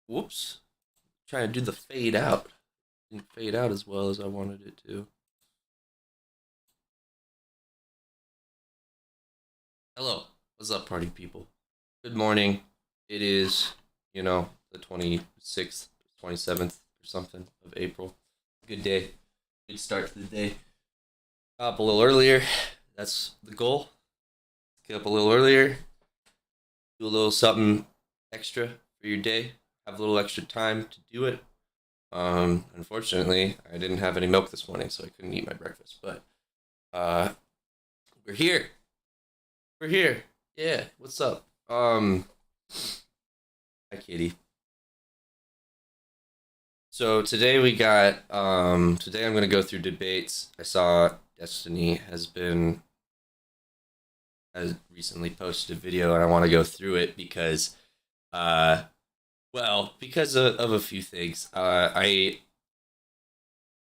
Whoops. Trying to do the fade out. Didn't fade out as well as I wanted it to. Hello. What's up, party people? Good morning. It is, the 26th, 27th or something of April. Good day. Good start to the day. Up a little earlier. That's the goal. Get up a little earlier. Do a little something extra for your day. Have a little extra time to do it. Unfortunately, I didn't have any milk this morning, so I couldn't eat my breakfast. But we're here. We're here. Yeah. What's up? Hi, Katie. So today we got. Today I'm gonna go through debates. I saw Destiny has recently posted a video, and I want to go through it because, because of a few things. I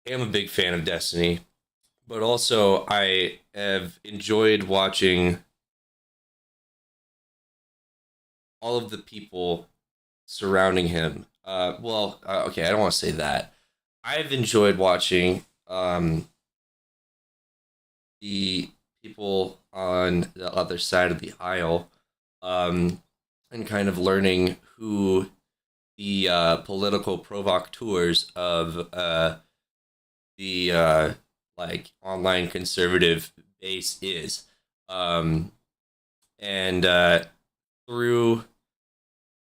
am a big fan of Destiny, but also I have enjoyed watching all of the people surrounding him. Okay, I don't want to say that. I've enjoyed watching the people on the other side of the aisle, and kind of learning who the political provocateurs of the online conservative base is. And through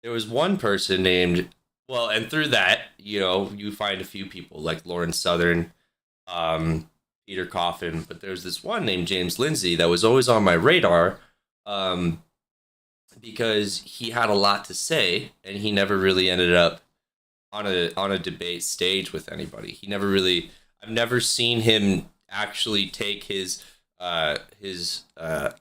There was one person named, and through that, you find a few people like Lauren Southern, Peter Coffin, but there's this one named James Lindsay that was always on my radar, because he had a lot to say, and he never really ended up on a debate stage with anybody. I've never seen him actually take his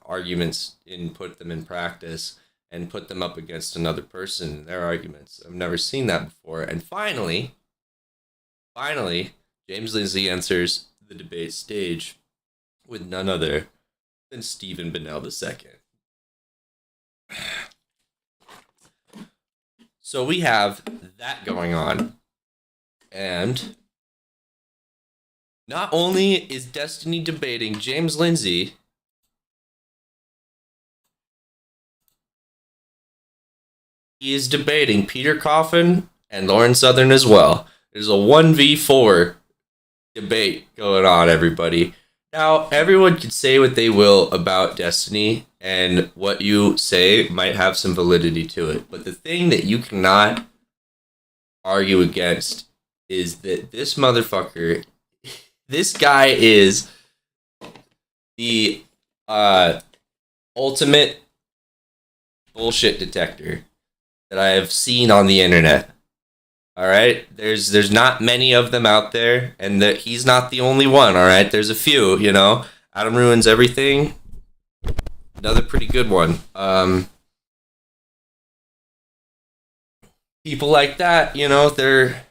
arguments and put them in practice and put them up against another person in their arguments. I've never seen that before. And finally, James Lindsay enters the debate stage with none other than Stephen Bennell II. So we have that going on. And not only is Destiny debating James Lindsay, he is debating Peter Coffin and Lauren Southern as well. There's a 1v4 debate going on, everybody. Now, everyone can say what they will about Destiny, and what you say might have some validity to it. But the thing that you cannot argue against is that this motherfucker, this guy is the ultimate bullshit detector that I have seen on the internet. All right, there's not many of them out there, and that he's not the only one. All right, there's a few. Adam Ruins Everything, another pretty good one. People like that, they're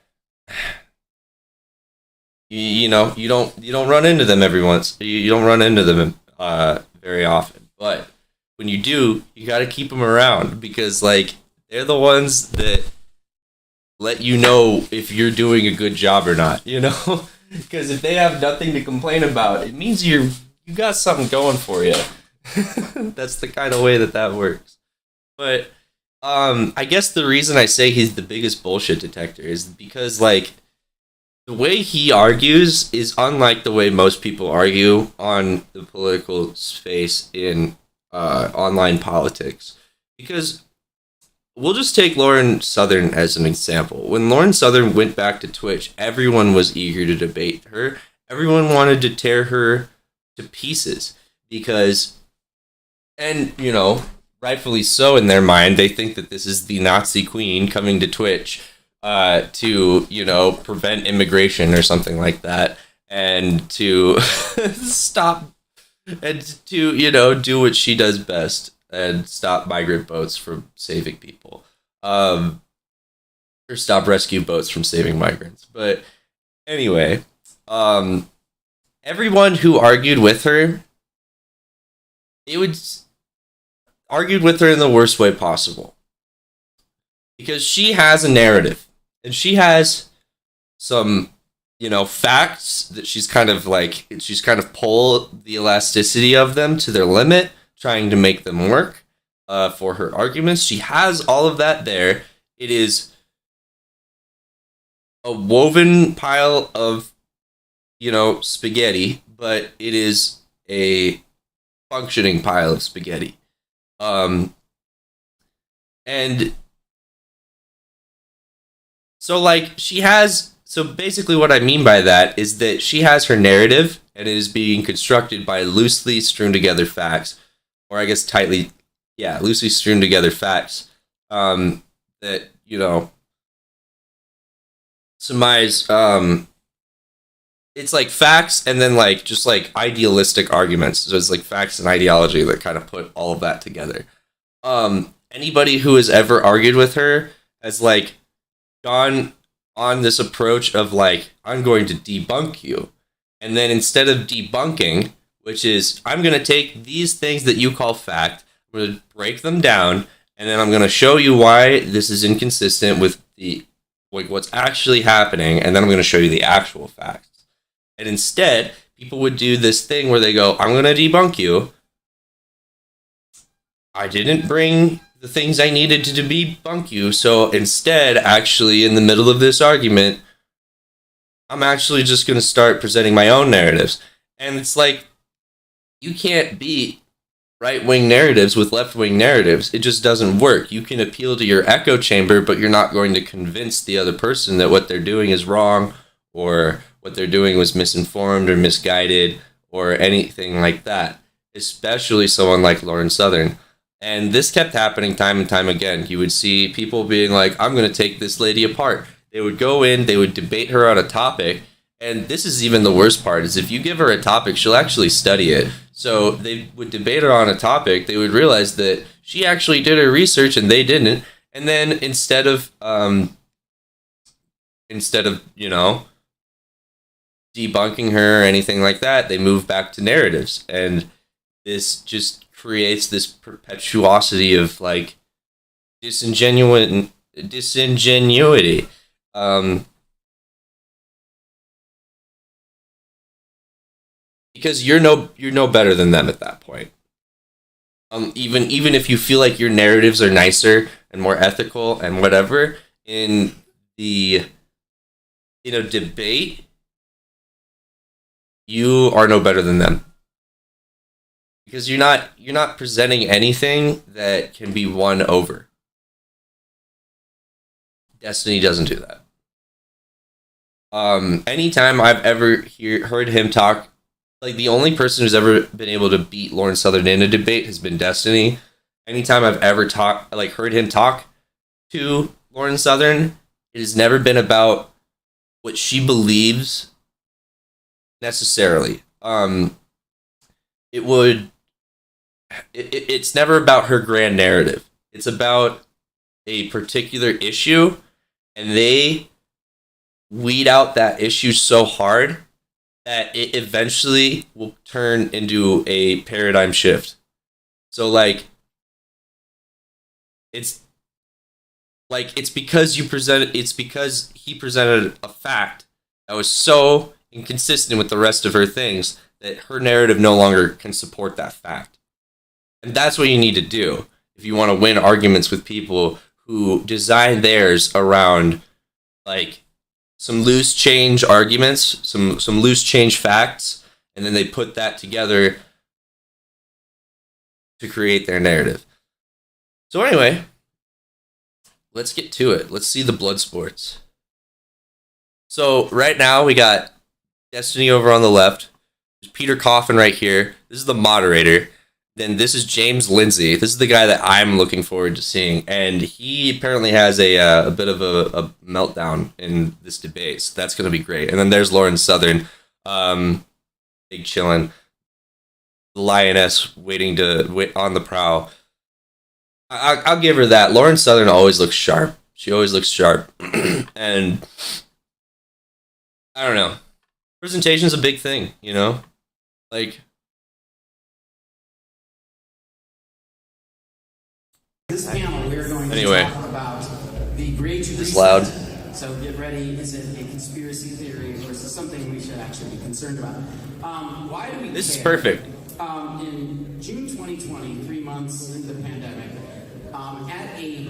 you don't run into them every once. You don't run into them very often, but when you do, you got to keep them around because they're the ones that let you know if you're doing a good job or not, because if they have nothing to complain about, it means you got something going for you. That's the kind of way that works. But I guess the reason I say he's the biggest bullshit detector is because the way he argues is unlike the way most people argue on the political space in online politics. Because we'll just take Lauren Southern as an example. When Lauren Southern went back to Twitch, everyone was eager to debate her. Everyone wanted to tear her to pieces because, and rightfully so in their mind, they think that this is the Nazi queen coming to Twitch to prevent immigration or something like that, and to stop and to do what she does best and stop migrant boats from saving people, or stop rescue boats from saving migrants. But anyway, everyone who argued with her, argued with her in the worst way possible. because she has a narrative and she has some, facts that she's kind of pulled the elasticity of them to their limit, trying to make them work for her arguments. She has all of that there. It is a woven pile of, spaghetti, but it is a functioning pile of spaghetti. And so, so basically, what I mean by that is that she has her narrative, and it is being constructed by loosely strewn together facts, or I guess loosely strewn together facts that, surmise. It's like facts and then just idealistic arguments. So it's like facts and ideology that kind of put all of that together. Anybody who has ever argued with her has gone on this approach of I'm going to debunk you. And then instead of debunking, which is I'm going to take these things that you call fact, I'm going to break them down, and then I'm going to show you why this is inconsistent with what's actually happening, and then I'm going to show you the actual facts. And instead, people would do this thing where they go, I'm going to debunk you. I didn't bring the things I needed to debunk you, so instead, actually, in the middle of this argument, I'm actually just going to start presenting my own narratives. And it's you can't beat right-wing narratives with left-wing narratives. It just doesn't work. You can appeal to your echo chamber, but you're not going to convince the other person that what they're doing is wrong, or what they're doing was misinformed or misguided or anything like that, especially someone like Lauren Southern. And this kept happening time and time again. You would see people being like, I'm going to take this lady apart. They would go in, they would debate her on a topic. And this is even the worst part, is if you give her a topic, she'll actually study it. So they would debate her on a topic. They would realize that she actually did her research and they didn't. And then instead of debunking her or anything like that, they move back to narratives, and this just creates this perpetuosity of disingenuity, because you're no better than them at that point. Even if you feel like your narratives are nicer and more ethical and whatever, in a debate, you are no better than them, because you're not presenting anything that can be won over. Destiny doesn't do that. Anytime I've ever heard him talk, the only person who's ever been able to beat Lauren Southern in a debate has been Destiny. Anytime I've ever heard him talk to Lauren Southern, it has never been about what she believes necessarily. It's never about her grand narrative. It's about a particular issue, and they weed out that issue so hard that it eventually will turn into a paradigm shift. So it's because he presented a fact that was so inconsistent with the rest of her things that her narrative no longer can support that fact. And that's what you need to do if you want to win arguments with people who design theirs around some loose change arguments, some loose change facts, and then they put that together to create their narrative. So anyway, let's get to it. Let's see the blood sports. So right now we got Destiny over on the left. There's Peter Coffin right here. This is the moderator. Then this is James Lindsay. This is the guy that I'm looking forward to seeing. And he apparently has a bit of a meltdown in this debate. So that's going to be great. And then there's Lauren Southern. Big chillin'. The lioness waiting on the prowl. I'll give her that. Lauren Southern always looks sharp. She always looks sharp. And I don't know. Presentation's a big thing, This panel, we're going to talk about Great It's loud. So get ready. Is it a conspiracy theory, or is it something we should actually be concerned about? Why do we This is care? perfect. In June 2020, 3 months into the pandemic, at a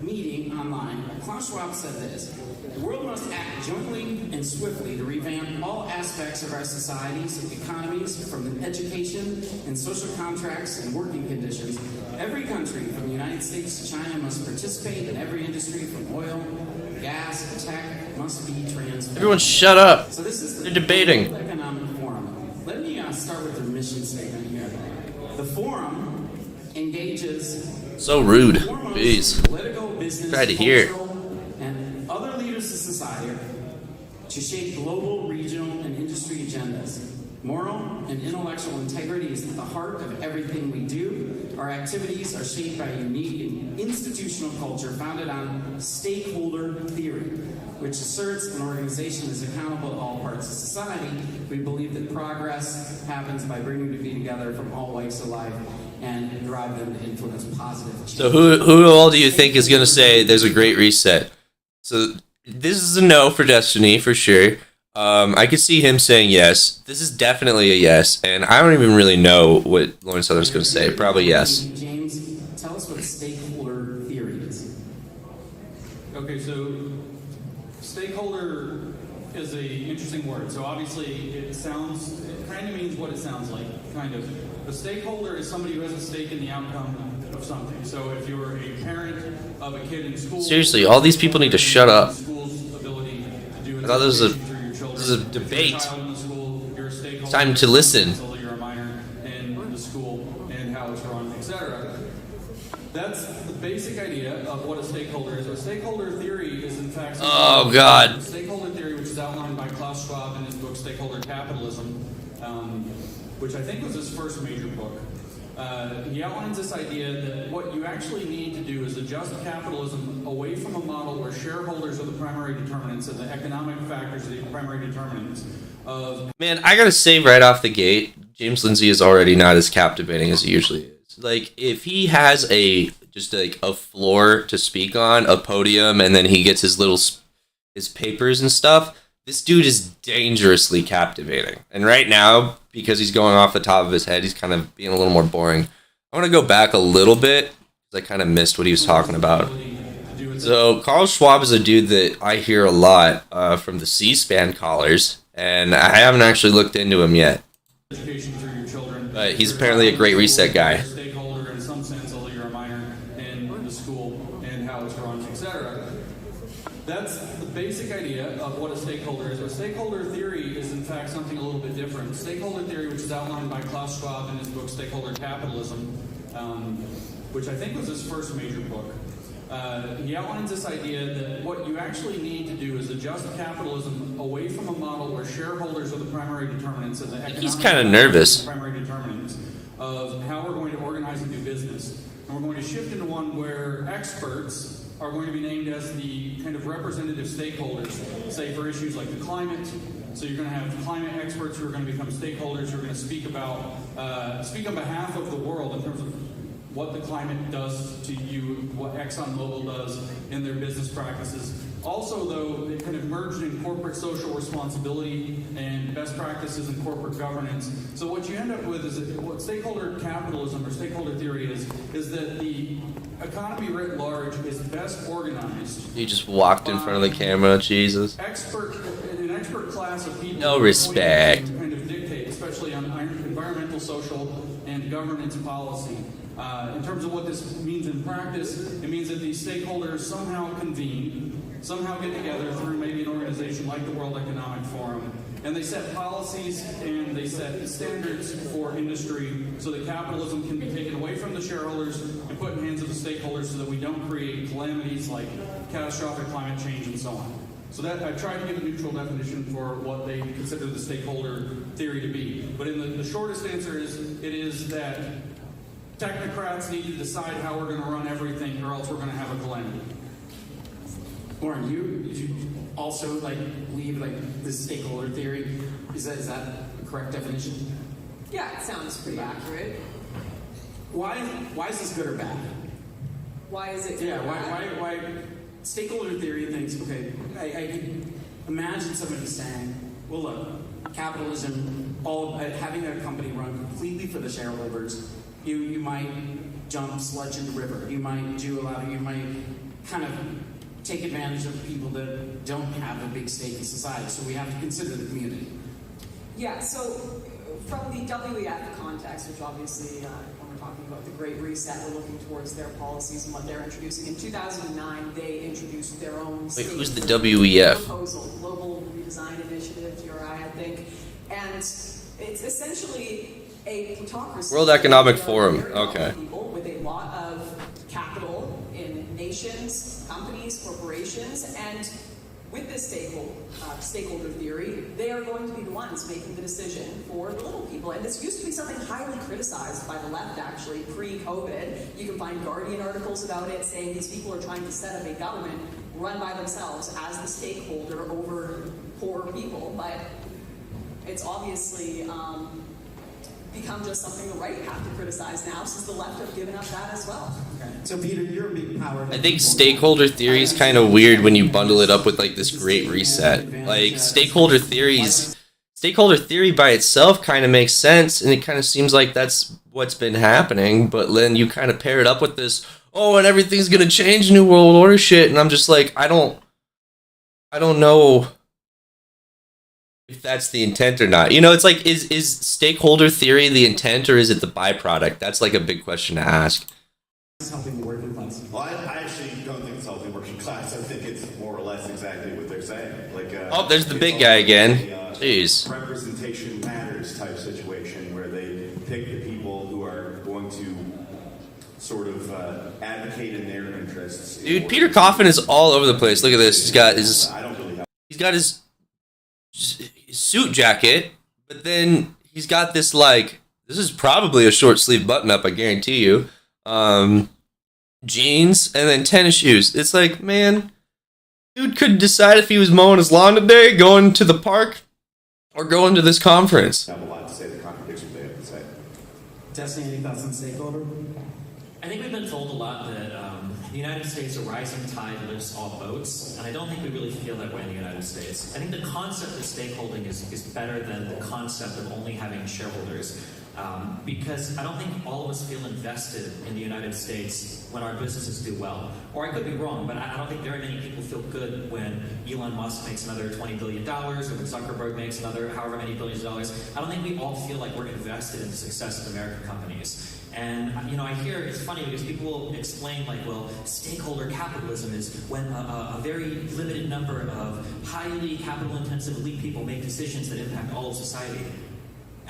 meeting online, Klaus Schwab said this: the world must act jointly and swiftly to revamp all aspects of our societies and economies, from education and social contracts and working conditions. Every country, from the United States to China, must participate in every industry, from oil, gas, tech, must be transformed. Everyone shut up. So this is the They're debating. Global Economic Forum. Let me start with their mission statement here. The forum engages So rude. foremost Jeez. political, business, Tried to hear it. cultural, and other leaders of society to shape global, regional, and industry agendas. Moral and intellectual integrity is at the heart of everything we do. Our activities are shaped by a unique and institutional culture founded on stakeholder theory, which asserts an organization is accountable to all parts of society. We believe that progress happens by bringing people together from all walks of life and drive them to influence positive change. So who all do you think is going to say there's a great reset? So this is a no for Destiny, for sure. I could see him saying yes. This is definitely a yes, and I don't even really know what Lauren Southern's going to say. Probably yes. James, tell us what stakeholder theory is. Okay, so stakeholder is a interesting word. So obviously it kind of means what it sounds like, kind of. A stakeholder is somebody who has a stake in the outcome of something. So if you're a parent of a kid in school... Seriously, all these people need to shut up. School's ability to do I thought this was a debate. It's time to listen. Until you're a minor in the school and how it's run, etc. That's the basic idea of what a stakeholder is. A stakeholder theory is in fact... Oh, God. Stakeholder theory, which is outlined by Klaus Schwab in his book Stakeholder Capitalism, which I think was his first major book. He outlines this idea that what you actually need to do is adjust capitalism away from a model where shareholders are the primary determinants and the economic factors are the primary determinants of... Man, I gotta say right off the gate, James Lindsay is already not as captivating as he usually is. Like, if he has just like a floor to speak on, a podium, and then he gets his papers and stuff, this dude is dangerously captivating. And right now, because he's going off the top of his head, he's kind of being a little more boring. I want to go back a little bit, because I kind of missed what he was talking about. So, Carl Schwab is a dude that I hear a lot from the C-SPAN callers, and I haven't actually looked into him yet. Education through your children. But he's apparently a great reset guy. Stakeholder in some sense, although you're a minor in the school and how it's run, etc. That's the basic idea of what a stakeholder is. A stakeholder theory is in fact something a little bit different. Stakeholder theory, which is outlined by Klaus Schwab in his book Stakeholder Capitalism, which I think was his first major book. He outlines this idea that what you actually need to do is adjust capitalism away from a model where shareholders are the primary determinants and the economic... He's kind of nervous. ...primary determinants of how we're going to organize and do business. And we're going to shift into one where experts are going to be named as the kind of representative stakeholders, say for issues like the climate. So you're going to have climate experts who are going to become stakeholders who are going to speak on behalf of the world in terms of what the climate does to you, what ExxonMobil does in their business practices. Also, though, they kind of merged in corporate social responsibility and best practices in corporate governance. So what you end up with is that what stakeholder capitalism or stakeholder theory is that the economy writ large is best organized. He just walked in front of the camera, Jesus. An expert class of people. No respect. Kind of dictate, especially on environmental, social, and governance policy. In terms of what this means in practice, it means that these stakeholders somehow convene, somehow get together through maybe an organization like the World Economic Forum, and they set policies and they set standards for industry so that capitalism can be taken away from the shareholders and put in the hands of the stakeholders so that we don't create calamities like catastrophic climate change and so on. So that I tried to give a neutral definition for what they consider the stakeholder theory to be. But in the shortest answer it is that technocrats need to decide how we're going to run everything or else we're going to have a calamity. Lauren, did you also believe this stakeholder theory? Is that a correct definition? Yeah, it sounds pretty accurate. Why is this good or bad? Why is it good Yeah, or bad? why stakeholder theory thinks, okay, I can imagine somebody saying, well, look, capitalism, having a company run completely for the shareholders, you might jump sludge in the river. You might kind of take advantage of people that don't have a big stake in society. So we have to consider the community. Yeah, so from the WEF context, which obviously, when we're talking about the Great Reset, we're looking towards their policies and what they're introducing. In 2009, they introduced their own who's the WEF? proposal, Global Redesign Initiative, GRI, I think. And it's essentially a plutocracy. World Economic Forum, okay. People with a lot of capital in nations, companies, corporations, and with this stakeholder theory, they are going to be the ones making the decision for the little people. And this used to be something highly criticized by the left, actually, pre-COVID. You can find Guardian articles about it saying these people are trying to set up a government run by themselves as the stakeholder over poor people. But it's obviously become just something the right have to criticize now, since the left have given up that as well. Okay. So Peter, you're a big power. I think stakeholder theory is kind of weird when you bundle it up with like this Great Reset. Like stakeholder theory by itself kind of makes sense, and it kind of seems like that's what's been happening. But then you kind of pair it up with this, oh, and everything's gonna change, New World Order shit, and I'm just like, I don't know if that's the intent or not. You know, it's like, is stakeholder theory the intent, or is it the byproduct? That's like a big question to ask. It's helping the working class. Well, I actually don't think it's helping working class. I think it's more or less exactly what they're saying. Like, oh, there's the big guy again. Jeez. Representation matters type situation where they pick the people who are going to sort of advocate in their interests. Dude, Peter Coffin is all over the place. Look at this. He's got his suit jacket, but then he's got this, like, this is probably a short sleeve button up, I guarantee you. Jeans and then tennis shoes. It's like, man, dude couldn't decide if he was mowing his lawn today, going to the park, or going to this conference. I have a lot to say that contradicts what they have to say. Destiny, any thoughts on stakeholder? I think we've been told a lot that the United States, a rising tide lifts all boats, and I don't think we really feel that way in the United States. I think the concept of stakeholding is better than the concept of only having shareholders, because I don't think all of us feel invested in the United States when our businesses do well. Or I could be wrong, but I don't think very many people feel good when Elon Musk makes another $20 billion, or when Zuckerberg makes another however many billions of dollars. I don't think we all feel like we're invested in the success of American companies. And, you know, I hear it's funny because people will explain, like, well, stakeholder capitalism is when a very limited number of highly capital-intensive elite people make decisions that impact all of society.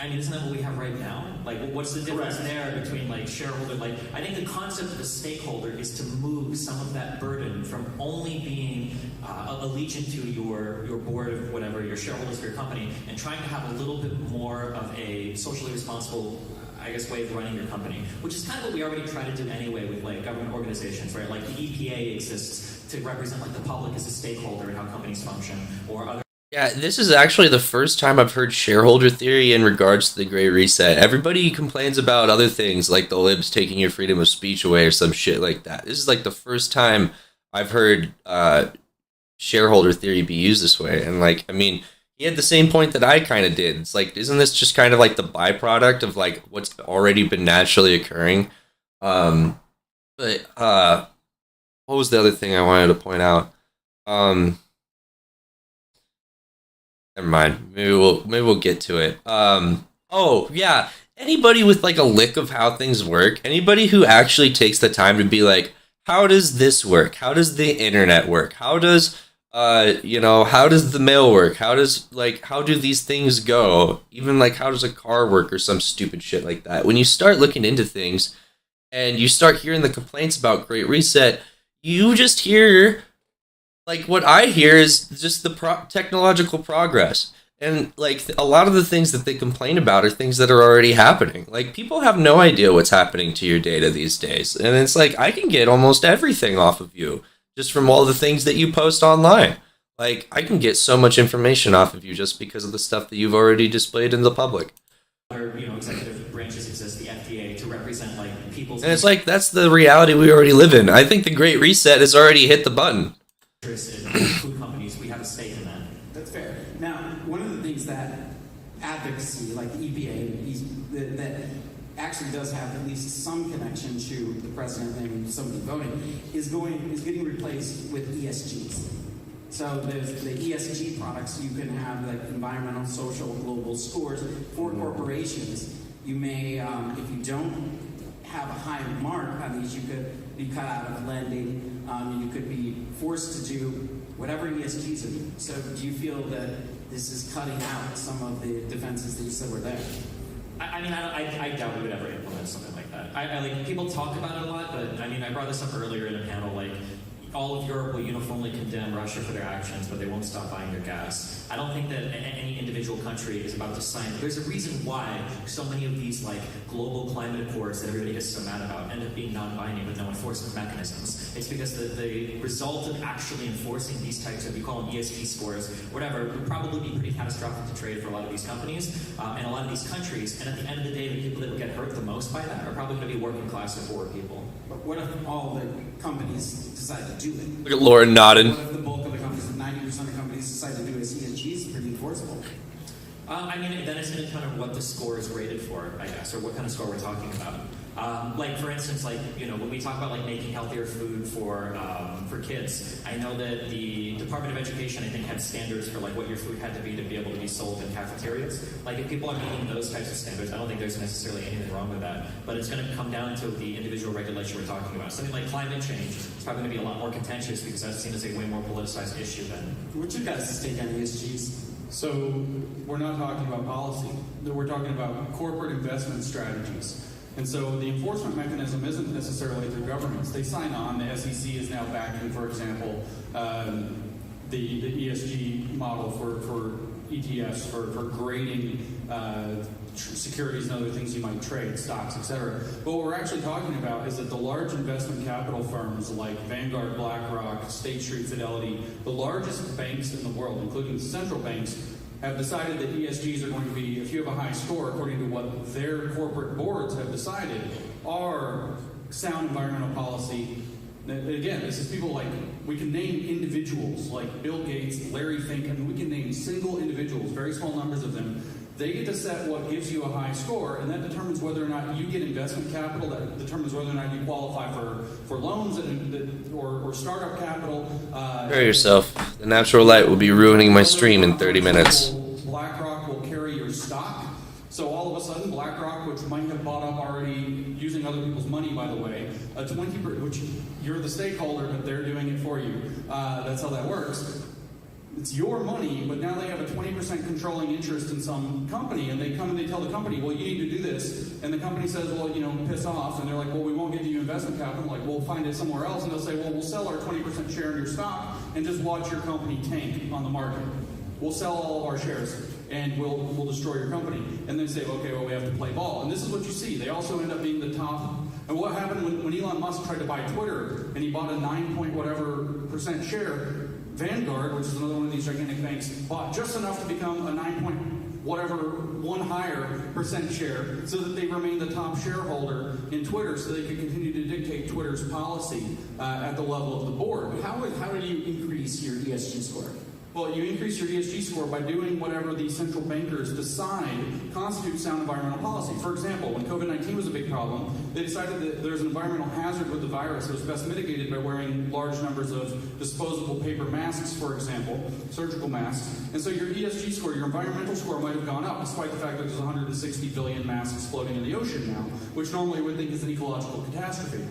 I mean, isn't that what we have right now? Like, what's the difference there between, like, shareholder? Like, I think the concept of a stakeholder is to move some of that burden from only being allegiant to your board of whatever, your shareholders for your company, and trying to have a little bit more of a socially responsible, I guess, way of running your company, which is kind of what we already try to do anyway with, like, government organizations, right? Like, the EPA exists to represent, like, the public as a stakeholder in how companies function, or other. Yeah, this is actually the first time I've heard shareholder theory in regards to the Great Reset. Everybody complains about other things, like the libs taking your freedom of speech away or some shit like that. This is like the first time I've heard shareholder theory be used this way. And, like, I mean, he had the same point that I kind of did. It's like, isn't this just kind of like the byproduct of, like, what's already been naturally occurring? But what was the other thing I wanted to point out? Never mind. Maybe we'll get to it. Oh yeah. Anybody with, like, a lick of how things work, anybody who actually takes the time to be like, how does this work? How does the internet work? How does how does the mail work? How do these things go? Even, like, how does a car work or some stupid shit like that? When you start looking into things and you start hearing the complaints about Great Reset, you just hear, like, what I hear is just the technological progress. And, like, a lot of the things that they complain about are things that are already happening. Like, people have no idea what's happening to your data these days. And it's like, I can get almost everything off of you just from all the things that you post online. Like, I can get so much information off of you just because of the stuff that you've already displayed in the public. Other, executive branches exist, the FDA, to represent, like, people's. And it's like, that's the reality we already live in. I think the Great Reset has already hit the button. interest in food companies, we have a stake in that. That's fair. Now, one of the things that advocacy, like the EPA, that actually does have at least some connection to the president and somebody voting, is getting replaced with ESGs. So there's the ESG products. You can have like environmental, social, global scores for corporations. You may, if you don't have a high mark on these, you could be cut out of lending. You could be forced to do whatever ESGs are. So do you feel that this is cutting out some of the defenses that you said were there? I doubt we would ever implement something like that. I like people talk about it a lot, but I mean, I brought this up earlier in a panel. Like, all of Europe will uniformly condemn Russia for their actions, but they won't stop buying their gas. I don't think that any individual country is about to sign. There's a reason why so many of these like global climate accords that everybody gets so mad about end up being non-binding with no enforcement mechanisms. It's because the result of actually enforcing these types of, you call them ESG scores, whatever, would probably be pretty catastrophic to trade for a lot of these companies and a lot of these countries. And at the end of the day, the people that would get hurt the most by that are probably going to be working class or poor people. But what if all the companies decide to do it? Look at Lauren nodding. What if the bulk of the companies, 90% of companies decide to do it as ESGs? It's pretty enforceable. Then it's going to depend on what the score is rated for, I guess, or what kind of score we're talking about. Like, for instance, like, you know, when we talk about like making healthier food for kids, I know that the Department of Education, I think, had standards for like what your food had to be able to be sold in cafeterias. Like, if people are meeting those types of standards, I don't think there's necessarily anything wrong with that. But it's going to come down to the individual regulation we're talking about. Something like climate change is probably going to be a lot more contentious because that's seen as a way more politicized issue than. What's your guys' take on ESGs? So we're not talking about policy. We're talking about corporate investment strategies. And so the enforcement mechanism isn't necessarily through governments. They sign on. The SEC is now backing, for example, the ESG model for ETFs, for grading securities and other things you might trade, stocks, etc. But what we're actually talking about is that the large investment capital firms like Vanguard, BlackRock, State Street, Fidelity, the largest banks in the world, including central banks, have decided that ESGs are going to be, if you have a high score, according to what their corporate boards have decided, are sound environmental policy. Again, this is people like, we can name individuals like Bill Gates, Larry Fink, and we can name single individuals, very small numbers of them. They get to set what gives you a high score, and that determines whether or not you get investment capital, that determines whether or not you qualify for loans or startup capital. Prepare yourself. The natural light will be ruining my stream in 30 minutes. BlackRock will carry your stock. So all of a sudden, BlackRock, which might have bought up already using other people's money, by the way, a 20%, which you're the stakeholder, but they're doing it for you. That's how that works. It's your money, but now they have a 20% controlling interest in some company, and they come and they tell the company, well, you need to do this. And the company says, well, you know, piss off. And they're like, well, we won't give you investment capital. Like, we'll find it somewhere else. And they'll say, well, we'll sell our 20% share in your stock and just watch your company tank on the market. We'll sell all of our shares and we'll destroy your company. And they say, okay, well, we have to play ball. And this is what you see. They also end up being the top. And what happened when Elon Musk tried to buy Twitter and he bought a 9-point-whatever% share, Vanguard, which is another one of these gigantic banks, bought just enough to become a 9-point-whatever, higher percent share so that they remain the top shareholder in Twitter so they could continue to dictate Twitter's policy at the level of the board. How do you increase your ESG score? Well, you increase your ESG score by doing whatever the central bankers decide constitutes sound environmental policy. For example, when COVID-19 was a big problem, they decided that there's an environmental hazard with the virus that was best mitigated by wearing large numbers of disposable paper masks, for example, surgical masks. And so your ESG score, your environmental score might have gone up, despite the fact that there's 160 billion masks floating in the ocean now, which normally we would think is an ecological catastrophe.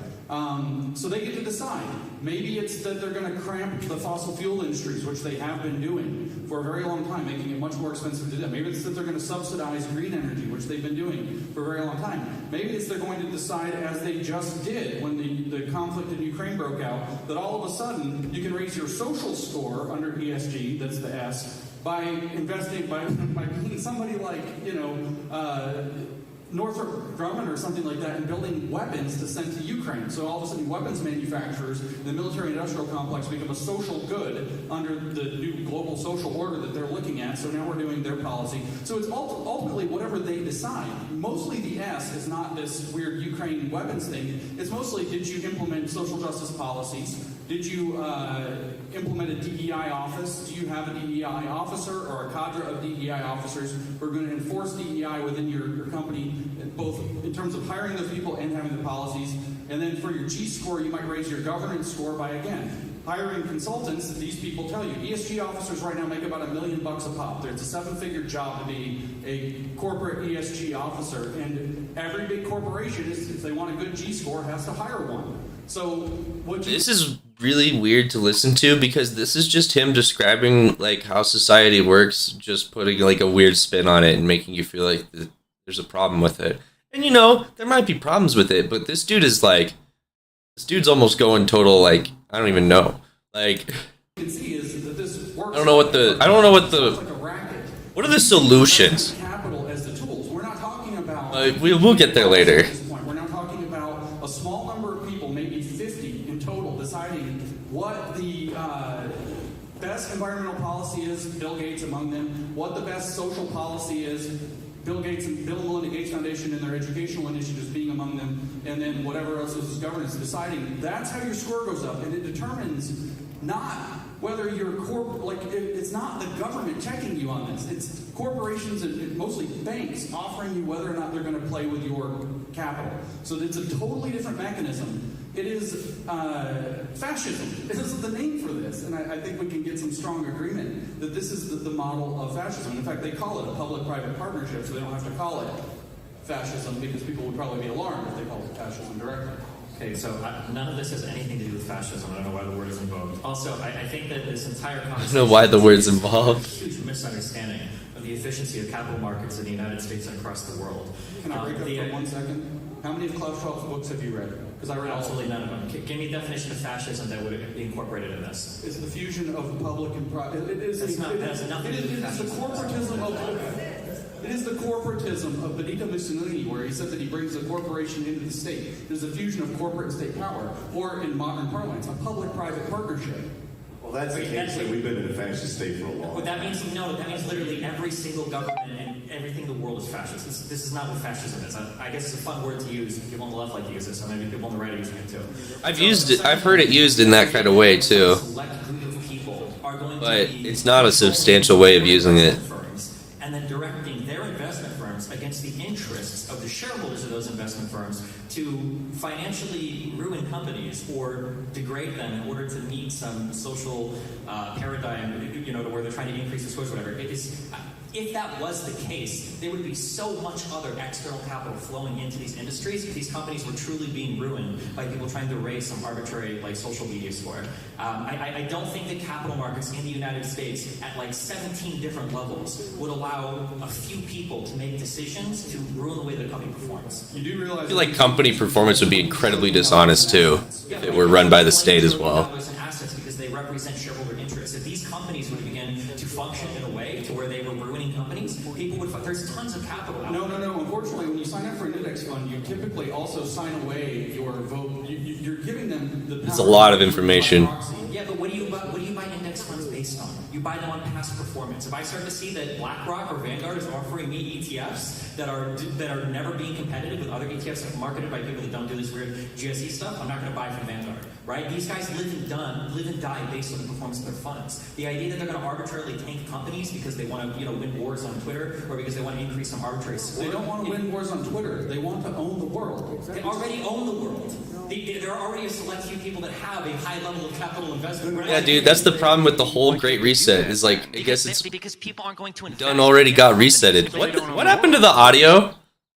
So they get to decide. Maybe it's that they're going to cramp the fossil fuel industries, which they have been doing for a very long time, making it much more expensive to do that. Maybe it's that they're going to subsidize green energy, which they've been doing for a very long time. Maybe it's they're going to decide, as they just did when the conflict in Ukraine broke out, that all of a sudden you can raise your social score under ESG, that's the S, by investing, by being somebody like, Northrop Grumman or something like that and building weapons to send to Ukraine. So all of a sudden weapons manufacturers in the military-industrial complex become a social good under the new global social order that they're looking at. So now we're doing their policy. So it's ultimately whatever they decide. Mostly the S is not this weird Ukraine weapons thing. It's mostly, did you implement social justice policies? Did you implement a DEI office? Do you have a DEI officer or a cadre of DEI officers who are going to enforce DEI within your company, both in terms of hiring those people and having the policies? And then for your G score, you might raise your governance score by, again, hiring consultants. These people tell you ESG officers right now make about $1 million a pop. It's a 7-figure job to be a corporate ESG officer, and every big corporation, if they want a good G score, has to hire one. So this is really weird to listen to, because this is just him describing like how society works, just putting like a weird spin on it and making you feel like there's a problem with it. And you know, there might be problems with it, but this dude's almost going total, like, I don't even know. Like, you can see is that this works. I don't know what the like a racket. what are the solutions? Capital as the tools. We're not talking about. We'll get there later. At this point, we're not talking about a small number of people, maybe 50 in total, deciding what the best environmental policy is. Bill Gates among them. What the best social policy is. Bill Gates and Bill and Melinda Gates Foundation and their educational initiatives being among them, and then whatever else is governance deciding. That's how your score goes up, and it determines not whether you're it's not the government checking you on this. It's corporations and mostly banks offering you whether or not they're going to play with your capital. So it's a totally different mechanism. It is fascism. This is the name for this, and I think we can get some strong agreement that this is the model of fascism. In fact, they call it a public-private partnership, so they don't have to call it fascism, because people would probably be alarmed if they called it fascism directly. Okay, so none of this has anything to do with fascism. I don't know why the word is invoked. Also, I think that this entire conversation... I don't know why the word's involved. ...is a huge misunderstanding of the efficiency of capital markets in the United States and across the world. Can I break up for 1 second? How many of Klaus Schwab's books have you read? Because I read absolutely none of them. Give me a definition of fascism that would be incorporated in this. It's the fusion of public and private. It is the corporatism of Benito Mussolini, where he said that he brings the corporation into the state. There's a fusion of corporate and state power, or in modern parlance, a public-private partnership. Well, that's the case that we've been in a fascist state for a long time. That means literally every single government and everything in the world is fascist. This is not what fascism is. I guess it's a fun word to use. People on the left like to use it, so maybe people on the right are using it too. I've heard it used in that kind of way too. Select group of people are going But to be it's not a substantial way of using it. Firms, and then directing their investment firms against the interests of the shareholders of those investment firms to financially ruin companies or degrade them in order to meet some social paradigm, to where they're trying to increase the scores, whatever. If that was the case, there would be so much other external capital flowing into these industries if these companies were truly being ruined by people trying to raise some arbitrary social media score. I don't think that capital markets in the United States at 17 different levels would allow a few people to make decisions to ruin the way the company performs. You do realize I feel like company performance would be incredibly dishonest too, if it were run by the state as well. Assets because they represent shareholder interests. If these companies would begin to function in a way to where they were ruining companies, people would. There's tons of capital. No. Unfortunately, when you sign up for an index fund, you typically also sign away your vote. You're giving them the power. It's a lot of information. Yeah, but what do you buy index funds based on? You buy them on past performance. If I start to see that BlackRock or Vanguard is offering me ETFs that are never being competitive with other ETFs marketed by people that don't do this weird GSE stuff, I'm not going to buy from Vanguard. Right? These guys live and die based on the performance of their funds. The idea that they're going to arbitrarily tank companies because they want to, win wars on Twitter or because they want to increase some arbitrary score. They don't want to win wars on Twitter. They want to own the world. They already own the world. There are already a select few people that have a high level of capital investment. Yeah, dude, that's the problem with the whole Great Reset. Is I guess it's because people aren't going to invest. done already got resetted. What happened to the audio?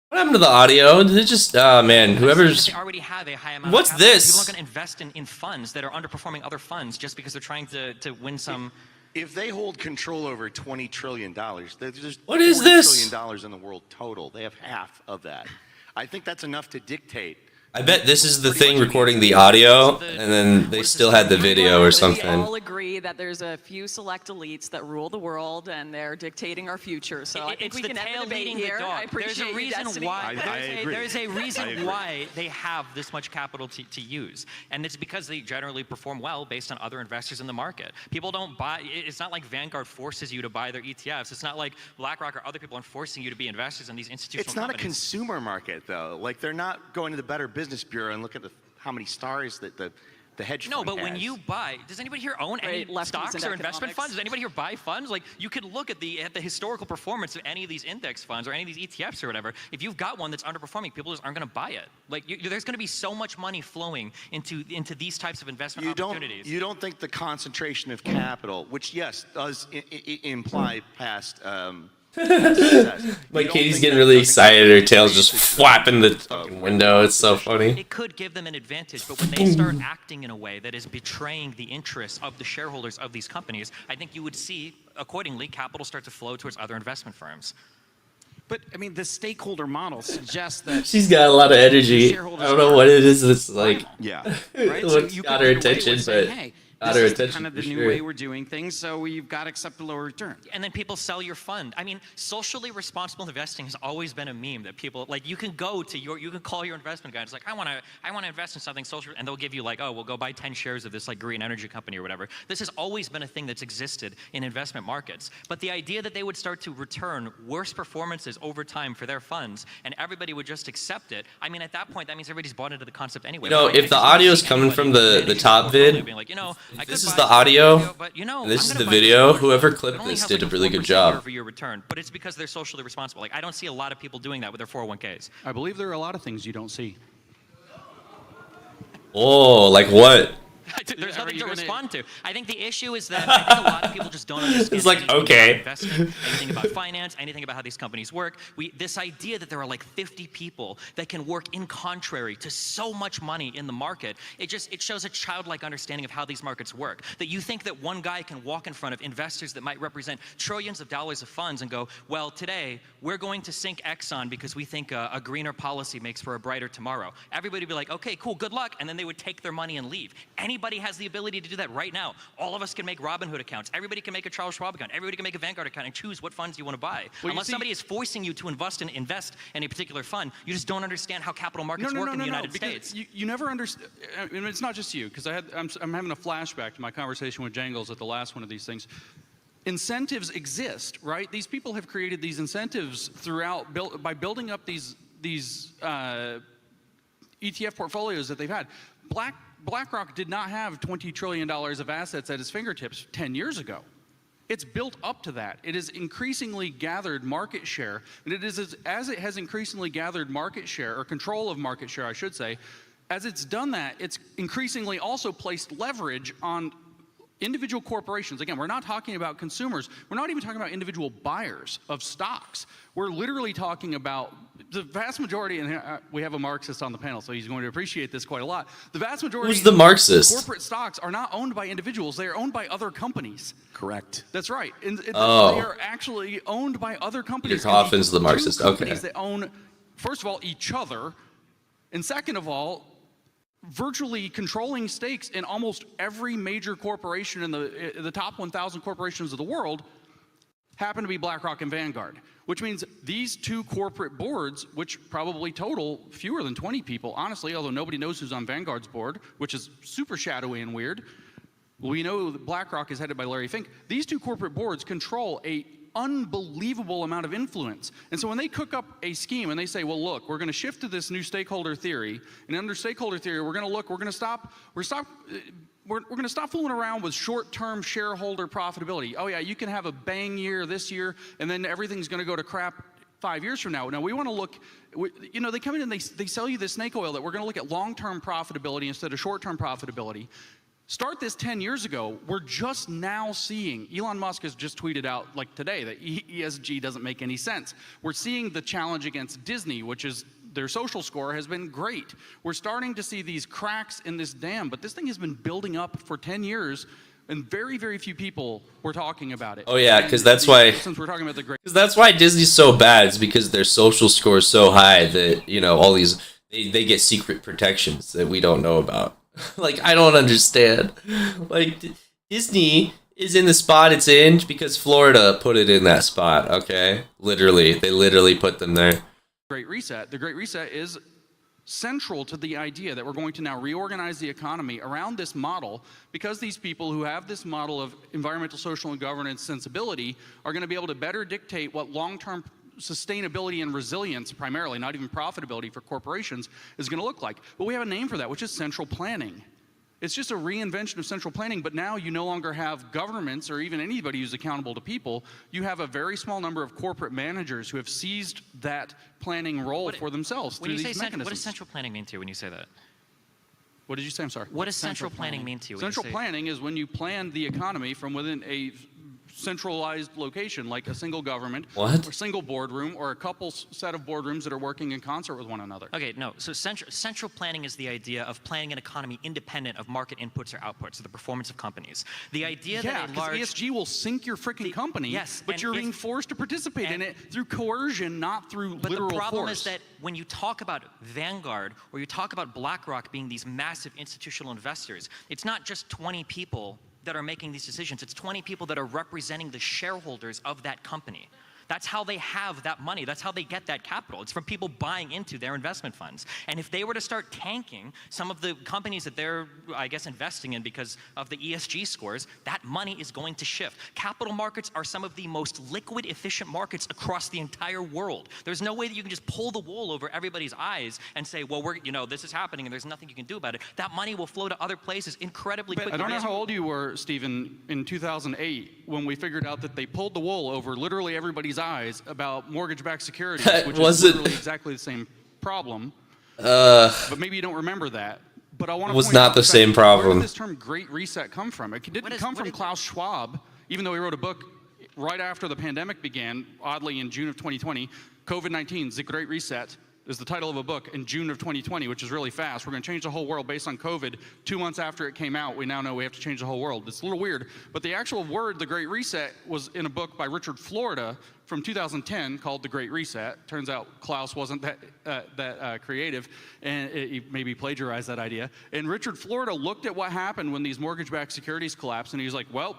What happened to the audio? Did it just man, whoever's They already have a high amount. What's of capital. this? People aren't going to invest in funds that are underperforming other funds just because they're trying to win some. If they hold control over $20 trillion, there's What is $40 this? trillion in the world total. They have half of that. I think that's enough to dictate. I bet this is the thing recording the audio, and then they still had the video or We something. all agree that there's a few select elites that rule the world, and they're dictating our future. So I think It's we the can have tail a debate leading the here. dog. I appreciate There's a your reason destiny. why. I agree. There's a I reason agree. why they have this much capital to use, and it's because they generally perform well based on other investors in the market. People don't buy. It's not like Vanguard forces you to buy their ETFs. It's not like BlackRock or other people are forcing you to be investors in these institutional. It's not a companies. consumer market, though. They're not going to the Better Business Bureau and look at how many stars that the hedge No, fund but when has. you buy, does anybody here own any Great lefties stocks and or investment economics. funds? Does anybody here buy funds? Like, you could look at the historical performance of any of these index funds or any of these ETFs or whatever. If you've got one that's underperforming, people just aren't going to buy it. Like, there's going to be so much money flowing into these types of investment opportunities. You don't think the concentration of capital, which yes does imply past success. Like You don't Katie's think getting that really doesn't excited. Her tail's just increase flapping the fucking window. It's so funny. It could give them an advantage, but when they start acting in a way that is betraying the interests of the shareholders of these companies, I think you would see, accordingly, capital start to flow towards other investment firms. But I mean, the stakeholder model suggests that She's got a lot of energy. I shareholders don't know what it is that's like primal, Yeah. right? So what's you got could her get away attention, with saying, but hey, got this her is attention kind of the for new sure. way we're doing things, so you've got to accept a lower return. And then people sell your fund. I mean, socially responsible investing has always been a meme that people, like, you can go to you can call your investment guy. It's like, I want to invest in something social, and they'll give you like, oh, we'll go buy 10 shares of this like green energy company or whatever. This has always been a thing that's existed in investment markets. But the idea that they would start to return worse performances over time for their funds, and everybody would just accept it. I mean, at that point, that means everybody's bought into the concept anyway. You know, But I if the just don't audio's see coming anybody from the managing top their portfolio vid, being like, you know, I could this is buy the this audio, video, but, you know, this I'm is gonna the buy video, this whoever that clipped only this has did like a really good 4% job. year-over-year return, but it's because they're socially responsible. Like, I don't see a lot of people doing that with their 401ks. I believe there are a lot of things you don't see. Oh, like what? There's Are nothing you to gonna- respond to. I think the issue is that I think a lot of people just don't understand It's like, anything okay. about investment, anything about finance, anything about how these companies work. This idea that there are like 50 people that can work in contrary to so much money in the market, it shows a childlike understanding of how these markets work. That you think that one guy can walk in front of investors that might represent trillions of dollars of funds and go, well, today we're going to sink Exxon because we think a greener policy makes for a brighter tomorrow. Everybody would be like, okay, cool, good luck, and then they would take their money and leave. Anybody has the ability to do that right now. All of us can make Robinhood accounts. Everybody can make a Charles Schwab account. Everybody can make a Vanguard account and choose what funds you want to buy. Well, you Unless see- somebody is forcing you to invest in a particular fund, you just don't understand how capital markets work in the United because States. You never understand. I mean, it's not just you, because I'm having a flashback to my conversation with Jangles at the last one of these things. Incentives exist, right? These people have created these incentives throughout by building up these ETF portfolios that they've had. BlackRock did not have $20 trillion of assets at its fingertips 10 years ago. It's built up to that. It has increasingly gathered market share, and it is as it has increasingly gathered market share, or control of market share, I should say, as it's done that, it's increasingly also placed leverage on individual corporations. Again, we're not talking about consumers. We're not even talking about individual buyers of stocks. We're literally talking about the vast majority, and we have a Marxist on the panel, so he's going to appreciate this quite a lot. The vast majority Who's the Marxist? corporate stocks are not owned by individuals. They are owned by other companies. Correct. That's right. And Oh. they are actually owned by other companies. Peter Coffin's the Marxist. Two companies Okay. that own, first of all, each other, and second of all, virtually controlling stakes in almost every major corporation in the top 1,000 corporations of the world happen to be BlackRock and Vanguard, which means these two corporate boards, which probably total fewer than 20 people, honestly, although nobody knows who's on Vanguard's board, which is super shadowy and weird. We know that BlackRock is headed by Larry Fink. These two corporate boards control a unbelievable amount of influence. And so when they cook up a scheme and they say, well, look, we're going to shift to this new stakeholder theory, and under stakeholder theory, we're going to stop fooling around with short-term shareholder profitability. Oh yeah, you can have a bang year this year, and then everything's going to go to crap 5 years from now. Now we want to look, you know, they come in and they sell you this snake oil that we're going to look at long-term profitability instead of short-term profitability. Start this 10 years ago. We're just now seeing, Elon Musk has just tweeted out like today that ESG doesn't make any sense. We're seeing the challenge against Disney, which is their social score has been great. We're starting to see these cracks in this dam, but this thing has been building up for 10 years, and very, very few people were talking about it. Oh yeah, And because that's why. since we're talking about the great, Because that's why Disney's so bad. It's because their social score is so high that, you know, all these they get secret protections that we don't know about. Like, I don't understand. Like, Disney is in the spot it's in because Florida put it in that spot. Okay, literally, they literally put them there. Great Reset. The Great Reset is central to the idea that we're going to now reorganize the economy around this model, because these people who have this model of environmental, social, and governance sensibility are going to be able to better dictate what long-term sustainability and resilience, primarily, not even profitability for corporations, is going to look like. But we have a name for that, which is central planning. It's just a reinvention of central planning, but now you no longer have governments or even anybody who's accountable to people. You have a very small number of corporate managers who have seized that planning role for themselves through these mechanisms. What does central planning mean to you when you say that? What did you say? I'm sorry. What does central planning mean to you? Central planning is when you plan the economy from within a centralized location, like a single government, or a single boardroom, or a couple set of boardrooms that are working in concert with one another. Okay, no. So central planning is the idea of planning an economy independent of market inputs or outputs, so the performance of companies. The idea that a large ESG will sink your freaking company, but you're being forced to participate in it through coercion, not through literal force. But the problem is that when you talk about Vanguard or you talk about BlackRock being these massive institutional investors, it's not just 20 people that are making these decisions. It's 20 people that are representing the shareholders of that company. That's how they have that money. That's how they get that capital. It's from people buying into their investment funds. And if they were to start tanking some of the companies that they're, I guess, investing in because of the ESG scores, that money is going to shift. Capital markets are some of the most liquid, efficient markets across the entire world. There's no way that you can just pull the wool over everybody's eyes and say, well, this is happening and there's nothing you can do about it. That money will flow to other places incredibly quickly. I don't know how old you were, Stephen, in 2008 when we figured out that they pulled the wool over literally everybody's eyes about mortgage-backed securities, which is literally exactly the same problem. But maybe you don't remember that. But I want to was not the same problem. Where did this term "Great Reset" come from? It didn't come from Klaus Schwab, even though he wrote a book right after the pandemic began, oddly in June of 2020. COVID-19, The Great Reset, is the title of a book in June of 2020, which is really fast. We're going to change the whole world based on COVID. 2 months after it came out, we now know we have to change the whole world. It's a little weird, but the actual word, the Great Reset, was in a book by Richard Florida from 2010 called The Great Reset. Turns out Klaus wasn't that creative, and he maybe plagiarized that idea. And Richard Florida looked at what happened when these mortgage-backed securities collapsed, and he was like, well,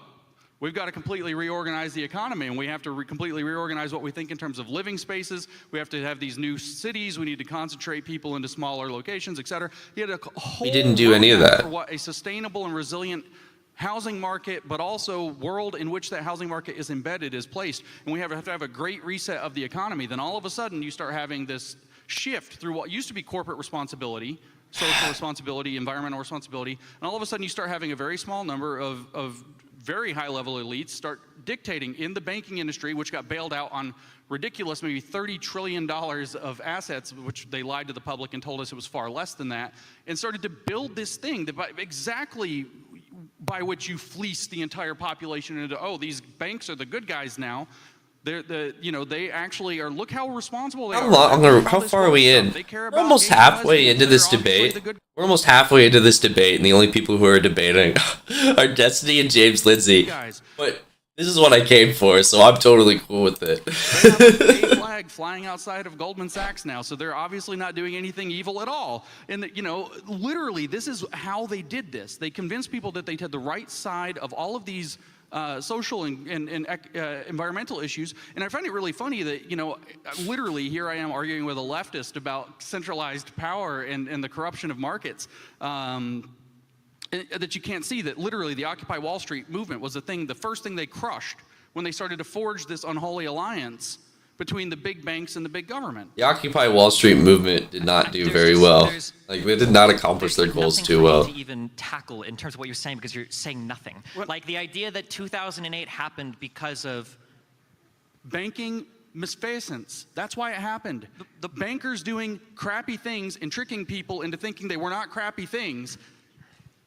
we've got to completely reorganize the economy, and we have to completely reorganize what we think in terms of living spaces. We have to have these new cities. We need to concentrate people into smaller locations, et cetera. He had a whole We didn't do any of that. For what a sustainable and resilient housing market, but also world in which that housing market is embedded, is placed. And we have to have a great reset of the economy. Then all of a sudden, you start having this shift through what used to be corporate responsibility, social responsibility, environmental responsibility, and all of a sudden you start having a very small number of very high-level elites start dictating in the banking industry, which got bailed out on ridiculous, maybe $30 trillion of assets, which they lied to the public and told us it was far less than that, and started to build this thing that exactly by which you fleece the entire population into, oh, these banks are the good guys now. They actually are, look how responsible they are. How far are we in? We're almost halfway into this debate. We're almost halfway into this debate, and the only people who are debating are Destiny and James Lindsay. But this is what I came for, so I'm totally cool with it. They have a fake flag flying outside of Goldman Sachs now, so they're obviously not doing anything evil at all. And, literally, this is how they did this. They convinced people that they had the right side of all of these social and environmental issues. And I find it really funny that, literally here I am arguing with a leftist about centralized power and the corruption of markets. That you can't see that literally the Occupy Wall Street movement was the first thing they crushed when they started to forge this unholy alliance between the big banks and the big government. The Occupy Wall Street movement did not do very well. Like, they did not accomplish their goals too well. To even tackle in terms of what you're saying, because you're saying nothing. Like the idea that 2008 happened because of banking misfeasance. That's why it happened. The bankers doing crappy things and tricking people into thinking they were not crappy things.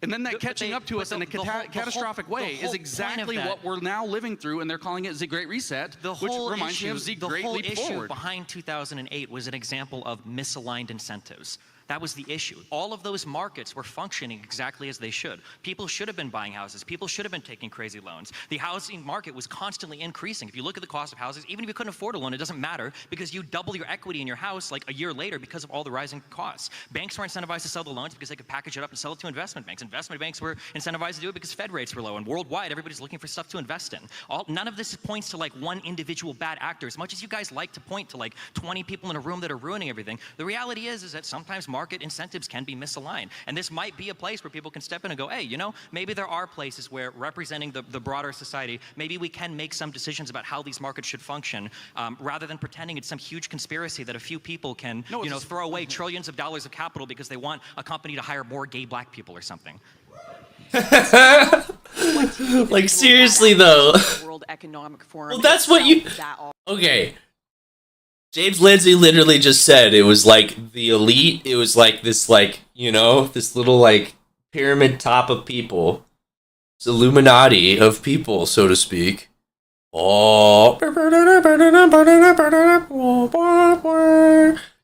And then that catching up to us in a catastrophic way is exactly what we're now living through, and they're calling it the Great Reset, which reminds me of the Great Leap Forward. The whole issue behind 2008 was an example of misaligned incentives. That was the issue. All of those markets were functioning exactly as they should. People should have been buying houses. People should have been taking crazy loans. The housing market was constantly increasing. If you look at the cost of houses, even if you couldn't afford a loan, it doesn't matter because you double your equity in your house like a year later because of all the rising costs. Banks were incentivized to sell the loans because they could package it up and sell it to investment banks. Investment banks were incentivized to do it because Fed rates were low. And worldwide, everybody's looking for stuff to invest in. None of this points to like one individual bad actor. As much as you guys like to point to like 20 people in a room that are ruining everything, the reality is that sometimes market incentives can be misaligned. And this might be a place where people can step in and go, hey, maybe there are places where representing the broader society, maybe we can make some decisions about how these markets should function rather than pretending it's some huge conspiracy that a few people can throw away trillions of dollars of capital because they want a company to hire more gay black people or something. Like, seriously, though. World Economic Forum. Well, that's what you... That all. Okay. James Lindsay literally just said it was like the elite. It was like this, like, you know, this little, like, pyramid top of people. It's Illuminati of people, so to speak. Oh.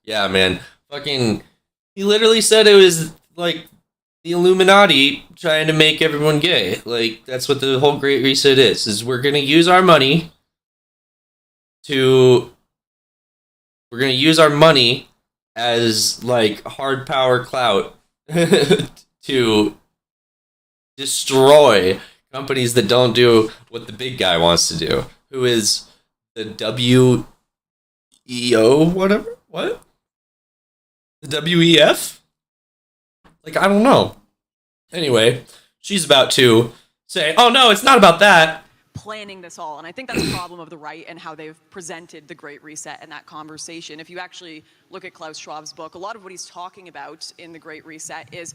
Yeah, man. Fucking... He literally said it was, like, the Illuminati trying to make everyone gay. Like, that's what the whole Great Reset is we're gonna use our money to... We're gonna use our money as, like, hard power clout to destroy companies that don't do what the big guy wants to do, who is the WEO, whatever? What? The WEF? Like, I don't know. Anyway, she's about to say, oh no, it's not about that. Planning this all. And I think that's a problem of the right and how they've presented the Great Reset and that conversation. If you actually look at Klaus Schwab's book, a lot of what he's talking about in the Great Reset is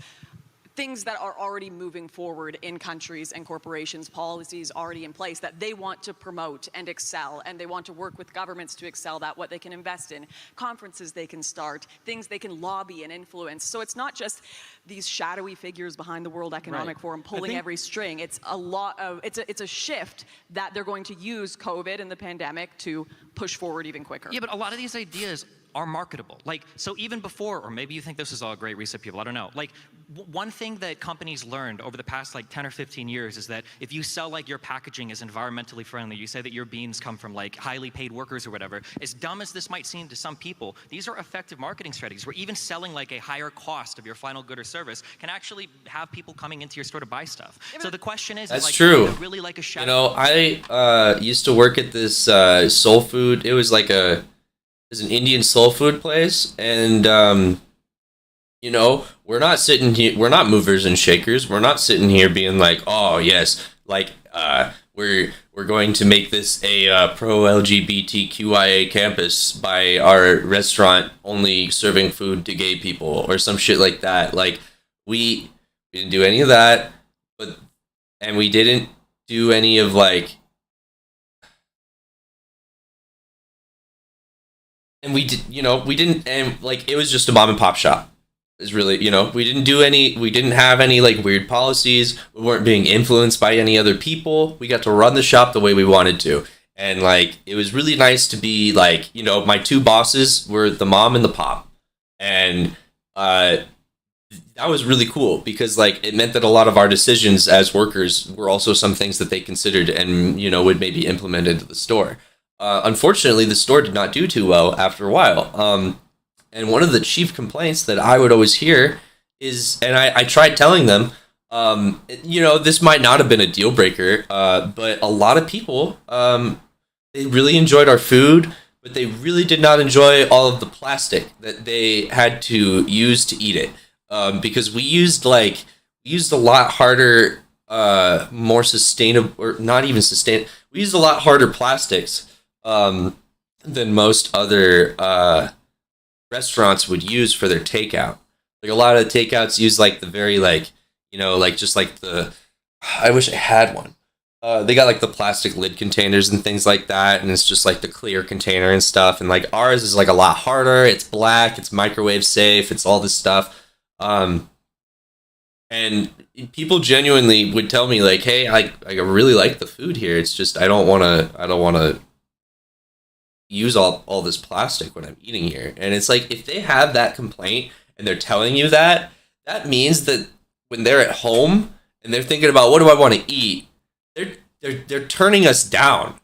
things that are already moving forward in countries and corporations, policies already in place that they want to promote and excel, and they want to work with governments to excel that, what they can invest in, conferences they can start, things they can lobby and influence. So it's not just these shadowy figures behind the World Economic Forum pulling every string. It's a lot of, it's a shift that they're going to use COVID and the pandemic to push forward even quicker. Yeah, but a lot of these ideas are marketable. Like, so even before, or maybe you think this is all Great Reset people, I don't know. Like, one thing that companies learned over the past, like, 10 or 15 years is that if you sell, like, your packaging is environmentally friendly, you say that your beans come from, like, highly paid workers or whatever, as dumb as this might seem to some people, these are effective marketing strategies where even selling, like, a higher cost of your final good or service can actually have people coming into your store to buy stuff. So the question is, that's like, true. Really like a shadow. You know, I used to work at this soul food. It was like an Indian soul food place, and you know, we're not sitting here, we're not movers and shakers. We're not sitting here being like, oh yes, like we're going to make this a pro LGBTQIA campus by our restaurant only serving food to gay people or some shit like that. Like, we didn't do any of that, and we didn't do any of, like, and we did, you know, we didn't, and like, it was just a mom and pop shop. Is really, you know, we didn't have any, like, weird policies. We weren't being influenced by any other people. We got to run the shop the way we wanted to. And, like, it was really nice to be, like, you know, my two bosses were the mom and the pop. And that was really cool because, like, it meant that a lot of our decisions as workers were also some things that they considered and, you know, would maybe implement into the store. Unfortunately, the store did not do too well after a while. And one of the chief complaints that I would always hear is, and I tried telling them, you know, this might not have been a deal breaker, but a lot of people, they really enjoyed our food, but they really did not enjoy all of the plastic that they had to use to eat it. Because we used a lot harder, more sustainable, or not even sustainable, we used a lot harder plastics than most other restaurants would use for their takeout. Like, a lot of takeouts use, like, the very, like, you know, like, just like the, I wish I had one. They got, like, the plastic lid containers and things like that, and it's just like the clear container and stuff. And, like, ours is, like, a lot harder. It's black, it's microwave safe, it's all this stuff. And people genuinely would tell me, like, hey, I really like the food here. It's just I don't want to use all this plastic when I'm eating here. And it's like, if they have that complaint and they're telling you that, that means that when they're at home and they're thinking about, what do I want to eat, they're turning us down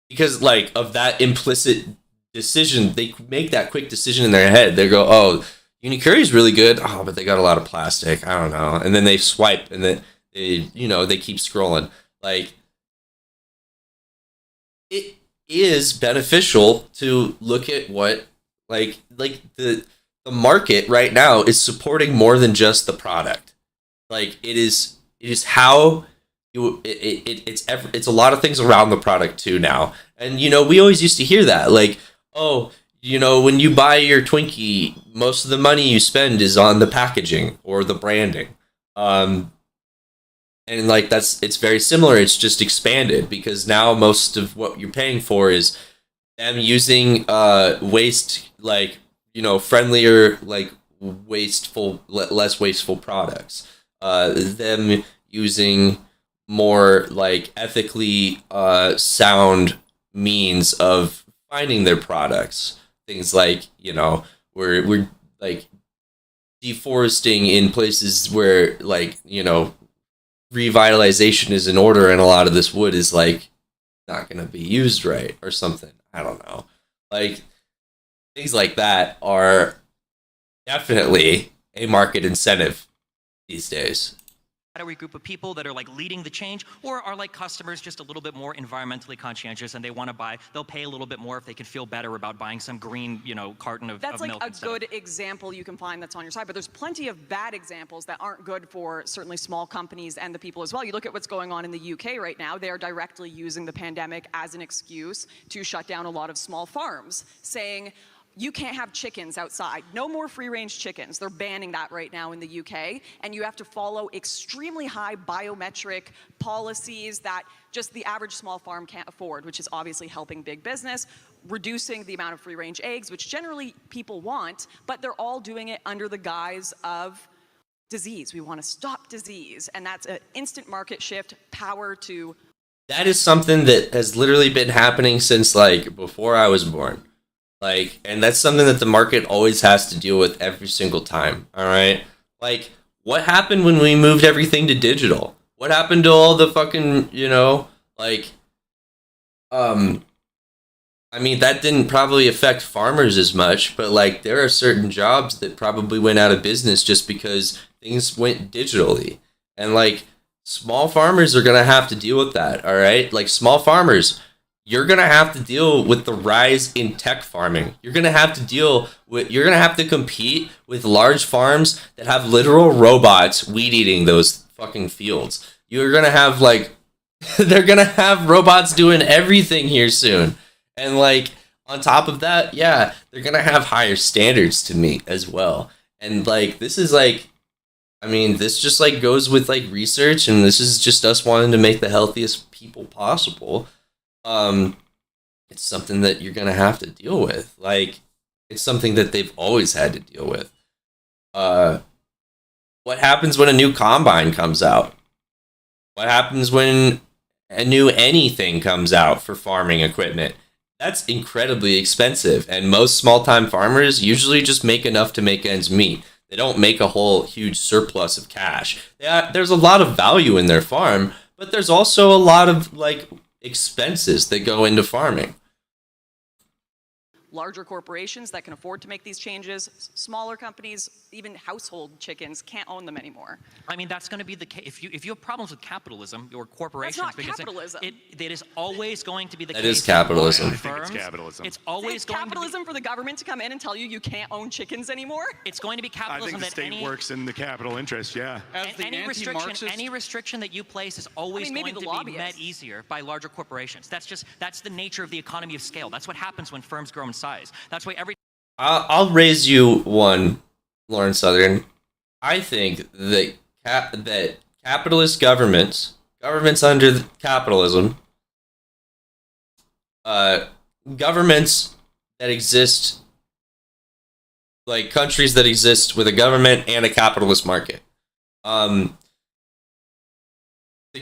because, like, of that implicit decision. They make that quick decision in their head. They go, oh, Unicurry is really good. Oh, but they got a lot of plastic. I don't know. And then they swipe and then they, you know, they keep scrolling. Like, it is beneficial to look at what, like the market right now is supporting more than just the product. Like, it is how you it's a lot of things around the product too now. And, you know, we always used to hear that, like, oh, you know, when you buy your Twinkie, most of the money you spend is on the packaging or the branding. And like it's very similar. It's just expanded because now most of what you're paying for is them using waste, like, friendlier, like less wasteful products. Them using more like ethically sound means of finding their products. Things like, we're like deforesting in places where, like, revitalization is in order, and a lot of this wood is like not going to be used right or something. I don't know. Like, things like that are definitely a market incentive these days. Category group of people that are like leading the change, or are like customers just a little bit more environmentally conscientious and they want to buy, they'll pay a little bit more if they can feel better about buying some green, carton of That's like milk a instead. good example you can find that's on your side, but there's plenty of bad examples that aren't good for certainly small companies and the people as well. You look at what's going on in the UK right now. They are directly using the pandemic as an excuse to shut down a lot of small farms, saying, you can't have chickens outside. No more free-range chickens. They're banning that right now in the UK. And you have to follow extremely high biometric policies that just the average small farm can't afford, which is obviously helping big business, reducing the amount of free-range eggs, which generally people want, but they're all doing it under the guise of disease. We want to stop disease. And that's an instant market shift, power to... That is something that has literally been happening since, like, before I was born. Like, and that's something that the market always has to deal with every single time, all right? Like, what happened when we moved everything to digital? What happened to all the fucking, I mean, that didn't probably affect farmers as much, but, like, there are certain jobs that probably went out of business just because things went digitally. And, like, small farmers are going to have to deal with that, all right? Like, small farmers... You're going to have to deal with the rise in tech farming. You're going to have to compete with large farms that have literal robots weed eating those fucking fields. You're going to have, like, they're going to have robots doing everything here soon. And, like, on top of that, yeah, they're going to have higher standards to meet as well. And, like, this is, like, I mean, this just, like, goes with, like, research, and this is just us wanting to make the healthiest people possible. It's something that you're gonna have to deal with. Like, it's something that they've always had to deal with. What happens when a new combine comes out? What happens when a new anything comes out for farming equipment? That's incredibly expensive, and most small-time farmers usually just make enough to make ends meet. They don't make a whole huge surplus of cash. There's a lot of value in their farm, but there's also a lot of, like, expenses that go into farming. Larger corporations that can afford to make these changes, smaller companies, even household chickens can't own them anymore. I mean, that's going to be the case. If you have problems with capitalism or corporations, That's not because capitalism. it is always going to be the That case. is capitalism. Large I think it's firms, capitalism. It's always It's going to be. capitalism for the government to come in and tell you can't own chickens anymore? It's going to be I capitalism think the that state works in the capital interest, yeah. As the anti-Marxist, any restriction that you place is always maybe going the to be lobbyists. met easier by larger corporations. That's the nature of the economy of scale. That's what happens when firms grow in size. That's why every I'll raise you one, Lauren Southern. I think that that capitalist governments under capitalism, governments that exist, like countries that exist with a government and a capitalist market. The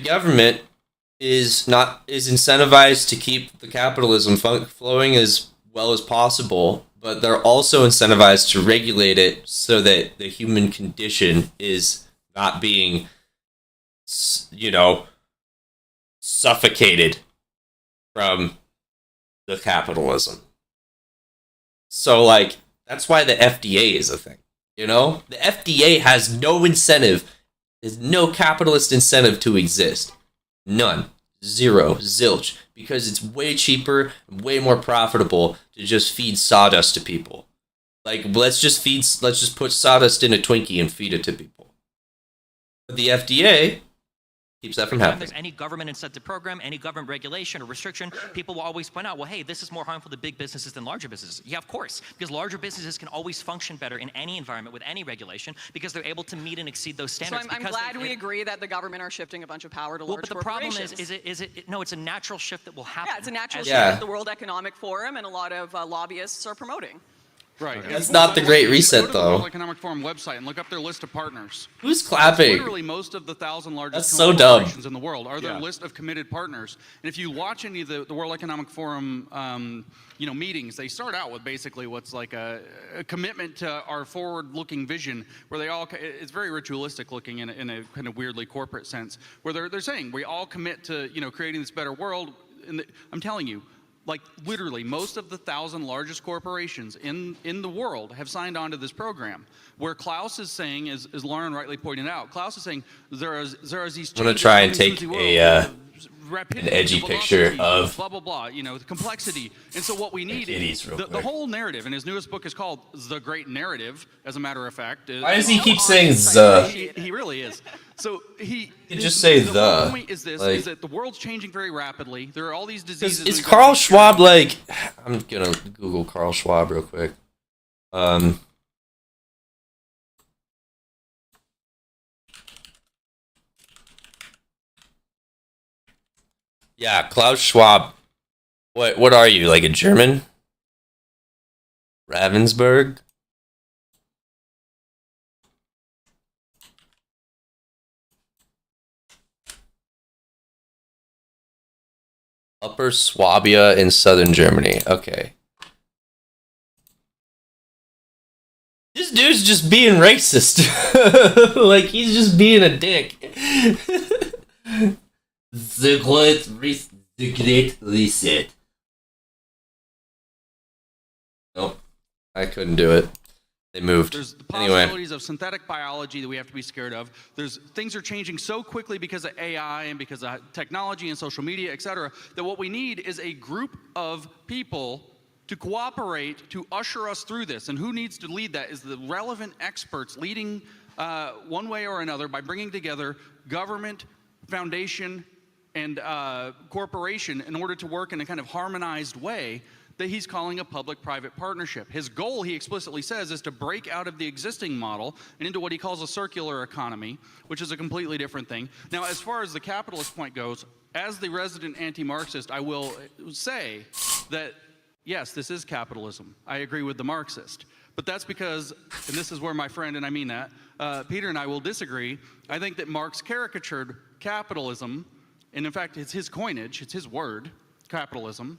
government is incentivized to keep the capitalism flowing as well as possible, but they're also incentivized to regulate it so that the human condition is not being, suffocated from the capitalism. So, like, that's why the FDA is a thing, The FDA has no incentive, there's no capitalist incentive to exist. None. Zero. Zilch. Because it's way cheaper, way more profitable to just feed sawdust to people. Like, let's just put sawdust in a Twinkie and feed it to people. But the FDA Keeps that from Anytime happening. there's any government incentive program, any government regulation or restriction, people will always point out, well, hey, this is more harmful to big businesses than larger businesses. Yeah, of course, because larger businesses can always function better in any environment with any regulation because they're able to meet and exceed those So standards. I'm glad we agree that the government are shifting a bunch of power to Well, large but the problem corporations. no, it's a natural shift that will happen. Yeah, it's a natural as- shift Yeah. that the World Economic Forum and a lot of lobbyists are promoting. Right. That's not the Great Reset, Go to the though. World Economic Forum website and look up their list of partners. Who's clapping? Literally, most of the 1,000 largest That's so dumb. corporations in the world are their list of committed partners. And if you watch any of the World Economic Forum, meetings, they start out with basically what's like a commitment to our forward-looking vision, where they all it's very ritualistic looking in a kind of weirdly corporate sense, where they're saying we all commit to creating this better world. And I'm telling you. Like literally, most of the 1,000 largest corporations in the world have signed on to this program. Where Klaus is saying, as Lauren rightly pointed out, Klaus is saying there are these. I'm gonna try and take an edgy picture of blah blah blah. The complexity. And so what we need is the whole narrative. And his newest book is called The Great Narrative. As a matter of fact, Why does he keep saying the? He really is. So You just say the. point is this: like- is that the world's changing very rapidly. There are all these diseases. Is we've got Carl to take Schwab care of. like? I'm gonna Google Carl Schwab real quick. Yeah, Klaus Schwab. What are you, like a German? Ravensburg? Upper Swabia in southern Germany. Okay. This dude's just being racist. Like, he's just being a dick. The Great Reset. Nope. I couldn't do it. They moved. There's the Anyway. possibilities of synthetic biology that we have to be scared of. Things are changing so quickly because of AI and because of technology and social media, et cetera, that what we need is a group of people to cooperate to usher us through this. And who needs to lead that is the relevant experts leading one way or another by bringing together government, foundation, and corporation in order to work in a kind of harmonized way that he's calling a public-private partnership. His goal, he explicitly says, is to break out of the existing model and into what he calls a circular economy, which is a completely different thing. Now, as far as the capitalist point goes, as the resident anti-Marxist, I will say that, yes, this is capitalism. I agree with the Marxist. But that's because, and this is where my friend, and I mean that, Peter and I will disagree. I think that Marx caricatured capitalism, and in fact, it's his coinage, it's his word, capitalism.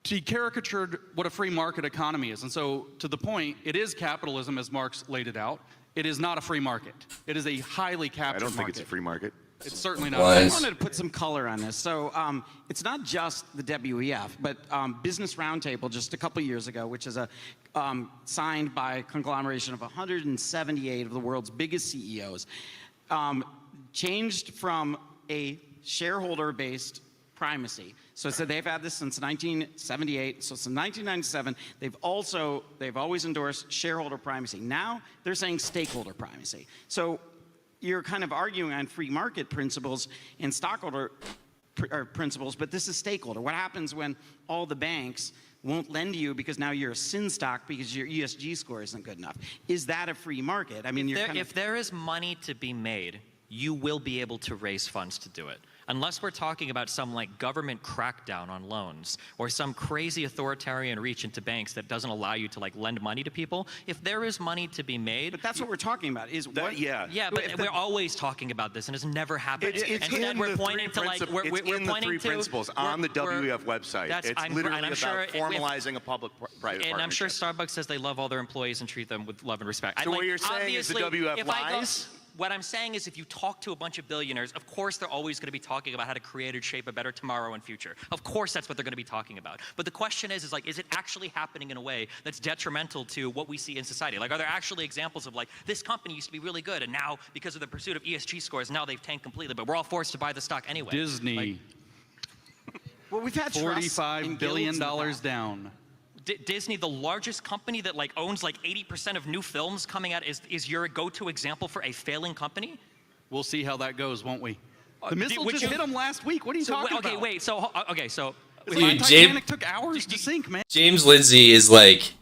He caricatured what a free market economy is. And so, to the point, it is capitalism as Marx laid it out. It is not a free market. It is a highly captured market. I don't think it's a free market. It's certainly not. Was. I wanted to put some color on this. So it's not just the WEF, but Business Roundtable just a couple years ago, which is a signed by a conglomeration of 178 of the world's biggest CEOs, changed from a shareholder-based primacy. So they've had this since 1978. So since 1997, they've always endorsed shareholder primacy. Now they're saying stakeholder primacy. So you're kind of arguing on free market principles and stockholder principles, but this is stakeholder. What happens when all the banks won't lend to you because now you're a sin stock because your ESG score isn't good enough? Is that a free market? I mean, if there is money to be made, you will be able to raise funds to do it. Unless we're talking about some like government crackdown on loans or some crazy authoritarian reach into banks that doesn't allow you to like lend money to people. If there is money to be made, But that's what we're talking about. Is what? Yeah. yeah, but we're always talking about this, and it's never happened. It's Instead, in we're the pointing to three like princip- we're it's in the pointing three to principles on the we're- WEF website. that's- It's I'm- literally and I'm about sure if- formalizing a public-private And I'm sure partnership. Starbucks says they love all their employees and treat them with love and respect. So what you're saying is the obviously, WEF if I go- lies? What I'm saying is if you talk to a bunch of billionaires, of course they're always going to be talking about how to create and shape a better tomorrow and future. Of course that's what they're going to be talking about. But the question is like, is it actually happening in a way that's detrimental to what we see in society? Like, are there actually examples of like, this company used to be really good, and now because of the pursuit of ESG scores, now they've tanked completely, but we're all forced to buy the stock anyway. Disney, Like, Well, we've had trusts $45 and billion guilds in the past. down. Disney, the largest company that like owns like 80% of new films coming out, is your go-to example for a failing company? We'll see how that goes, won't we? The missile just hit them last week. What are you talking about? Wait. So Dude, Titanic took hours to sink, man. James Lindsay is like,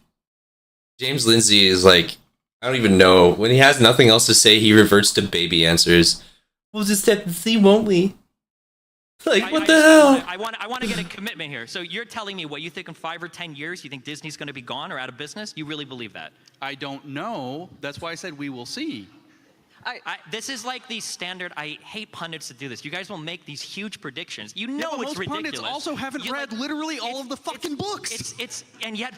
I don't even know. When he has nothing else to say, he reverts to baby answers. We'll just have to see, won't we? Like, what the hell? I want to get a commitment here. So you're telling me what you think in 5 or 10 years, you think Disney's going to be gone or out of business? You really believe that? I don't know. That's why I said we will see. This is like the standard. I hate pundits to do this. You guys will make these huge predictions. You know but it's most ridiculous. pundits also haven't read literally all of the fucking books. And yet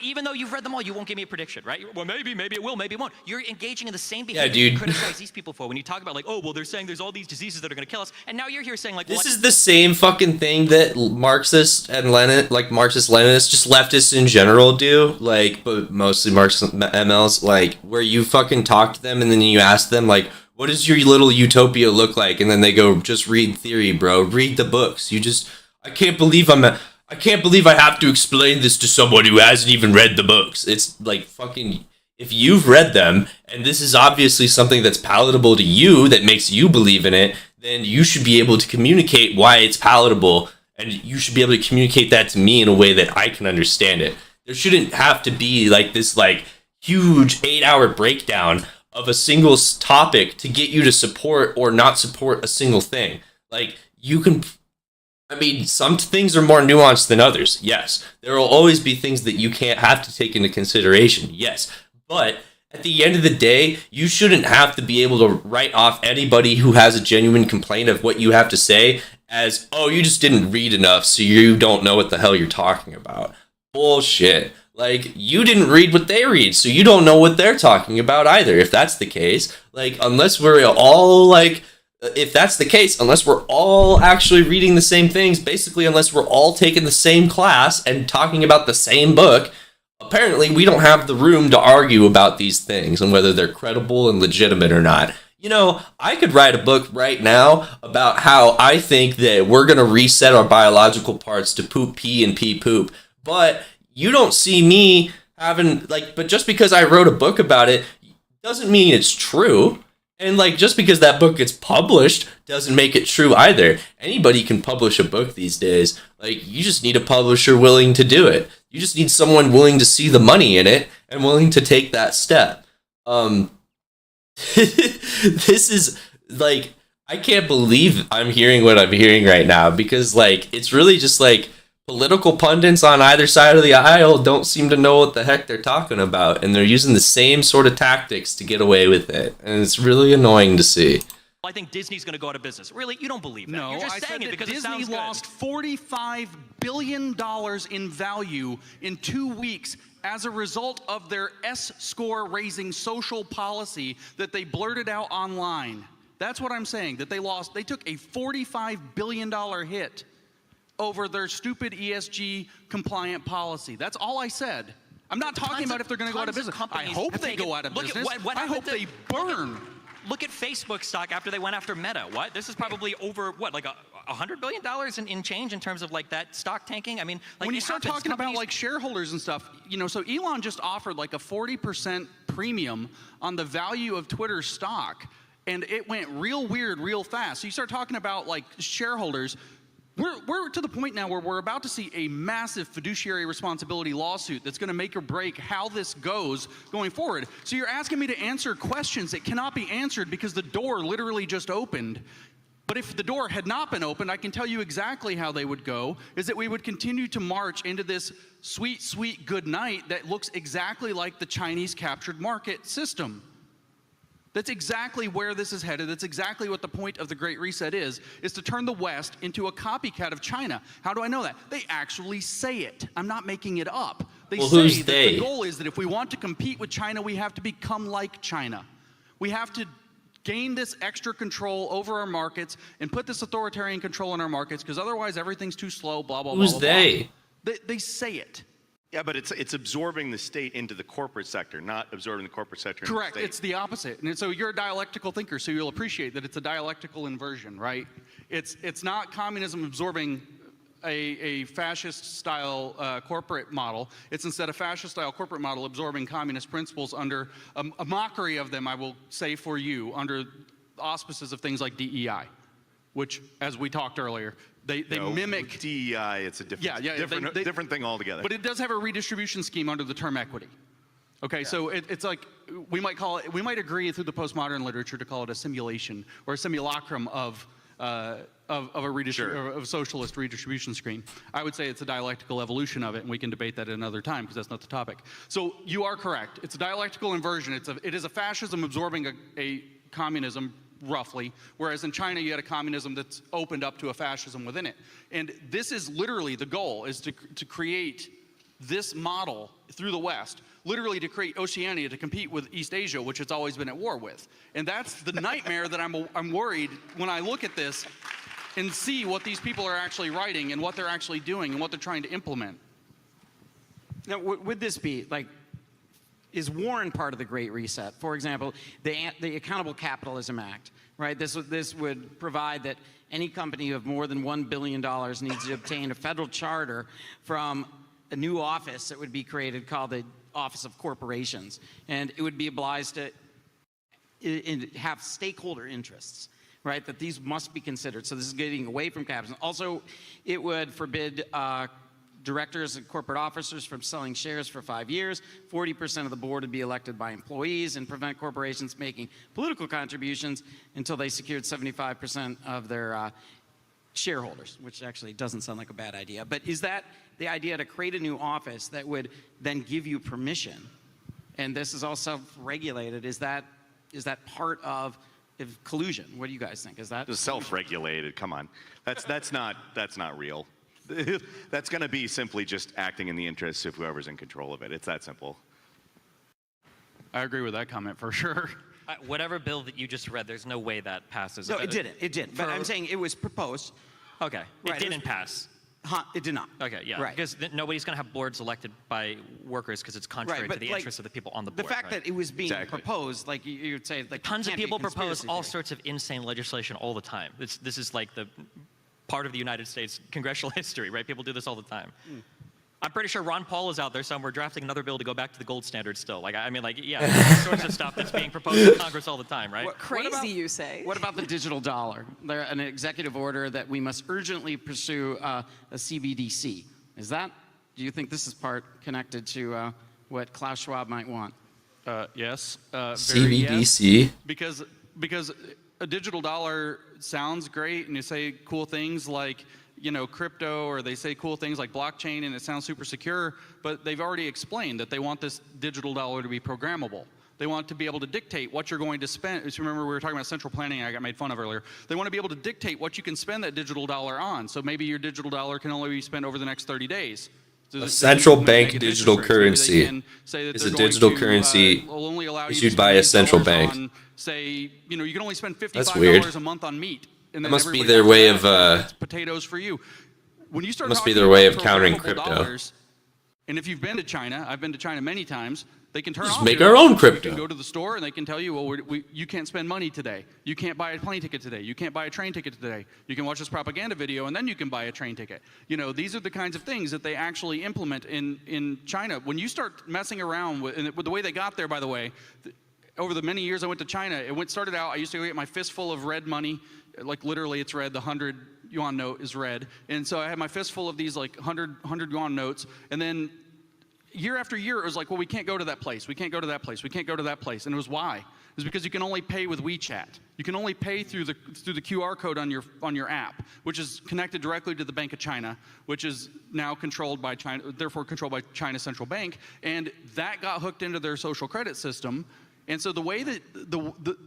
even though you've read them all, you won't give me a prediction, right? Well, maybe it will, maybe it won't. You're engaging in the same behavior you criticize these people for when you talk about like, oh, well, they're saying there's all these diseases that are going to kill us, and now you're here saying like, this is the same fucking thing that Marxists and Marxist-Leninists, just leftists in general do, like, but mostly Marxist MLs, like, where you fucking talk to them and then you ask them like, what does your little utopia look like? And then they go, just read theory, bro. Read the books. I can't believe I have to explain this to someone who hasn't even read the books. It's like fucking, if you've read them, and this is obviously something that's palatable to you, that makes you believe in it, then you should be able to communicate why it's palatable, and you should be able to communicate that to me in a way that I can understand it. There shouldn't have to be like this like huge 8-hour breakdown of a single topic to get you to support or not support a single thing. Like, you can, I mean, some things are more nuanced than others, yes. There will always be things that you can't have to take into consideration, yes. But at the end of the day, you shouldn't have to be able to write off anybody who has a genuine complaint of what you have to say as, oh, you just didn't read enough, so you don't know what the hell you're talking about. Bullshit. Like, you didn't read what they read, so you don't know what they're talking about either, if that's the case. Like, unless we're all, like, if that's the case, unless we're all actually reading the same things, basically unless we're all taking the same class and talking about the same book, apparently we don't have the room to argue about these things and whether they're credible and legitimate or not. You know, I could write a book right now about how I think that we're going to reset our biological parts to poop pee and pee poop, but you don't see me having, like, but just because I wrote a book about it doesn't mean it's true. And, like, just because that book gets published doesn't make it true either. Anybody can publish a book these days. Like, you just need a publisher willing to do it. You just need someone willing to see the money in it and willing to take that step. This is, like, I can't believe I'm hearing what I'm hearing right now because, like, it's really just, like, political pundits on either side of the aisle don't seem to know what the heck they're talking about, and they're using the same sort of tactics to get away with it, and it's really annoying to see. I think Disney's going to go out of business. Really? You don't believe that. No, You're just I saying said it because that it sounds Disney good. lost $45 billion in value in 2 weeks as a result of their S-score raising social policy that they blurted out online. That's what I'm saying, that they took a $45 billion hit over their stupid ESG compliant policy. That's all I said. I'm not talking about if they're going to go out of business. I hope they go out of business. I hope they burn. Look at Facebook stock after they went after Meta. What? This is probably over, what, like $100 billion in change in terms of like that stock tanking? I mean, like, when you start talking about like shareholders and stuff, you know, so Elon just offered like a 40% premium on the value of Twitter's stock, and it went real weird real fast. So you start talking about like shareholders. We're to the point now where we're about to see a massive fiduciary responsibility lawsuit that's going to make or break how this goes going forward. So you're asking me to answer questions that cannot be answered because the door literally just opened. But if the door had not been opened, I can tell you exactly how they would go, is that we would continue to march into this sweet, sweet good night that looks exactly like the Chinese captured market system. That's exactly where this is headed. That's exactly what the point of the Great Reset is to turn the West into a copycat of China. How do I know that? They actually say it. I'm not making it up. They say that the goal is that if we want to compete with China, we have to become like China. We have to gain this extra control over our markets and put this authoritarian control in our markets because otherwise everything's too slow, blah, blah, blah, blah. Who's they? They say it. Yeah, but it's absorbing the state into the corporate sector, not absorbing the corporate sector into Correct. the state. It's the opposite. And so you're a dialectical thinker, so you'll appreciate that it's a dialectical inversion, right? It's not communism absorbing a fascist-style corporate model. It's instead a fascist-style corporate model absorbing communist principles under a mockery of them, I will say for you, under auspices of things like DEI, which, as we talked earlier, they No, mimic. with DEI, it's a different, they- different thing altogether. But it does have a redistribution scheme under the term equity. Okay, so it's like we might agree through the postmodern literature to call it a simulation or a simulacrum of a socialist redistribution scheme. I would say it's a dialectical evolution of it, and we can debate that at another time because that's not the topic. So you are correct. It's a dialectical inversion. It is a fascism absorbing a communism, roughly, whereas in China you had a communism that's opened up to a fascism within it. And this is literally the goal, is to create this model through the West, literally to create Oceania to compete with East Asia, which it's always been at war with. And that's the nightmare that I'm worried when I look at this and see what these people are actually writing and what they're actually doing and what they're trying to implement. Now, would this be, like, is Warren part of the Great Reset? For example, the Accountable Capitalism Act, right? This would provide that any company of more than $1 billion needs to obtain a federal charter from a new office that would be created called the Office of Corporations. And it would be obliged to have stakeholder interests, right? That these must be considered. So this is getting away from capitalism. Also, it would forbid directors and corporate officers from selling shares for 5 years. 40% of the board would be elected by employees, and prevent corporations making political contributions until they secured 75% of their shareholders, which actually doesn't sound like a bad idea. But is that the idea, to create a new office that would then give you permission, and this is all self-regulated? Is that part of collusion? What do you guys think? Is that Self-regulated? Come on, that's not real. That's going to be simply just acting in the interests of whoever's in control of it. It's that simple. I agree with that comment for sure. Whatever bill that you just read, there's no way that passes. No, it didn't. It didn't. But I'm saying it was proposed. Okay, Right, it didn't pass. It did not. Okay, yeah, Right. because nobody's going to have boards elected by workers because it's contrary Right, but to the like, interests of the people on the board. The fact right? that it was being Exactly. proposed, like you'd say, like Tons of can't be people propose conspiracy all theory. sorts of insane legislation all the time. This is like the part of the United States congressional history, right? People do this all the time. I'm pretty sure Ron Paul is out there somewhere drafting another bill to go back to the gold standard still. Like, I mean, like, yeah, all sorts of stuff that's being proposed in Congress all the time, right? Crazy, you say? What about the digital dollar? There, an executive order that we must urgently pursue a CBDC. Do you think this is part connected to what Klaus Schwab might want? Yes. CBDC? Yes, because a digital dollar sounds great, and you say cool things like, crypto, or they say cool things like blockchain, and it sounds super secure, but they've already explained that they want this digital dollar to be programmable. They want to be able to dictate what you're going to spend. If you remember, we were talking about central planning I got made fun of earlier. They want to be able to dictate what you can spend that digital dollar on. So maybe your digital dollar can only be spent over the next 30 days. So A central bank negative digital interest rates. Maybe they currency can say that is they're a going digital to, currency will only allow you to issued spend by a central $8 bank. on, say, you can only spend That's $55 weird. a month on meat. And That then must be everybody their else way has of, it's potatoes for you. When you start must be talking their way about of countering programmable crypto. dollars, and if you've been to China, I've been to China many times, they can turn Just off make your our own dollars. crypto. You can go to the store and they can tell you, well, you can't spend money today. You can't buy a plane ticket today. You can't buy a train ticket today. You can watch this propaganda video and then you can buy a train ticket. These are the kinds of things that they actually implement in China. When you start messing around with the way they got there, by the way, over the many years I went to China, started out, I used to go get my fistful of red money. Like literally it's red, the 100 yuan note is red. And so I had my fistful of these like 100 yuan notes. And then year after year, it was like, well, we can't go to that place. We can't go to that place. We can't go to that place. And it was why? It was because you can only pay with WeChat. You can only pay through the QR code on your app, which is connected directly to the Bank of China, which is now controlled by China, therefore controlled by China's central bank. And that got hooked into their social credit system. And so the way that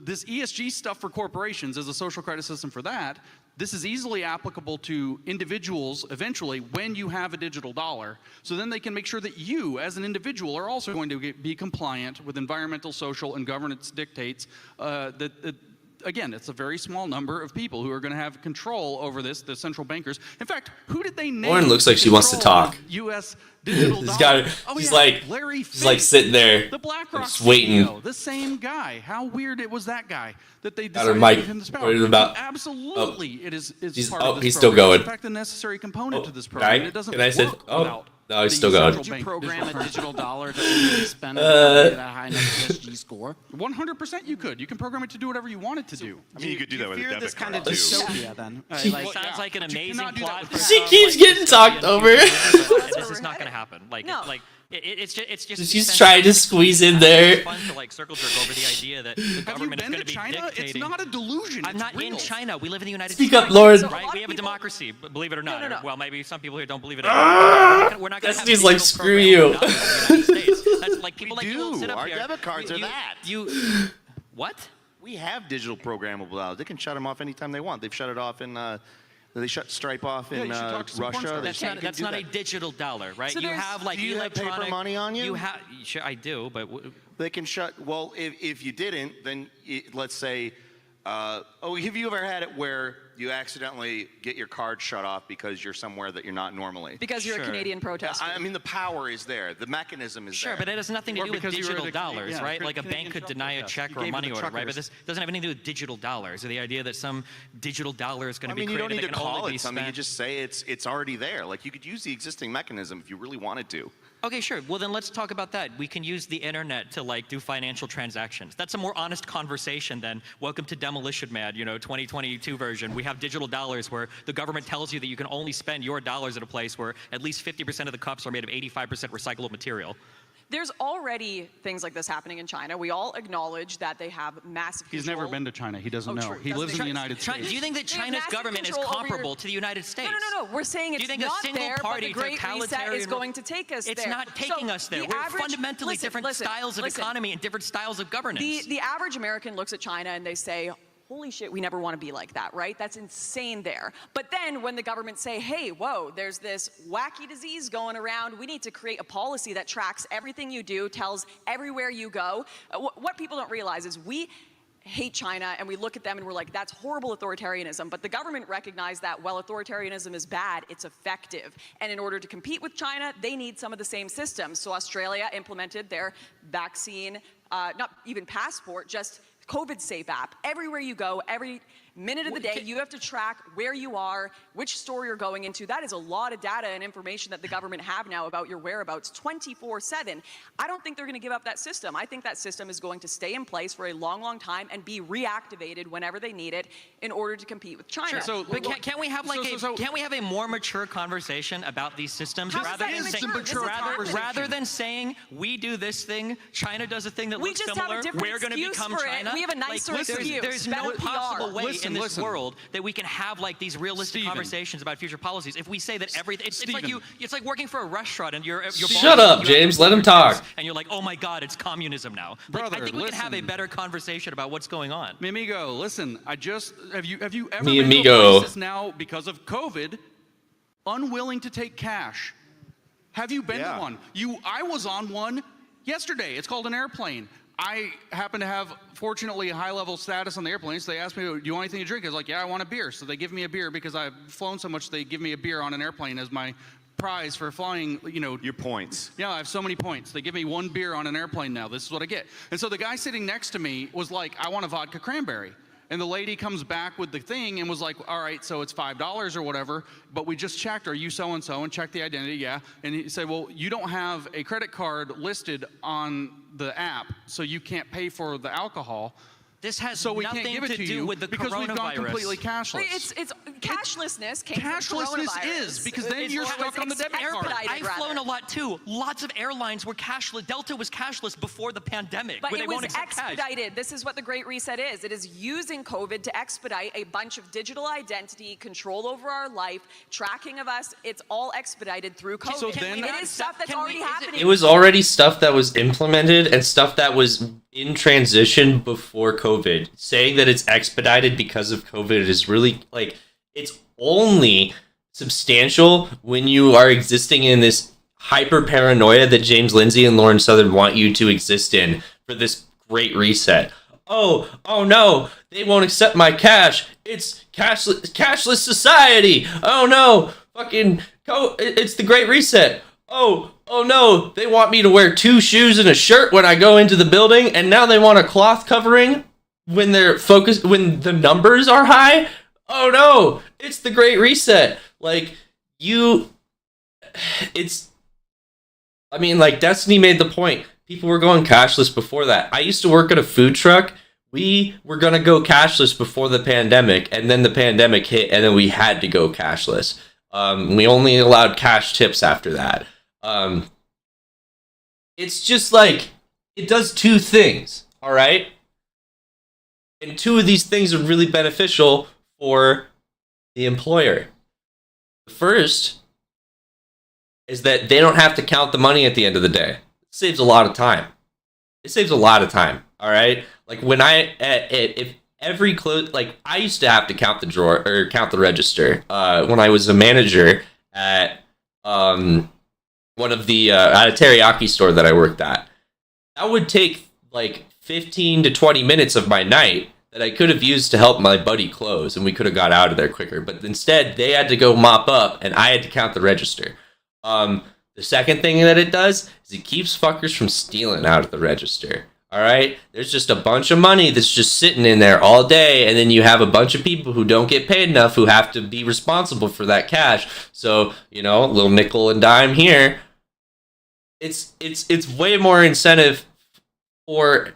this ESG stuff for corporations is a social credit system for that, this is easily applicable to individuals eventually when you have a digital dollar. So then they can make sure that you, as an individual, are also going to be compliant with environmental, social, and governance dictates again, it's a very small number of people who are going to have control over this, the central bankers. In fact, who did they name? Lauren looks like she wants to talk. U.S. digital He's dollar. got. Oh, He's yeah, like. Larry He's like Fink, sitting there. the BlackRock just waiting. CEO, the same guy. How weird it was that guy that they Got her decided mic. to give him this power. What is it about? Absolutely, it is He's- part of this he's still program. going. It's in fact a necessary component Oh, to this program. guy, It doesn't can I say- work oh. without No, he's the still going. Did you Bank program digital a digital dollar to only be spent at a high enough ESG score? 100% you could. You can program it to do whatever you want it to do. I mean, you could do that with a fear debit this kind card of too. dystopia then? Sounds like an But you amazing cannot do that plot. with for She some, keeps getting talked dystopian over. future, but That's this where is we're not going to headed. happen. No. It's just She's essentially- trying to squeeze in there. It's fun to like circle jerk over the idea that the Have you government is been going to to be China? It's dictating. not a delusion. I'm It's not real. in China. We live in the United Speak States. up, Lord. So a Right? lot We of have a people- democracy, believe it or not. No, no, no. Well, maybe some people here don't believe it. We're not going to have Destiny's digital like, screw you. programmable dollars in the United States. That's like people We like you will do. sit up Our here. debit cards are that. What? We have digital programmable dollars. They can shut them off anytime they want. They've shut it off in. They shut Stripe off in you should talk to some porn Russia. stars. They That's can not, that's do not that. a digital dollar, right? So you there's- have like Do you have paper electronic money on you? You have. Sure, I do, but They can shut. Well, if you didn't, then let's say, have you ever had it where you accidentally get your card shut off because you're somewhere that you're not normally? Because you're Sure. a Canadian protester. I mean, the power is there. The mechanism is sure, there. but it has nothing to Or do with because you were digital the- dollars, yeah, right? you're Like a Canadian bank could trucker, deny a yes. check You or a gave money it to order, right? But truckers. this doesn't have anything to do with digital dollars, or the idea that some digital dollar is going I to be mean, you created don't need to that can only call be it something. You spent. just say it's already there. Like you could use the existing mechanism if you really wanted to. Okay, sure. Well, then let's talk about that. We can use the internet to like do financial transactions. That's a more honest conversation than welcome to Demolition Man, 2022 version. We have digital dollars where the government tells you that you can only spend your dollars at a place where at least 50% of the cups are made of 85% recyclable material. There's already things like this happening in China. We all acknowledge that they have massive He's control. never been to China. He doesn't Oh, know. true. He Doesn't lives in the exist. United China, States. do you think that They have China's massive government is control over your- comparable to the United States? No. We're saying Do it's you think a not single there, but party the Great Reset totalitarian is going to take us It's there. not taking So us there. the We're average- fundamentally different styles of economy and different styles of governance. The average American looks at China and they say, holy shit, we never want to be like that, right? That's insane there. But then when the government say, hey, whoa, there's this wacky disease going around, we need to create a policy that tracks everything you do, tells everywhere you go. What people don't realize is we hate China and we look at them and we're like, that's horrible authoritarianism. But the government recognized that while authoritarianism is bad, it's effective. And in order to compete with China, they need some of the same systems. So Australia implemented their vaccine, not even passport, just COVID Safe app. Everywhere you go, every minute of the day, you have to track where you are, which store you're going into. That is a lot of data and information that the government have now about your whereabouts 24/7. I don't think they're going to give up that system. I think that system is going to stay in place for a long, long time and be reactivated whenever they need it in order to compete with China. Sure. So- But can't we have like so- can't we have a more mature conversation about these systems How is rather that than immature? saying This is happening. rather than saying we do this thing, China does a thing that We looks just have a similar, different we're going to excuse become for it. China? We have a nicer excuse. There's Better no PR. possible way Listen, in this listen. world that we can have like these realistic Steven. conversations about future policies. If we say that everything, it's like Steven. it's like working for a restaurant and your boss Shut up, you have James. to Let him work your talk. tips, and you're like, oh my god, it's communism now. Like, I Brother, think we can have a listen. better conversation about what's going on. Mi amigo, listen, have you ever Mi been to amigo. a place that's now, because of COVID, unwilling to take cash? Have you been Yeah. to one? I was on one yesterday. It's called an airplane. I happen to have, fortunately, a high-level status on the airplane, so they asked me, do you want anything to drink? I was like, yeah, I want a beer. So they give me a beer because I've flown so much, they give me a beer on an airplane as my prize for flying, Your points. Yeah, I have so many points. They give me one beer on an airplane now. This is what I get. And so the guy sitting next to me was like, I want a vodka cranberry. And the lady comes back with the thing and was like, all right, so it's $5 or whatever, but we just checked, are you so-and-so? And checked the identity, yeah. And he said, well, you don't have a credit card listed on the app, so you can't pay for the alcohol. This has So we nothing can't give it to to do you with the because we've gone coronavirus. completely cashless. It's cashlessness came from Cashlessness coronavirus. is, because then It's you're what stuck was on the debit card. expedited, I've flown rather. a lot too. Lots of airlines were cashless. Delta was cashless before the pandemic. But where it they was won't accept cash. expedited. This is what the Great Reset is. It is using COVID to expedite a bunch of digital identity, control over our life, tracking of us. It's all expedited through COVID. So then- it is stuff that's Can we- already is it- happening. It was already stuff that was implemented and stuff that was in transition before COVID. Saying that it's expedited because of COVID is really like it's only substantial when you are existing in this hyper paranoia that James Lindsay and Lauren Southern want you to exist in for this great reset. Oh no, they won't accept my cash. It's cashless society. Oh no, it's the great reset. Oh no, they want me to wear 2 shoes and a shirt when I go into the building, and now they want a cloth covering when when the numbers are high. Oh no, it's the great reset. Like it's I mean, like, Destiny made the point. People were going cashless before that. I used to work at a food truck. We were going to go cashless before the pandemic, and then the pandemic hit, and then we had to go cashless. We only allowed cash tips after that. It's just like, it does two things, all right? And two of these things are really beneficial for the employer. The first is that they don't have to count the money at the end of the day. It saves a lot of time. It saves a lot of time, all right? Like, when if every close, like, I used to have to count the drawer or count the register when I was a manager at one of the at a teriyaki store that I worked at. That would take like 15 to 20 minutes of my night that I could have used to help my buddy close, and we could have got out of there quicker. But instead, they had to go mop up, and I had to count the register. The second thing that it does is it keeps fuckers from stealing out of the register. All right, there's just a bunch of money that's just sitting in there all day, and then you have a bunch of people who don't get paid enough who have to be responsible for that cash. So, you know, a little nickel and dime here. It's way more incentive for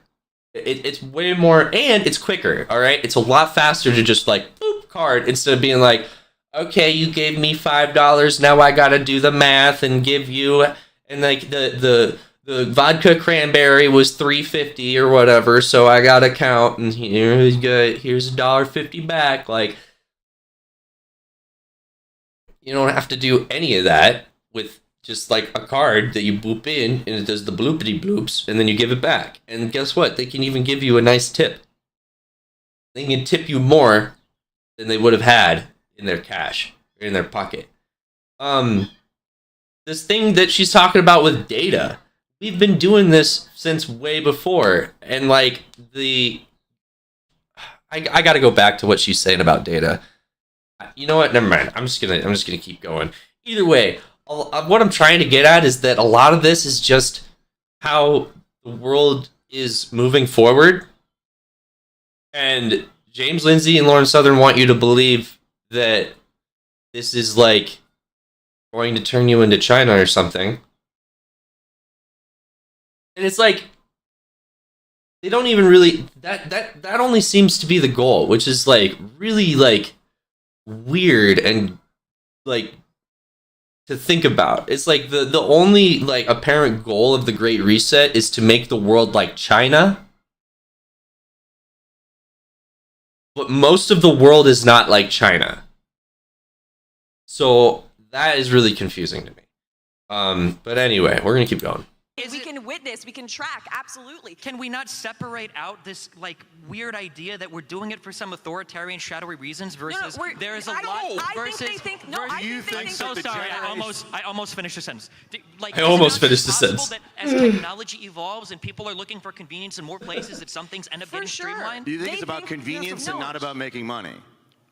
it. It's way more, and it's quicker. All right, it's a lot faster to just like boop card instead of being like, okay, you gave me $5, now I gotta do the math and give you, and like the vodka cranberry was $3.50 or whatever, so I gotta count, and here's $1.50 back. Like, you don't have to do any of that with just like a card that you boop in, and it does the bloopity bloops, and then you give it back. And guess what? They can even give you a nice tip. They can tip you more than they would have had in their cash or in their pocket. This thing that she's talking about with data, we've been doing this since way before, and like I got to go back to what she's saying about data. You know what? Never mind. I'm just gonna keep going. Either way, what I'm trying to get at is that a lot of this is just how the world is moving forward, and James Lindsay and Lauren Southern want you to believe that this is like going to turn you into China or something. And it's like, they don't even really, that only seems to be the goal, which is like really like weird and like to think about. It's like the only like apparent goal of the Great Reset is to make the world like China. But most of the world is not like China. So that is really confusing to me. But anyway, we're going to keep going. We can witness, we can track, absolutely. Can we not separate out this like weird idea that we're doing it for some authoritarian, shadowy reasons versus there is a lot versus? I think they think I'm so sorry. I almost finished the sentence. Like, I almost finished the sentence. That as technology evolves and people are looking for convenience in more places, that some things end up getting streamlined. Do you think it's about convenience and not about making money?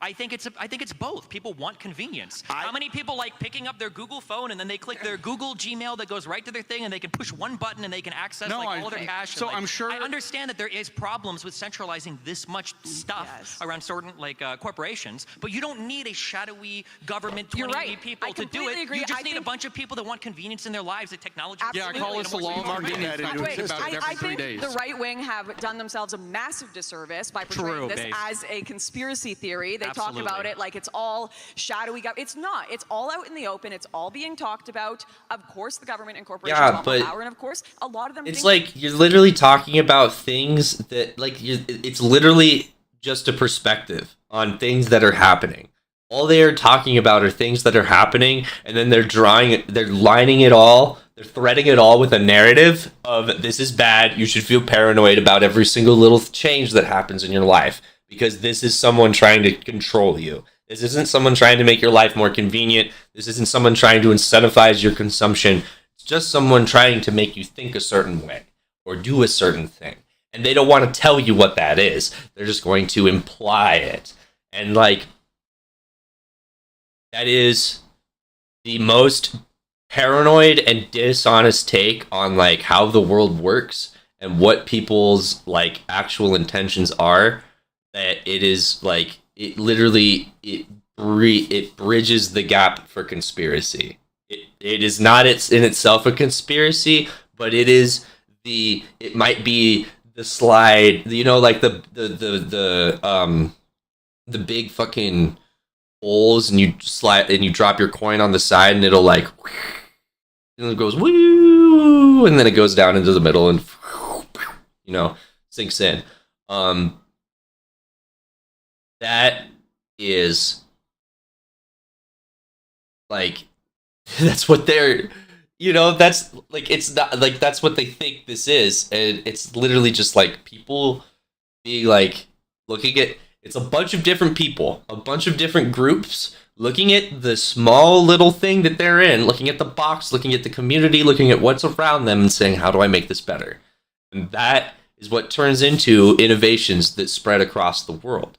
I think it's both. People want convenience. How many people like picking up their Google phone and then they click their Google Gmail that goes right to their thing and they can push one button and they can access all of their cash. So and, I'm sure I understand that there is problems with centralizing this much stuff around certain like corporations, but you don't need a shadowy government 20 people to do it. Agree. You just need a bunch of people that want convenience in their lives, that technology. Yeah, call us a law marketing I think the right wing have done themselves a massive disservice by portraying this as a conspiracy theory. They talk about it like it's all shadowy. It's not. It's all out in the open. It's all being talked about. Of course, the government and corporations want more power, and of course, a lot of them. It's like you're literally talking about things that, like, it's literally just a perspective on things that are happening. All they are talking about are things that are happening, and then they're lining it all. They're threading it all with a narrative of this is bad. You should feel paranoid about every single little change that happens in your life. Because this is someone trying to control you. This isn't someone trying to make your life more convenient. This isn't someone trying to incentivize your consumption. It's just someone trying to make you think a certain way or do a certain thing. And they don't want to tell you what that is. They're just going to imply it. And like, that is the most paranoid and dishonest take on like how the world works and what people's like actual intentions are. That it is like, it literally, it bridges the gap for conspiracy. It is not in itself a conspiracy, but it might be the slide, you know, like the big fucking holes, and you slide and you drop your coin on the side, and it'll like, and it goes woo, and then it goes down into the middle and, you know, sinks in. That is like, that's what they're, you know, that's like, it's not like, that's what they think this is, and it's literally just like people being like, looking at, it's a bunch of different people, a bunch of different groups looking at the small little thing that they're in, looking at the box, looking at the community, looking at what's around them, and saying, how do I make this better? And that is what turns into innovations that spread across the world.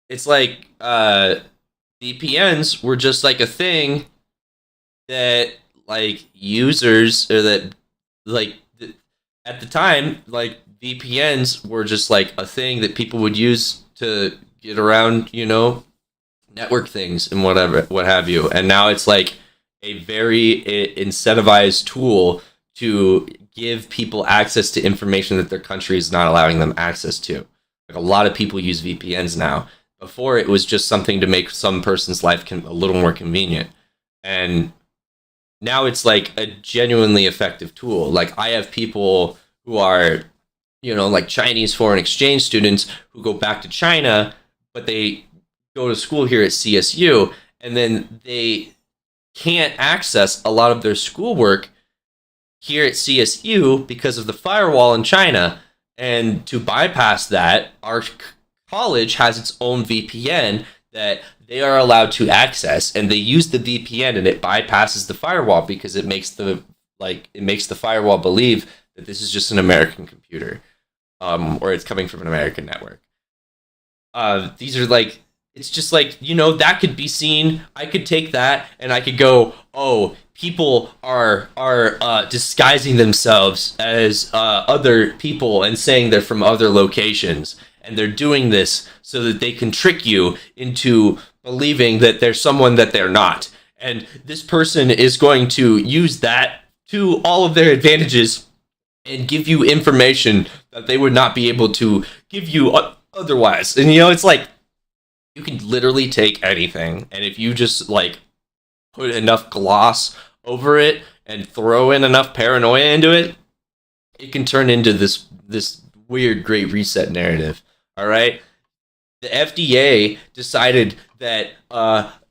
It's like VPNs were just like a thing that like users, or that like at the time, like VPNs were just like a thing that people would use to get around, you know, network things and whatever, what have you. And now it's like a very incentivized tool to give people access to information that their country is not allowing them access to. Like, a lot of people use VPNs now. Before, it was just something to make some person's life a little more convenient. And now it's like a genuinely effective tool. Like, I have people who are, you know, like Chinese foreign exchange students who go back to China, but they go to school here at CSU, and then they can't access a lot of their schoolwork here at CSU because of the firewall in China. And to bypass that, our college has its own VPN that they are allowed to access, and they use the VPN, and it bypasses the firewall because it makes the firewall believe that this is just an American computer, or it's coming from an American network. These are like, it's just like, you know, that could be seen. I could take that and I could go, oh, people are disguising themselves as other people and saying they're from other locations. And they're doing this so that they can trick you into believing that they're someone that they're not. And this person is going to use that to all of their advantages and give you information that they would not be able to give you otherwise. And, you know, it's like, you can literally take anything, and if you just, like, put enough gloss over it and throw in enough paranoia into it, it can turn into this weird Great Reset narrative. All right, the FDA decided that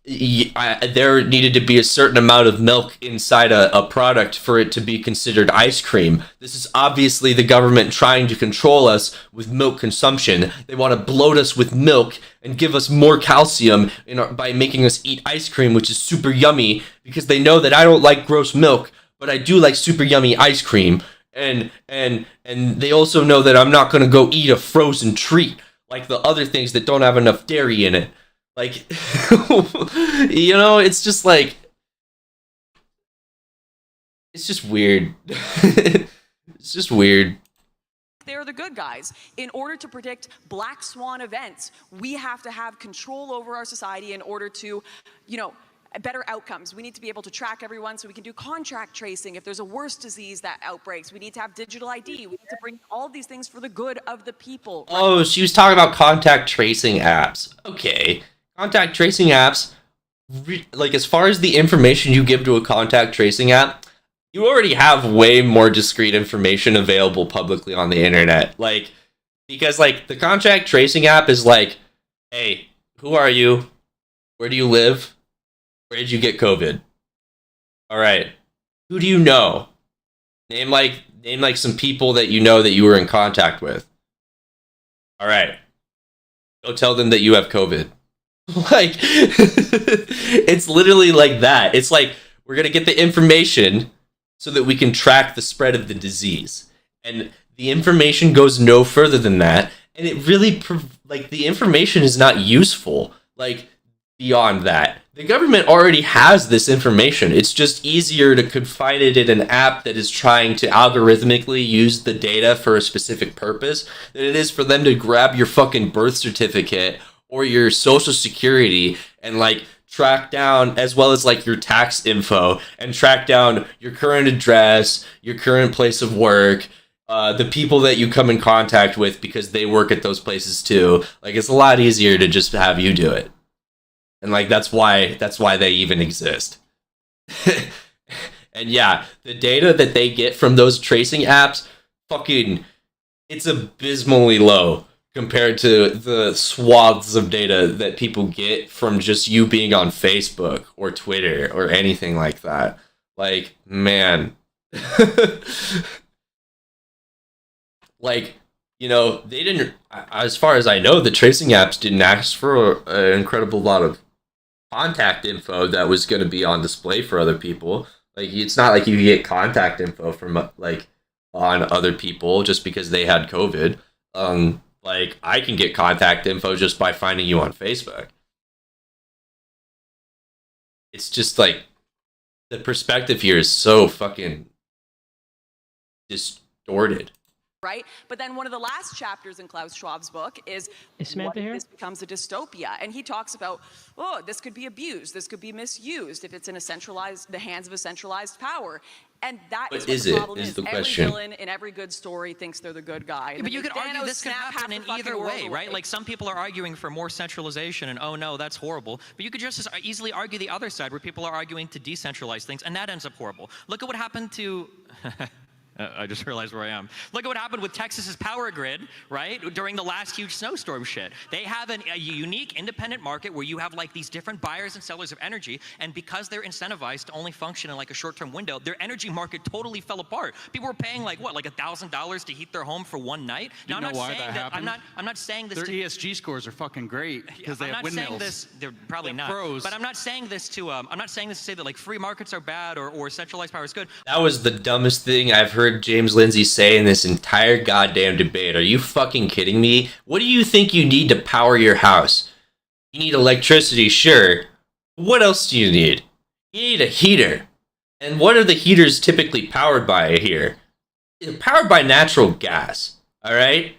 there needed to be a certain amount of milk inside a product for it to be considered ice cream. This is obviously the government trying to control us with milk consumption. They want to bloat us with milk and give us more calcium by making us eat ice cream, which is super yummy, because they know that I don't like gross milk, but I do like super yummy ice cream. And they also know that I'm not going to go eat a frozen treat like the other things that don't have enough dairy in it. Like, you know, it's just like, it's just weird. It's just weird. They're the good guys. In order to predict black swan events, we have to have control over our society in order to, you know, better outcomes. We need to be able to track everyone so we can do contact tracing. If there's a worse disease that outbreaks, we need to have digital ID. We need to bring all these things for the good of the people. Oh, she was talking about contact tracing apps. Okay. Contact tracing apps, like, as far as the information you give to a contact tracing app, you already have way more discrete information available publicly on the internet. Like, because, like, the contact tracing app is like, hey, who are you? Where do you live? Where did you get COVID? All right. Who do you know? Name like some people that you know that you were in contact with. All right. Go tell them that you have COVID. Like, it's literally like that. It's like, we're going to get the information so that we can track the spread of the disease. And the information goes no further than that. And it really, like, the information is not useful. Like, beyond that, the government already has this information. It's just easier to confine it in an app that is trying to algorithmically use the data for a specific purpose than it is for them to grab your fucking birth certificate or your social security and, like, track down, as well as like your tax info, and track down your current address, your current place of work, the people that you come in contact with because they work at those places too. Like, it's a lot easier to just have you do it. And like that's why they even exist. And yeah, the data that they get from those tracing apps, fucking, it's abysmally low compared to the swaths of data that people get from just you being on Facebook or Twitter or anything like that. Like, man. Like, you know, they didn't, as far as I know, the tracing apps didn't ask for an incredible lot of contact info that was going to be on display for other people. Like, it's not like you get contact info from, like, on other people just because they had COVID. Like, I can get contact info just by finding you on Facebook. It's just, like, the perspective here is so fucking distorted. Right? But then one of the last chapters in Klaus Schwab's book is what if this becomes a dystopia? And he talks about, oh, this could be abused, this could be misused if it's in the hands of a centralized power. And that is what the problem is. The question. Every villain in every good story thinks they're the good guy. But you could argue this could happen in either way, right? Like, some people are arguing for more centralization and, oh no, that's horrible. But you could just as easily argue the other side, where people are arguing to decentralize things, and that ends up horrible. Look at what happened to... I just realized where I am. Look at what happened with Texas's power grid, right? During the last huge snowstorm shit. They have a unique independent market where you have like these different buyers and sellers of energy, and because they're incentivized to only function in like a short-term window, their energy market totally fell apart. People were paying like what, like $1,000 to heat their home for one night? Now, You know why that happened? I'm not saying this. Their ESG scores are fucking great because they have windmills. I'm not saying this. They're probably not. Froze. But I'm not saying this to. I'm not saying this to say that like free markets are bad or centralized power is good. That was the dumbest thing I've heard James Lindsay say in this entire goddamn debate. Are you fucking kidding me? What do you think you need to power your house? You need electricity, sure. What else do you need? You need a heater. And what are the heaters typically powered by here? They're powered by natural gas, alright?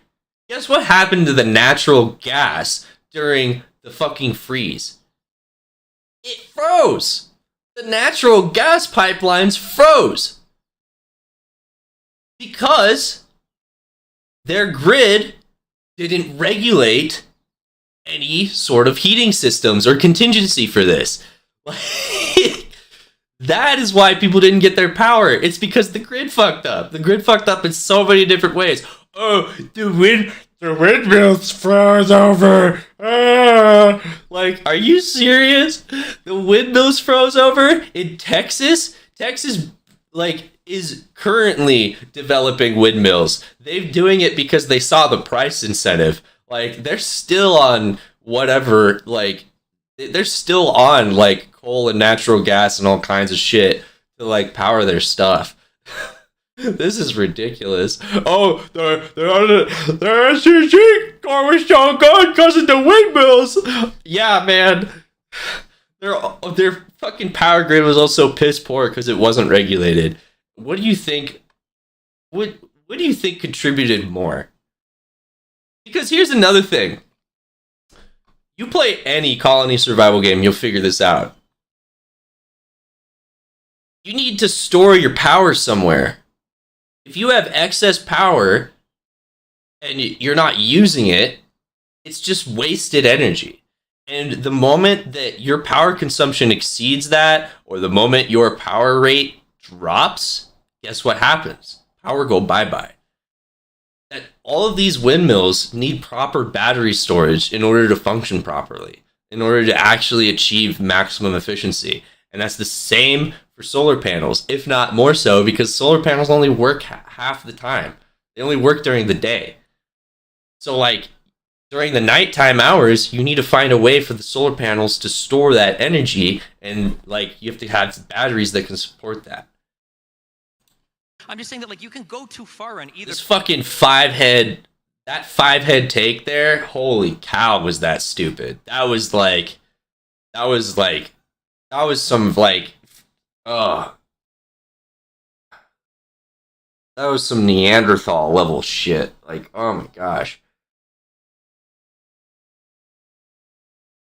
Guess what happened to the natural gas during the fucking freeze? It froze! The natural gas pipelines froze! Because their grid didn't regulate any sort of heating systems or contingency for this. That is why people didn't get their power. It's because the grid fucked up. The grid fucked up in so many different ways. Oh, the windmills froze over. Like, are you serious? The windmills froze over in Texas? Texas, like, is currently developing windmills. They're doing it because they saw the price incentive. Like, they're still on whatever, like, they're still on, like, coal and natural gas and all kinds of shit to, like, power their stuff. This is ridiculous. Oh, their SUV car was so good because of the windmills. Yeah, man. Their fucking power grid was also piss poor because it wasn't regulated. What do you think? What do you think contributed more? Because here's another thing. You play any colony survival game, you'll figure this out. You need to store your power somewhere. If you have excess power and you're not using it, it's just wasted energy. And the moment that your power consumption exceeds that, or the moment your power rate drops, guess what happens? Power go bye-bye. And all of these windmills need proper battery storage in order to function properly, in order to actually achieve maximum efficiency. And that's the same for solar panels, if not more so, because solar panels only work half the time. They only work during the day. So, like, during the nighttime hours, you need to find a way for the solar panels to store that energy, and, like, you have to have batteries that can support that. I'm just saying that, like, you can go too far on either. This fucking five-head take there, holy cow, was that stupid. That was some Neanderthal level shit. Like, oh my gosh.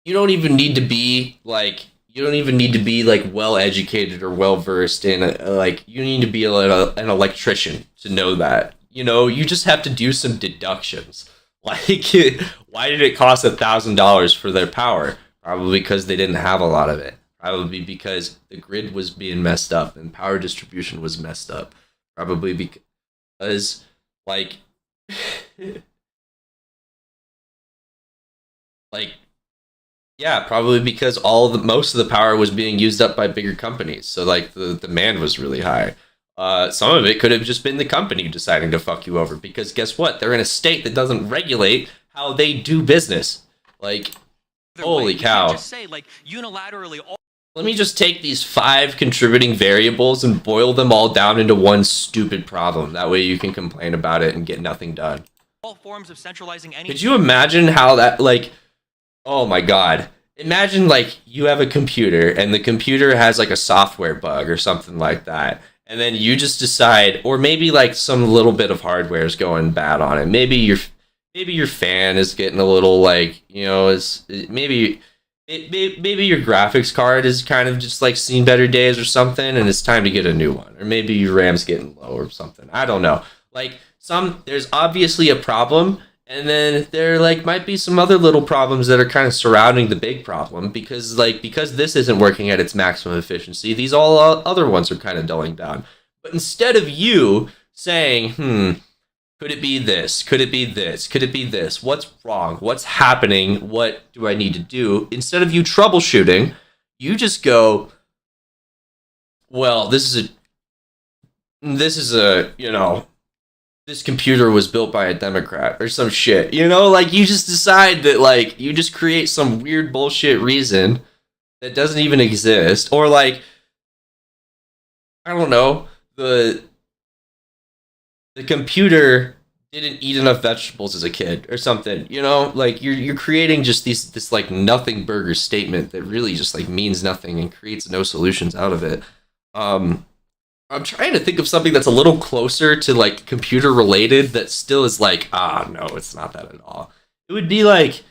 you don't even need to be like well educated or well versed in you need to be an electrician to know that. You know, you just have to do some deductions. Like, why did it cost $1,000 for their power? Probably because they didn't have a lot of it. Probably because the grid was being messed up and power distribution was messed up. Probably because, like, yeah, probably because most of the power was being used up by bigger companies. So, like, the demand was really high. Some of it could have just been the company deciding to fuck you over, because guess what? They're in a state that doesn't regulate how they do business. Like, holy cow. Just say, like, unilaterally, Let me just take these 5 contributing variables and boil them all down into one stupid problem. That way you can complain about it and get nothing done. all forms of centralizing any. Could you imagine how that, like, oh my god. Imagine, like, you have a computer and the computer has, like, a software bug or something like that. And then you just decide, or maybe like some little bit of hardware is going bad on it. Maybe your fan is getting a little, like, you know, maybe your graphics card is kind of just like seen better days or something, and it's time to get a new one. Or maybe your RAM's getting low or something. I don't know. Like, there's obviously a problem, and then there, like, might be some other little problems that are kind of surrounding the big problem, because this isn't working at its maximum efficiency, these all other ones are kind of dulling down. But instead of you saying, could it be this? Could it be this? Could it be this? What's wrong? What's happening? What do I need to do? Instead of you troubleshooting, you just go, well, this is a, you know, this computer was built by a Democrat or some shit, you know, like, you just decide that, like, you just create some weird bullshit reason that doesn't even exist. Or, like, I don't know, the computer didn't eat enough vegetables as a kid or something, you know, like, you're creating just this like nothing burger statement that really just, like, means nothing and creates no solutions out of it. I'm trying to think of something that's a little closer to, like, computer related that still is like, no, it's not that at all. It would be like,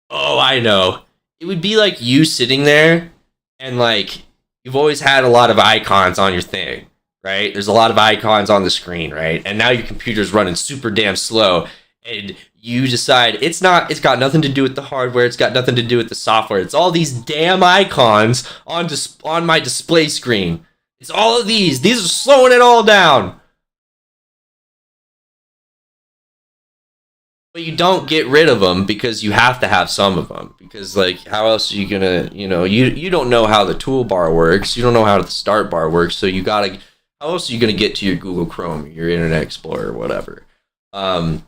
oh, I know. It would be like you sitting there and, like, you've always had a lot of icons on your thing, right? There's a lot of icons on the screen, right? And now your computer's running super damn slow, and you decide it's got nothing to do with the hardware, it's got nothing to do with the software. It's all these damn icons on my display screen. It's all of these. These are slowing it all down. But you don't get rid of them because you have to have some of them. Because, like, how else are you gonna, you know, you don't know how the toolbar works. You don't know how the start bar works. So you gotta, how else are you gonna get to your Google Chrome, your Internet Explorer, or whatever? No,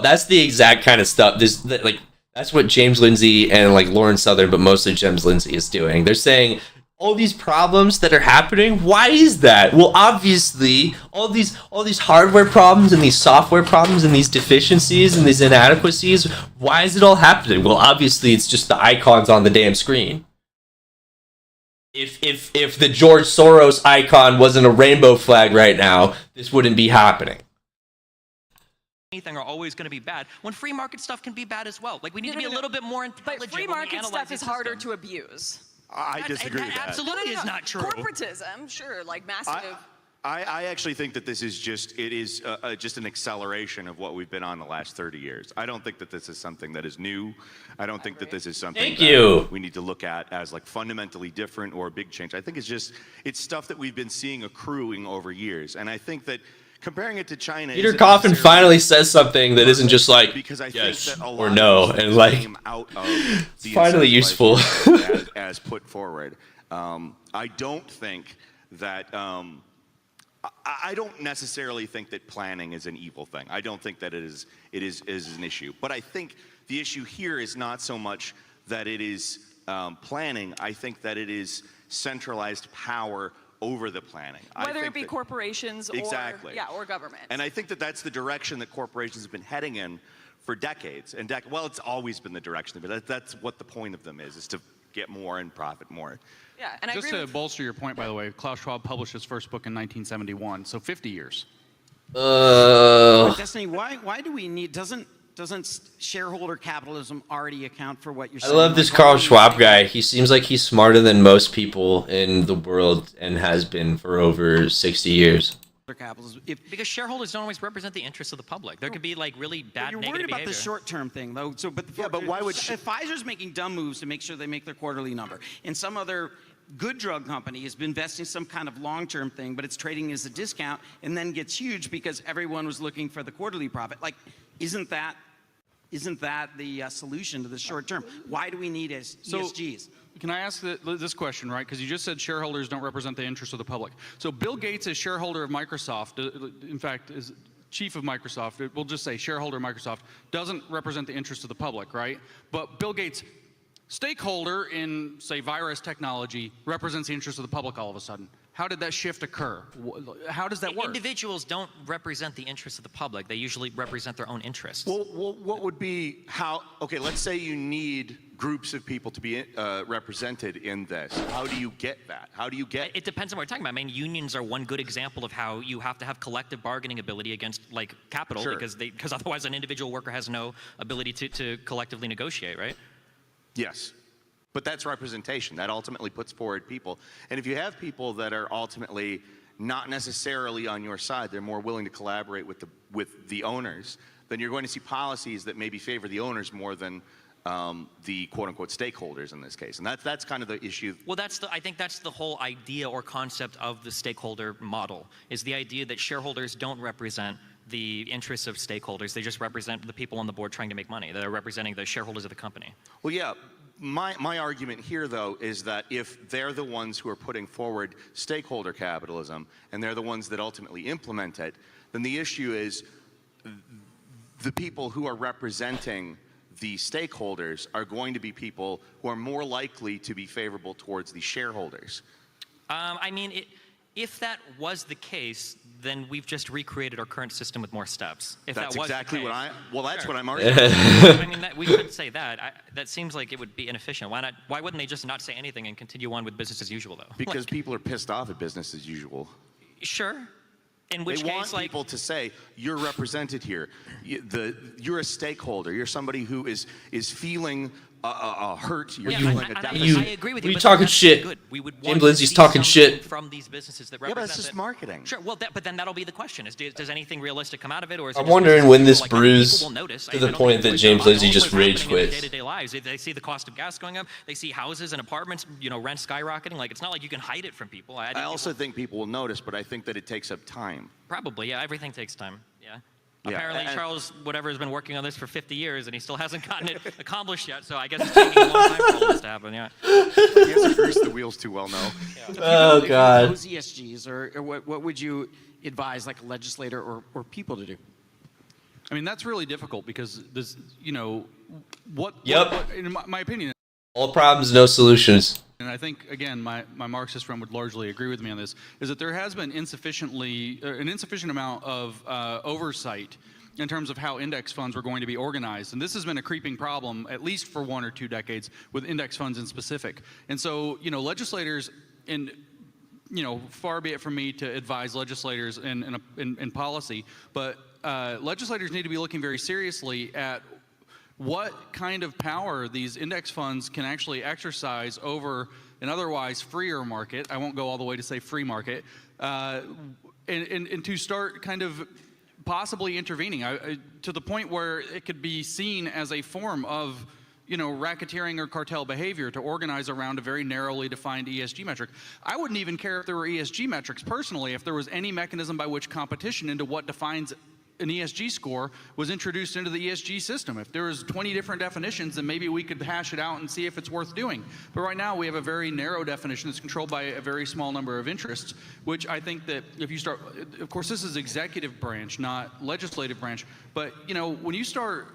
that's the exact kind of stuff. That's what James Lindsay and, like, Lauren Southern, but mostly James Lindsay, is doing. They're saying, all these problems that are happening, why is that? Well, obviously, all these hardware problems and these software problems and these deficiencies and these inadequacies, why is it all happening? Well, obviously, it's just the icons on the damn screen. If the George Soros icon wasn't a rainbow flag right now, this wouldn't be happening. Anything are always going to be bad, when free market stuff can be bad as well. Like, we need to be a little bit more intelligent. But free market stuff is harder to abuse. I disagree with that. Absolutely is not true. Corporatism, sure, like massive. I actually think that this is just an acceleration of what we've been on the last 30 years. I don't think that this is something that is new. I don't think that this is something that we need to look at as, like, fundamentally different or a big change. I think it's stuff that we've been seeing accruing over years. And I think that comparing it to China, Peter Coffin finally says something that isn't just like, because I yes think that a lot or no, of and, like, out of the finally useful as put forward. I don't think that I don't necessarily think that planning is an evil thing. I don't think that it is an issue. But I think the issue here is not so much that it is planning. I think that it is centralized power over the planning. Whether it be corporations or government. And I think that that's the direction that corporations have been heading in for decades. And well, it's always been the direction, but that's what the point of them is to get more and profit more. Yeah, and just to bolster your point, by the way, Klaus Schwab published his first book in 1971, so 50 years. But Destiny, why do we need? Doesn't Doesn't shareholder capitalism already account for what you're I saying? love this Like, Carl why do you Schwab think- guy. He seems like he's smarter than most people in the world and has been for over 60 years. Capitalism. Because shareholders don't always represent the interests of the public. There could be like really bad You're negative worried about behavior. the short-term thing, though. So, but why would if Pfizer's making dumb moves to make sure they make their quarterly number, and some other good drug company has been investing some kind of long-term thing, but it's trading as a discount, and then gets huge because everyone was looking for the quarterly profit. Like, isn't that the solution to the short term? Why do we need ESGs? Can I ask this question, right? Because you just said shareholders don't represent the interests of the public. So Bill Gates is shareholder of Microsoft. In fact, is chief of Microsoft. We'll just say shareholder of Microsoft doesn't represent the interests of the public, right? But Bill Gates, stakeholder in, say, virus technology, represents the interests of the public all of a sudden. How did that shift occur? How does that work? Individuals don't represent the interests of the public. They usually represent their own interests. Well, what would be how? Okay, let's say you need groups of people to be represented in this. How do you get that? How do you get? It depends on what we're talking about. I mean, unions are one good example of how you have to have collective bargaining ability against like capital, Sure. because otherwise an individual worker has no ability to collectively negotiate, right? Yes. But that's representation. That ultimately puts forward people. And if you have people that are ultimately not necessarily on your side, they're more willing to collaborate with the owners, then you're going to see policies that maybe favor the owners more than the quote-unquote stakeholders in this case. And that's kind of the issue. Well, I think that's the whole idea or concept of the stakeholder model, is the idea that shareholders don't represent the interests of stakeholders. They just represent the people on the board trying to make money. They're representing the shareholders of the company. Well, yeah. My argument here, though, is that if they're the ones who are putting forward stakeholder capitalism and they're the ones that ultimately implement it, then the issue is the people who are representing the stakeholders are going to be people who are more likely to be favorable towards the shareholders. I mean, if that was the case, then we've just recreated our current system with more steps. If That's that was exactly the case, that's sure. what I'm arguing. I mean, we could say that. That seems like it would be inefficient. Why not? Why wouldn't they just not say anything and continue on with business as usual, though? Because people are pissed off at business as usual. Sure. In which they case, want people to say, you're represented here. You're a stakeholder. You're somebody who is feeling hurt. You're feeling a deficit. I agree with you. You but talking that's shit. Good. We would James want Lindsay's to see talking something shit. from these businesses that Yeah, represent but it's just that. marketing. Sure. Well, but then that'll be the question: does anything realistic come out of it, or is it I'm just wondering business when as this usual? Like, brews people will notice. to I the don't point think that it's James about Lindsay only just what's rage happening in their quits. day-to-day lives. They see the cost of gas going up. They see houses and apartments, rent skyrocketing. Like, it's not like you can hide it from people. I also think people will notice, but I think that it takes up time. Probably, yeah. Everything takes time. Yeah. Yeah, Apparently, and- Charles, whatever, has been working on this for 50 years, and he still hasn't gotten it accomplished yet. So I guess it's taking a long time for all this to happen. Yeah. He hasn't greased the wheels too well, no. Oh, God. Those ESGs, or what would you advise, like a legislator or people to do? I mean, that's really difficult because this, what in my opinion, All problems, no solutions. and I think, again, my Marxist friend would largely agree with me on this, is that there has been an insufficient amount of oversight in terms of how index funds were going to be organized. And this has been a creeping problem, at least for 1 or 2 decades, with index funds in specific. And so, legislators, far be it from me to advise legislators in policy, but legislators need to be looking very seriously at what kind of power these index funds can actually exercise over an otherwise freer market. I won't go all the way to say free market, and to start kind of possibly intervening to the point where it could be seen as a form of racketeering or cartel behavior to organize around a very narrowly defined ESG metric. I wouldn't even care if there were ESG metrics personally, if there was any mechanism by which competition into what defines an ESG score was introduced into the ESG system. If there was 20 different definitions, then maybe we could hash it out and see if it's worth doing. But right now we have a very narrow definition that's controlled by a very small number of interests, which I think that if you start, of course this is executive branch, not legislative branch, but when you start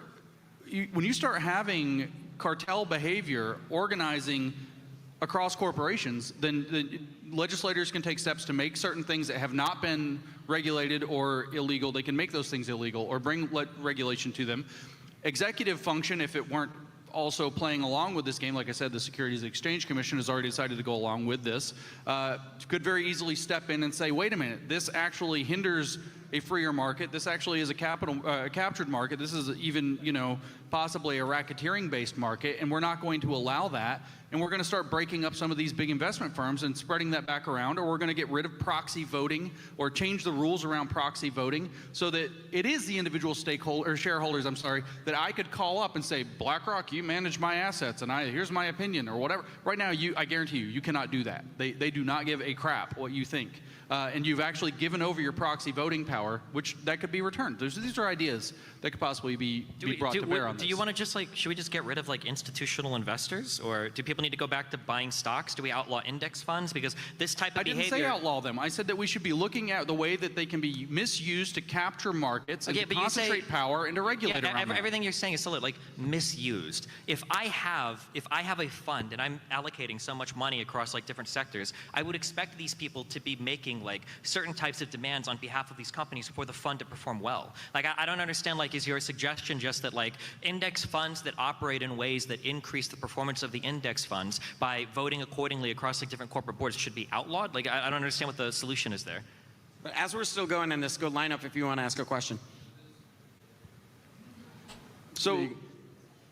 having cartel behavior organizing across corporations, then the legislators can take steps to make certain things that have not been regulated or illegal. They can make those things illegal or bring regulation to them. Executive function, if it weren't also playing along with this game, like I said, the Securities and Exchange Commission has already decided to go along with this, could very easily step in and say, wait a minute, this actually hinders a freer market. This actually is a captured market. This is even, possibly a racketeering-based market, and we're not going to allow that. And we're going to start breaking up some of these big investment firms and spreading that back around, or we're going to get rid of proxy voting or change the rules around proxy voting so that it is the individual shareholders, that I could call up and say, BlackRock, you manage my assets, and here's my opinion, or whatever. Right now, I guarantee you cannot do that. They do not give a crap what you think. And you've actually given over your proxy voting power, which that could be returned. These are ideas that could possibly be brought to bear on this. Do you want to should we just get rid of institutional investors, or do people need to go back to buying stocks? Do we outlaw index funds? Because this type of behavior. I didn't say outlaw them. I said that we should be looking at the way that they can be misused to capture markets and to concentrate power and to regulate around them. Everything you're saying is still misused. If I have a fund and I'm allocating so much money across different sectors, I would expect these people to be making certain types of demands on behalf of these companies for the fund to perform well. I don't understand, is your suggestion just that index funds that operate in ways that increase the performance of the index funds by voting accordingly across different corporate boards should be outlawed? I don't understand what the solution is there. But as we're still going in this, go line up if you want to ask a question. So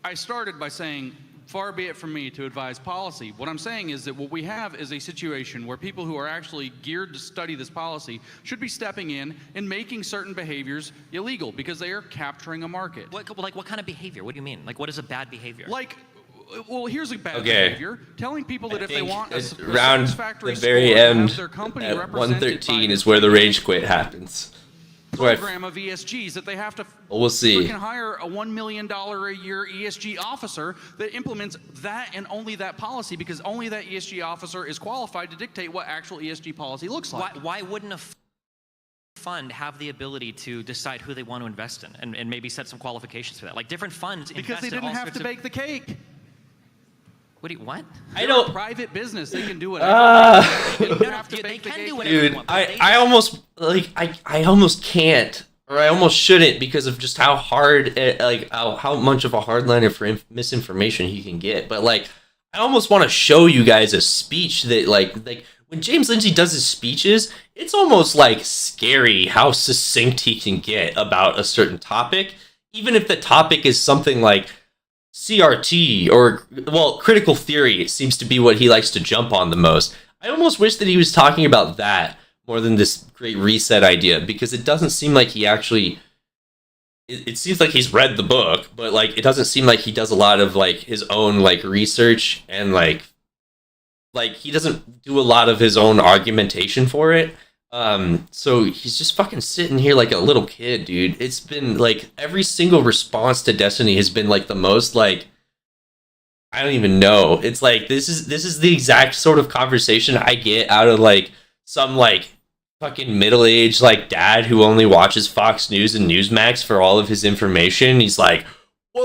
I started by saying, far be it from me to advise policy. What I'm saying is that what we have is a situation where people who are actually geared to study this policy should be stepping in and making certain behaviors illegal because they are capturing a market. What kind of behavior? What do you mean? What is a bad behavior? Well, here's a bad behavior. Telling people that if they want a around satisfactory the very score to end have their company at represented 113 by is where the rage quit happens. program of ESGs that they have to we'll see. freaking hire a $1 million a year ESG officer that implements that and only that policy because only that ESG officer is qualified to dictate what actual ESG policy looks like. Why wouldn't a fund have the ability to decide who they want to invest in and maybe set some qualifications for that? Different funds because they didn't have to bake the cake. What? I don't. They're a private business. They can do whatever. They can do whatever Dude, they want. I almost I almost can't, or I almost shouldn't, because of just how hard, how much of a hardliner for misinformation he can get. But I almost want to show you guys a speech that when James Lindsay does his speeches, it's almost scary how succinct he can get about a certain topic, even if the topic is something like CRT or, critical theory. It seems to be what he likes to jump on the most. I almost wish that he was talking about that more than this Great Reset idea, because it doesn't seem like he actually... It seems like he's read the book, but it doesn't seem like he does a lot of his own research, and he doesn't do a lot of his own argumentation for it. So he's just fucking sitting here like a little kid, dude. It's been every single response to Destiny has been the most I don't even know. It's this is the exact sort of conversation I get out of some fucking middle-aged dad who only watches Fox News and Newsmax for all of his information. He's well,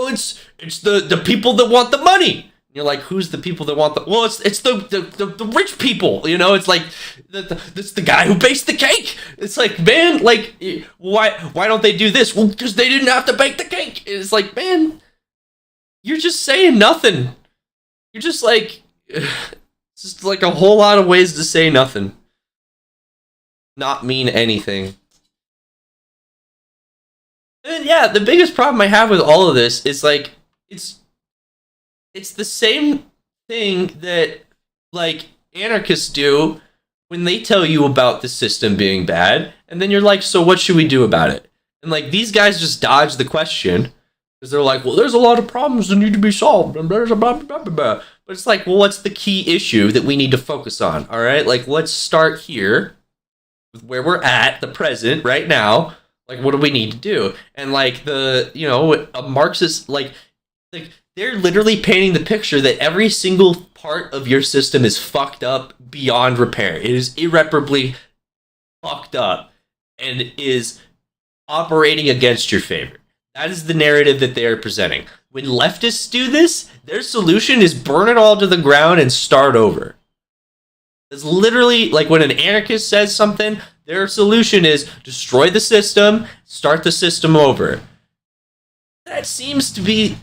it's the people that want the money. You're who's the people that want the... Well, it's the rich people, It's it's the guy who bakes the cake. It's man, why don't they do this? Well, because they didn't have to bake the cake. It's man, you're just saying nothing. You're just it's just a whole lot of ways to say nothing. Not mean anything. And yeah, the biggest problem I have with all of this is it's the same thing that anarchists do when they tell you about the system being bad, and then you're so what should we do about it? And these guys just dodge the question because they're well, there's a lot of problems that need to be solved, and blah, blah, blah, blah, blah. But it's well, what's the key issue that we need to focus on? All right, let's start here with where we're at, the present, right now. What do we need to do? And a Marxist they're literally painting the picture that every single part of your system is fucked up beyond repair. It is irreparably fucked up and is operating against your favor. That is the narrative that they are presenting. When leftists do this, their solution is burn it all to the ground and start over. It's literally when an anarchist says something, their solution is destroy the system, start the system over. That seems to be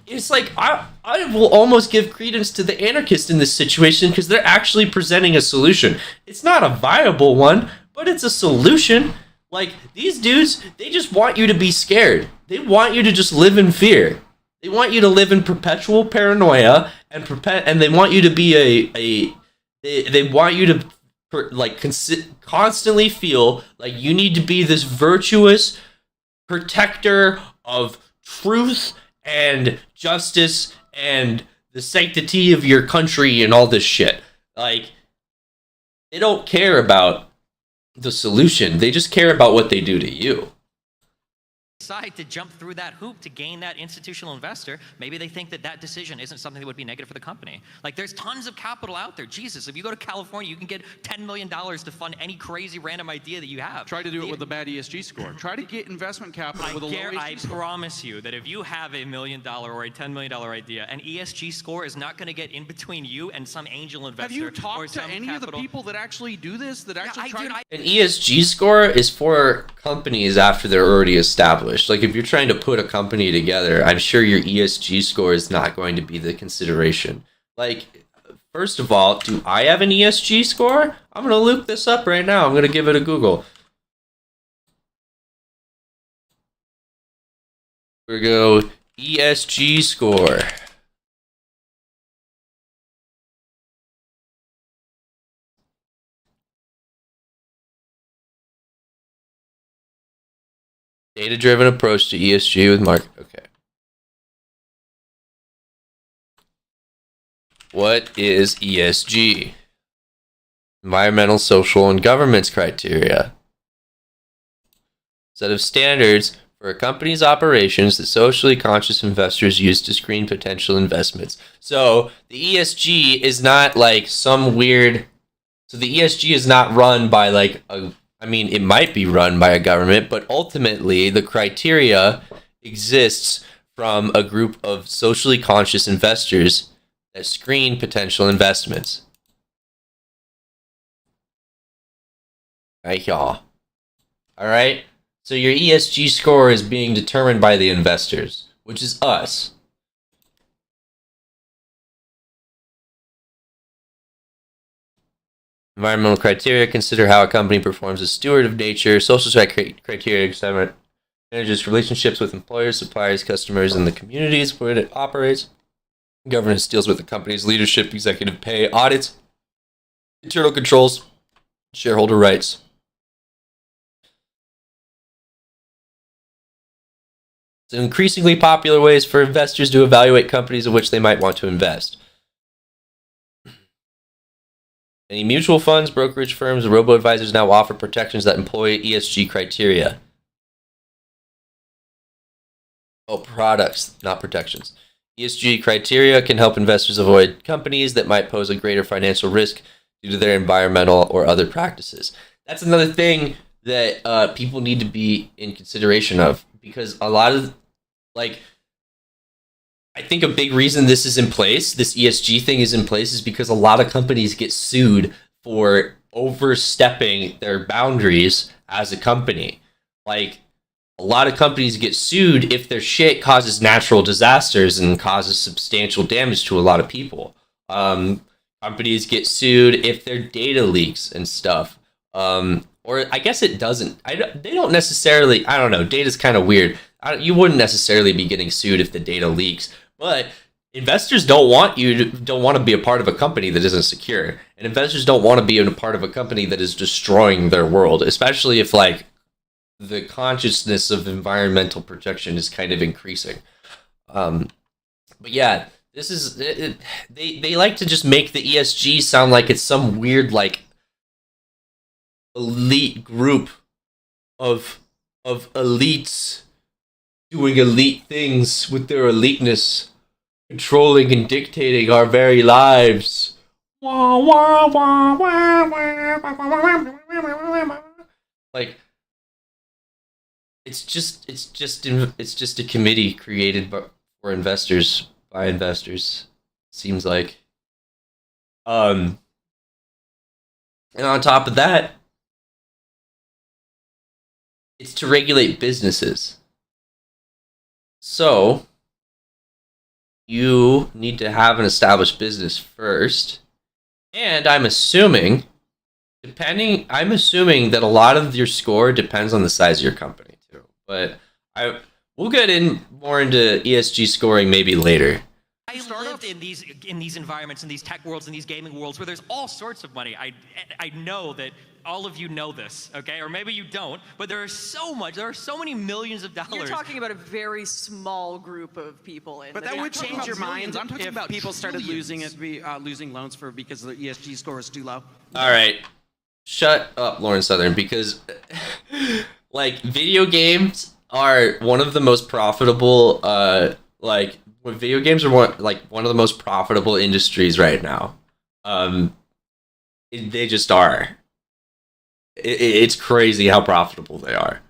It's like I will almost give credence to the anarchist in this situation because they're actually presenting a solution. It's not a viable one, but it's a solution. Like, these dudes, they just want you to be scared. They want you to just live in fear. They want you to live in perpetual paranoia and they want you to be they want you to constantly feel like you need to be this virtuous protector of truth and justice and the sanctity of your country and all this shit. Like, they don't care about the solution. They just care about what they do to you. Decide to jump through that hoop to gain that institutional investor, maybe they think that that decision isn't something that would be negative for the company. Like, there's tons of capital out there. Jesus, if you go to California, you can get $10 million to fund any crazy random idea that you have. Try to do it with a bad ESG score. Try to get investment capital with a low ESG score. I promise you that if you have $1 million or a $10 million idea, an ESG score is not going to get in between you and some angel investor. Have you talked to any of the people that actually do this? An ESG score is for companies after they're already established. Like, if you're trying to put a company together, I'm sure your ESG score is not going to be the consideration. Like, first of all, do I have an ESG score? I'm going to look this up right now. I'm going to give it a Google. Here we go. ESG score. Data-driven approach to ESG with market. Okay. What is ESG? Environmental, social, and governance criteria. Set of standards for a company's operations that socially conscious investors use to screen potential investments. So the ESG is not like some weird... So the ESG is not run by like a... I mean, it might be run by a government, but ultimately the criteria exists from a group of socially conscious investors that screen potential investments. Right, y'all. All right? So your ESG score is being determined by the investors, which is us. Environmental criteria consider how a company performs as steward of nature. Social criteria examine manages relationships with employers, suppliers, customers, and the communities where it operates. Governance deals with the company's leadership, executive pay, audits, internal controls, shareholder rights. It's increasingly popular ways for investors to evaluate companies in which they might want to invest. Many mutual funds, brokerage firms, and robo-advisors now offer protections that employ ESG criteria. Oh, products, not protections. ESG criteria can help investors avoid companies that might pose a greater financial risk due to their environmental or other practices. That's another thing that people need to be in consideration of, because a lot of, like, I think a big reason this is in place, this ESG thing is in place, is because a lot of companies get sued for overstepping their boundaries as a company. Like, a lot of companies get sued if their shit causes natural disasters and causes substantial damage to a lot of people. Companies get sued if their data leaks and stuff. Or I guess it doesn't. They don't necessarily, I don't know, data's kind of weird. You wouldn't necessarily be getting sued if the data leaks, but investors don't want to be a part of a company that isn't secure, and investors don't want to be a part of a company that is destroying their world, especially if like the consciousness of environmental protection is kind of increasing. But yeah, this is they like to just make the ESG sound like it's some weird like elite group of elites doing elite things with their eliteness, controlling and dictating our very lives. Like, it's just a committee created for investors by investors. Seems like. And on top of that, it's to regulate businesses. So, you need to have an established business first. And I'm assuming that a lot of your score depends on the size of your company too. But we'll get more into ESG scoring maybe later. I lived in these environments, in these tech worlds, in these gaming worlds where there's all sorts of money. I know that all of you know this, okay? Or maybe you don't, but there are so many millions of dollars. You're talking about a very small group of people. But that would change your mind if people started losing loans because the ESG score is too low. All right, shut up, Lauren Southern, because like video games are one of the most profitable. Video games are one of the most profitable industries right now. They just are. It's crazy how profitable they are.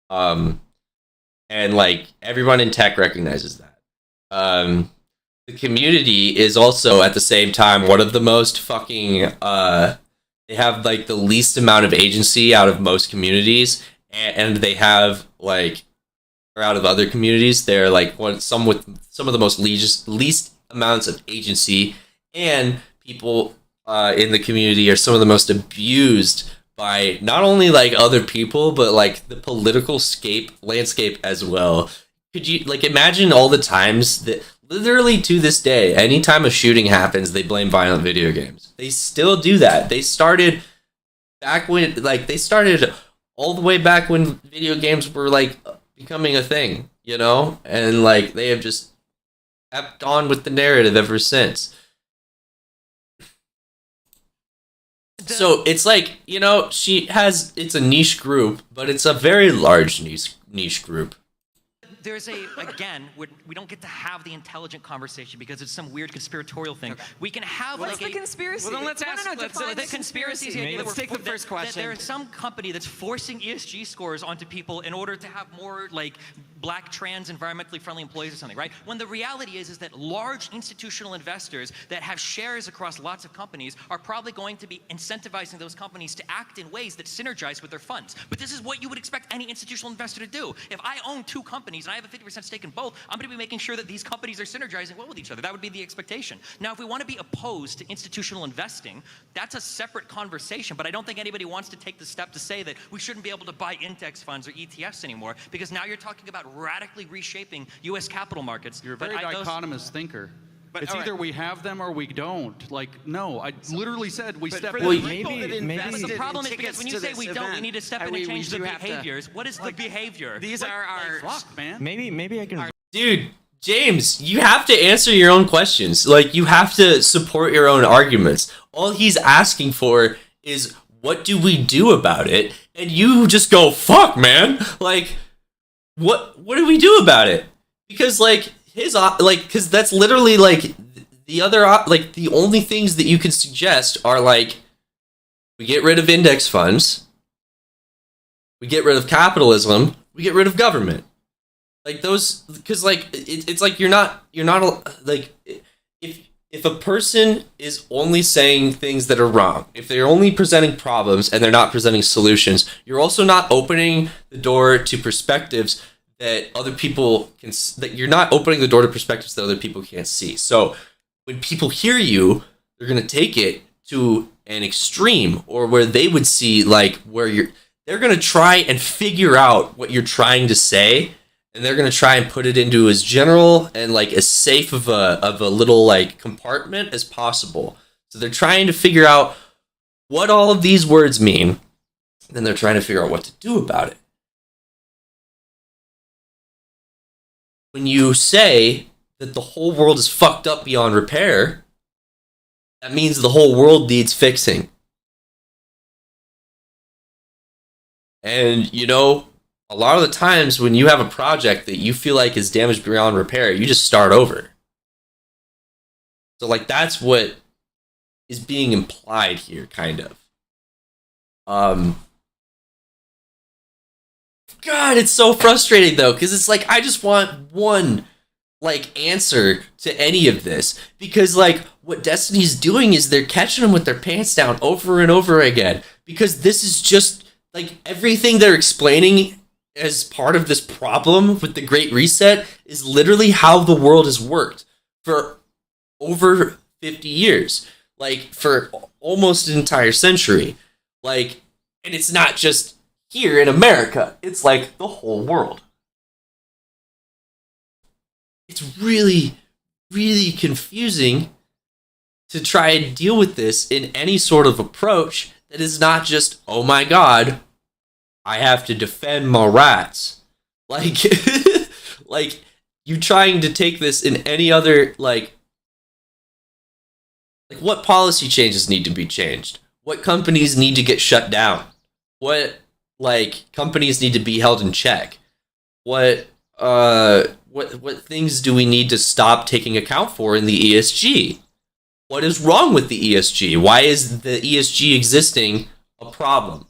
And like everyone in tech recognizes that. The community is also at the same time one of the most fucking they have like the least amount of agency out of most communities, and they have like, or out of other communities, they're like some of the most least amounts of agency, and people in the community are some of the most abused by not only like other people, but like the political landscape as well. Could you like imagine all the times that literally to this day, anytime a shooting happens, they blame violent video games. They still do that. They started all the way back when video games were like becoming a thing, you know? And like they have just kept on with the narrative ever since. So it's like, you know, it's a niche group, but it's a very large niche group. There's again, we don't get to have the intelligent conversation because it's some weird conspiratorial thing. Okay. We can have What's the conspiracy? Well, then let's the conspiracy is the idea let's take the first question. That there is some company that's forcing ESG scores onto people in order to have more like black, trans, environmentally friendly employees or something, right? When the reality is that large institutional investors that have shares across lots of companies are probably going to be incentivizing those companies to act in ways that synergize with their funds. But this is what you would expect any institutional investor to do. If I own two companies and I have a 50% stake in both, I'm going to be making sure that these companies are synergizing well with each other. That would be the expectation. Now, if we want to be opposed to institutional investing, that's a separate conversation, but I don't think anybody wants to take the step to say that we shouldn't be able to buy index funds or ETFs anymore, because now you're talking about radically reshaping U.S. capital markets. You're a very dichotomous thinker. But it's either we have them or we don't. Like, no, I literally said we step in. But the problem is because when you say we don't, we need to step in and change the behaviors. What is the behavior? These are our... Fuck, man. Maybe I can... Dude, James, you have to answer your own questions. Like, you have to support your own arguments. All he's asking for is, what do we do about it? And you just go, fuck, man. Like, what do we do about it? Because, like, because that's literally, like, the other, like, the only things that you can suggest are, like, we get rid of index funds, we get rid of capitalism, we get rid of government. Like, those, because, like, it's like you're not, like, if a person is only saying things that are wrong, if they're only presenting problems and they're not presenting solutions, you're also not opening the door to perspectives that other people can, that you're not opening the door to perspectives that other people can't see. So when people hear you, they're going to take it to an extreme, or where they would see, like, they're going to try and figure out what you're trying to say, and they're going to try and put it into as general and, like, as safe of a little, like, compartment as possible. So they're trying to figure out what all of these words mean, and then they're trying to figure out what to do about it. When you say that the whole world is fucked up beyond repair, that means the whole world needs fixing. And, you know, a lot of the times when you have a project that you feel like is damaged beyond repair, you just start over. So, like, that's what is being implied here, kind of. God, it's so frustrating, though, because it's like, I just want one, like, answer to any of this. Because, like, what Destiny's doing is they're catching them with their pants down over and over again. Because this is just, like, everything they're explaining as part of this problem with the Great Reset is literally how the world has worked. for over 50 years, like for almost an entire century. Like, and it's not just here in America, it's like the whole world. It's really, really confusing to try and deal with this in any sort of approach that is not just, oh my god, I have to defend my rights. Like, like you trying to take this in any other, like what policy changes need to be changed? What companies need to get shut down? What, like, companies need to be held in check? What things do we need to stop taking account for in the ESG? What is wrong with the ESG? Why is the ESG existing a problem?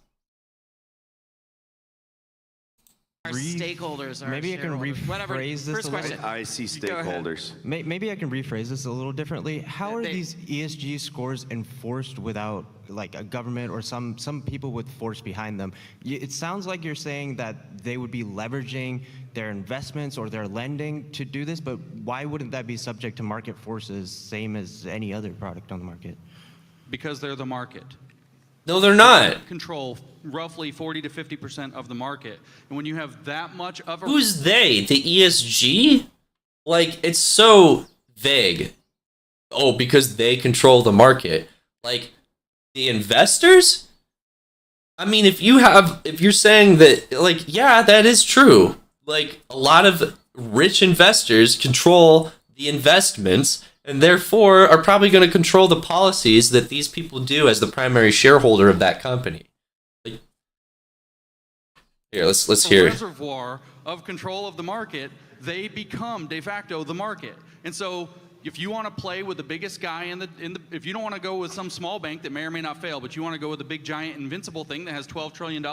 Our stakeholders are Maybe I can shareholders. Whatever. rephrase this First a little question. I see Go ahead. stakeholders. Maybe I can rephrase this a little differently. How are They- these ESG scores enforced without like a government or some people with force behind them? It sounds like you're saying that they would be leveraging their investments or their lending to do this, but why wouldn't that be subject to market forces, same as any other product on the market? Because they're the market. No, they're not. Control roughly 40 to 50% of the market. And when you have that much of a Who's they? The ESG? Like, it's so vague. Oh, because they control the market. Like, the investors? I mean, if you're saying that, like, yeah, that is true. Like, a lot of rich investors control the investments and therefore are probably going to control the policies that these people do as the primary shareholder of that company. Like, here, let's hear it. reservoir of control of the market, they become de facto the market. And so if you want to play with the biggest guy if you don't want to go with some small bank that may or may not fail, but you want to go with the big giant invincible thing that has $12 trillion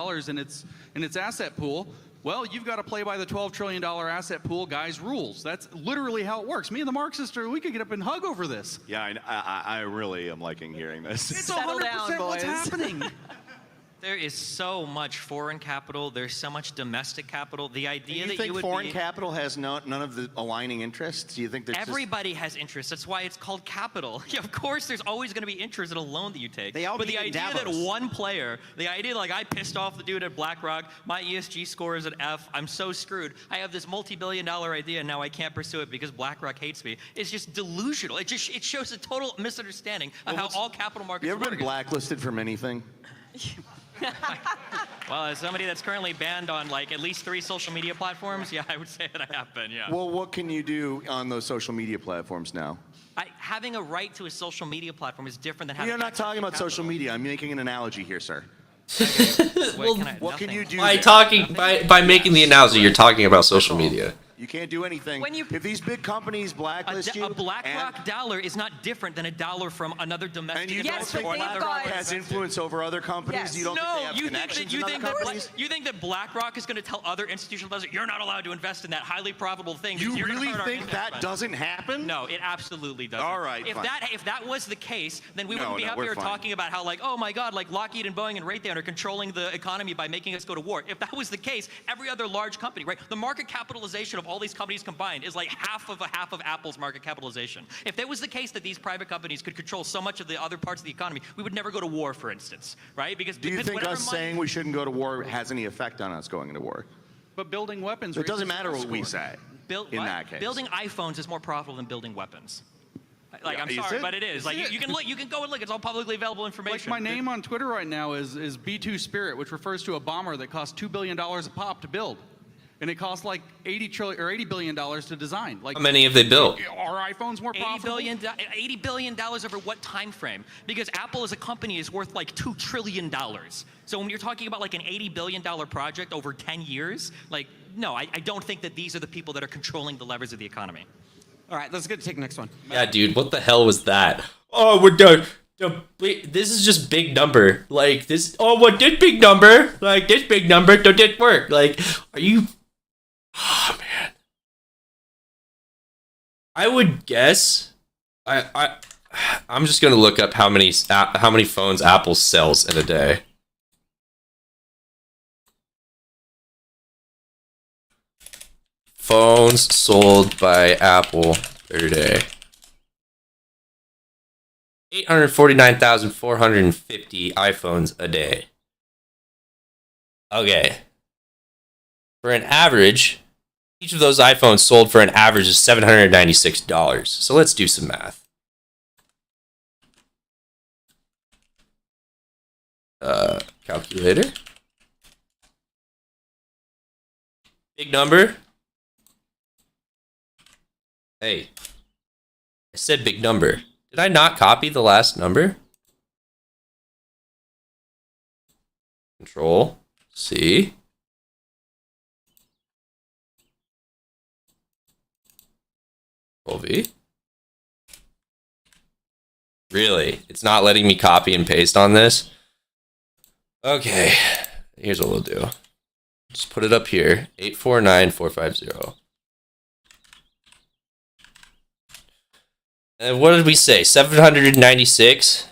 in its asset pool, well, you've got to play by the $12 trillion asset pool guy's rules. That's literally how it works. Me and the Marxists, we could get up and hug over this. Yeah, I really am liking hearing this. It's Settle 100% down, what's boys. happening. There is so much foreign capital. There's so much domestic capital. The idea Do that you think would foreign be, capital has none of the aligning interests? Do you think there's everybody has interest. That's why it's called capital. Yeah, of course, there's always going to be interest in a loan that you take. They all but the meet in idea that Davos. one player, the idea like I pissed off the dude at BlackRock, my ESG score is an F, I'm so screwed. I have this multi-billion-dollar idea and now I can't pursue it because BlackRock hates me. It's just delusional. It shows a total misunderstanding of how all capital markets you ever work. been blacklisted from anything? Well, as somebody that's currently banned on like at least 3 social media platforms, yeah, I would say that I have been, yeah. Well, what can you do on those social media platforms now? Having a right to a social media platform is different than having. You're not access to talking about capital. social media. I'm making an analogy here, sir. What can you do By there? talking, by making the analogy, you're talking about social media. You can't do anything. When you- If these big companies blacklist you, A BlackRock dollar is not different than a dollar from another domestic. and you Yes, don't but think they've BlackRock got- has influence over other companies, Yes. you don't think they No, have you think connections that in other companies? you think that BlackRock is going to tell other institutional investors you're not allowed to invest in that highly profitable thing. You You're gonna really hurt our think that investment." doesn't happen? No, it absolutely doesn't. All right, If fine. that was the case, then we No, wouldn't be no, up we're here fine. talking about how like, oh my God, like Lockheed and Boeing and Raytheon are controlling the economy by making us go to war. If that was the case, every other large company, right? The market capitalization of all these companies combined is like half of Apple's market capitalization. If that was the case that these private companies could control so much of the other parts of the economy, we would never go to war, for instance, right? Because Do you think whatever us money- saying we shouldn't go to war has any effect on us going to war? But building weapons. It doesn't raises matter the what we score. say Build, in what? that case. Building iPhones is more profitable than building weapons. Like, Yeah, I'm is sorry, it? but it is. Like, it? you can look, you can go and look. It's all publicly available information. Like my name on Twitter right now is B2 Spirit, which refers to a bomber that cost $2 billion a pop to build. And it costs like $80 billion to design. Like, How many have they built? are iPhones more $80 profitable? billion over what time frame? Because Apple as a company is worth like $2 trillion. So when you're talking about like an $80 billion project over 10 years, like, no, I don't think that these are the people that are controlling the levers of the economy. All right, let's take the next one. Yeah, dude, what the hell was that? Oh, this is just big number. Like this. Oh, what this big number? Like this big number didn't work. Like, are you? Oh man. I would guess. I'm just gonna look up how many phones Apple sells in a day. Phones sold by Apple per day. 849,450 iPhones a day. Okay. For an average, each of those iPhones sold for an average of $796. So let's do some math. Calculator. Big number. Hey, I said big number. Did I not copy the last number? Control C. Control V. Really? It's not letting me copy and paste on this? Okay, here's what we'll do. Just put it up here, 849,450. And what did we say? 796?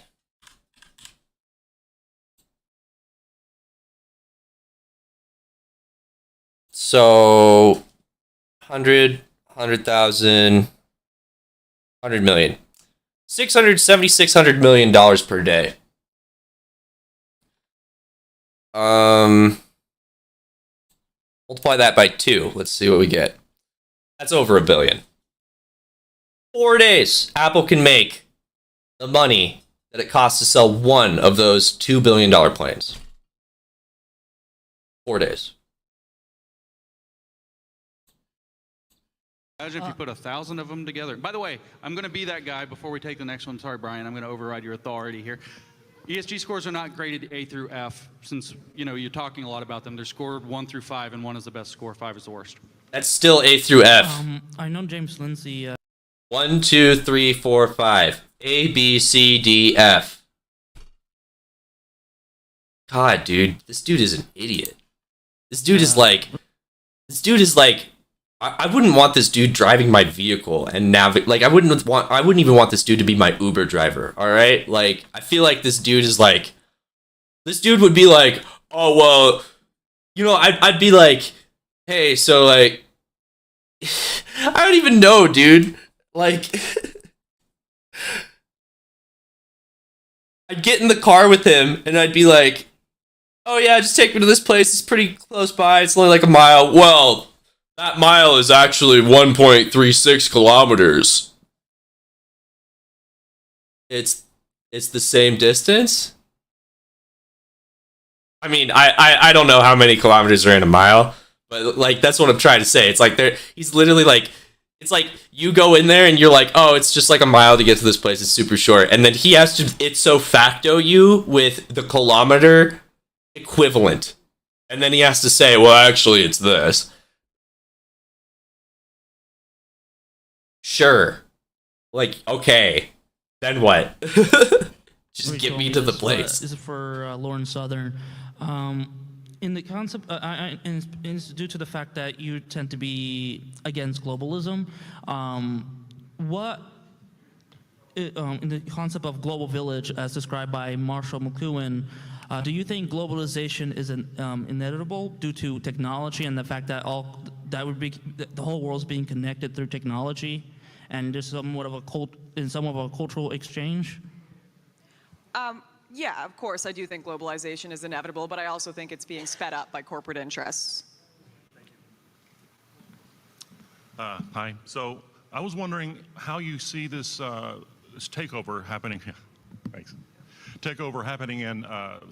So 100,000, 100 million. $600 million per day. Multiply that by 2. Let's see what we get. That's over $1 billion. 4 days, Apple can make the money that it costs to sell one of those $2 billion planes. 4 days. Imagine if you put 1,000 of them together. By the way, I'm going to be that guy before we take the next one. Sorry, Brian, I'm going to override your authority here. ESG scores are not graded A through F, since you're talking a lot about them. They're scored 1 through 5, and 1 is the best score, 5 is the worst. That's still A through F. I know James Lindsay. 1, 2, 3, 4, 5. A, B, C, D, F. God, dude, this dude is an idiot. This dude is like. I wouldn't want this dude driving my vehicle and navigate. Like, I wouldn't even want this dude to be my Uber driver. All right, like, I feel like this dude is like. This dude would be like, oh well, I'd be like, hey, so like, I don't even know, dude. Like, I'd get in the car with him and I'd be like, oh yeah, just take me to this place. It's pretty close by. It's only like a mile. Well, that mile is actually 1.36 kilometers. It's the same distance? I mean, I don't know how many kilometers are in a mile, but like that's what I'm trying to say. It's like he's literally like, it's like you go in there and you're like, oh, it's just like a mile to get to this place. It's super short. And then he has to ipso facto you with the kilometer equivalent. And then he has to say, well, actually, it's this. Sure. Like, okay. Then what? Just get me to the place. This is for Lauren Southern. In the concept, it's due to the fact that you tend to be against globalism. In the concept of global village, as described by Marshall McLuhan, do you think globalization is inevitable due to technology and the fact that the whole world's being connected through technology, and there's somewhat of a cultural exchange? Yeah, of course, I do think globalization is inevitable, but I also think it's being sped up by corporate interests. Hi. So I was wondering how you see this takeover happening. Thanks. Takeover happening in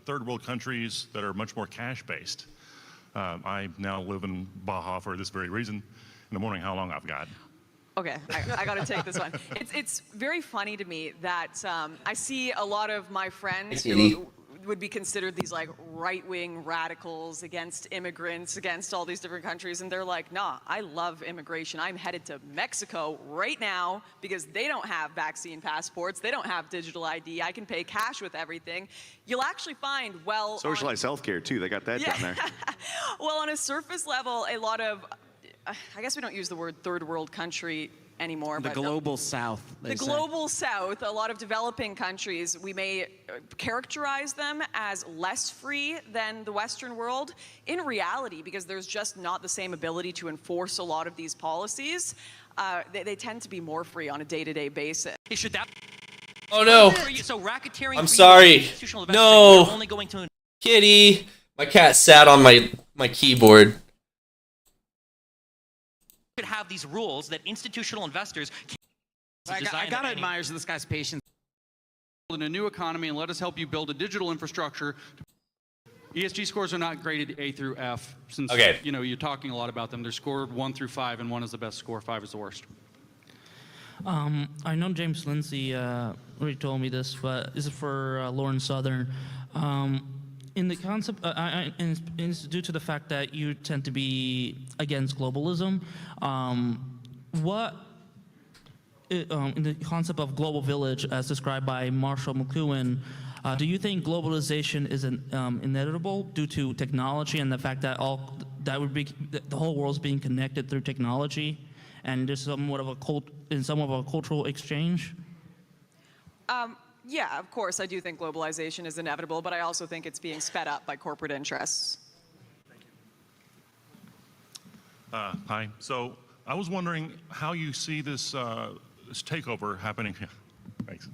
third world countries that are much more cash-based. I now live in Baja for this very reason, and I'm wondering how long I've got. Okay, I got to take this one. It's very funny to me that I see a lot of my friends who would be considered these like right-wing radicals against immigrants, against all these different countries, and they're like, nah, I love immigration. I'm headed to Mexico right now because they don't have vaccine passports, they don't have digital ID, I can pay cash with everything. You'll actually find, well... Socialized healthcare, too. They got that down there. Well, on a surface level, a lot of... I guess we don't use the word third world country anymore. The global south. The global south, a lot of developing countries, we may characterize them as less free than the Western world. In reality, because there's just not the same ability to enforce a lot of these policies, they tend to be more free on a day-to-day basis. Should that Oh no! So racketeering. I'm sorry. Institutional investors, No. you're only going to Kitty! My cat sat on my keyboard. could have these rules that institutional investors can I design gotta any- admire this guy's patience. In a new economy, and let us help you build a digital infrastructure. ESG scores are not graded A through F, since Okay. you're talking a lot about them. They're scored 1 through 5, and 1 is the best score, 5 is the worst. I know James Lindsay already told me this, but this is for Lauren Southern. In the concept, and it's due to the fact that you tend to be against globalism. In the concept of global village, as described by Marshall McLuhan, do you think globalization is inevitable due to technology and the fact that the whole world's being connected through technology, and there's somewhat of a cultural exchange? Yeah, of course, I do think globalization is inevitable, but I also think it's being sped up by corporate interests. Hi. So I was wondering how you see this this takeover happening. Thanks.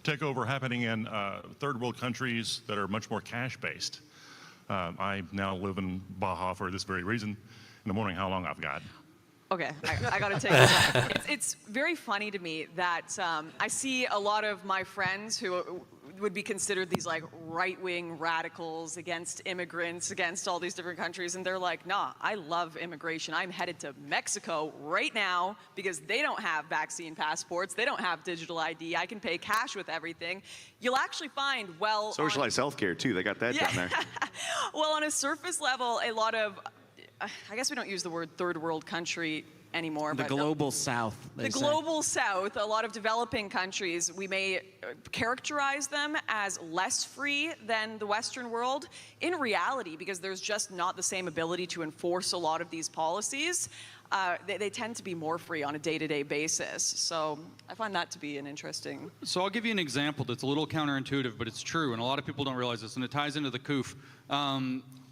Takeover happening in third world countries that are much more cash based. I now live in Baja for this very reason. In the morning, how long I've got? Okay, I got to take this. It's very funny to me that I see a lot of my friends who would be considered these like right-wing radicals against immigrants, against all these different countries, and they're like, nah, I love immigration. I'm headed to Mexico right now because they don't have vaccine passports, they don't have digital ID, I can pay cash with everything. You'll actually find, well... Socialized healthcare, too. They got that down there. Well, on a surface level, a lot of... I guess we don't use the word third world country anymore. The but global south. The global south, a lot of developing countries, we may characterize them as less free than the Western world. In reality, because there's just not the same ability to enforce a lot of these policies, they tend to be more free on a day-to-day basis. So I find that to be an interesting... So I'll give you an example that's a little counterintuitive, but it's true, and a lot of people don't realize this, and it ties into the COOF.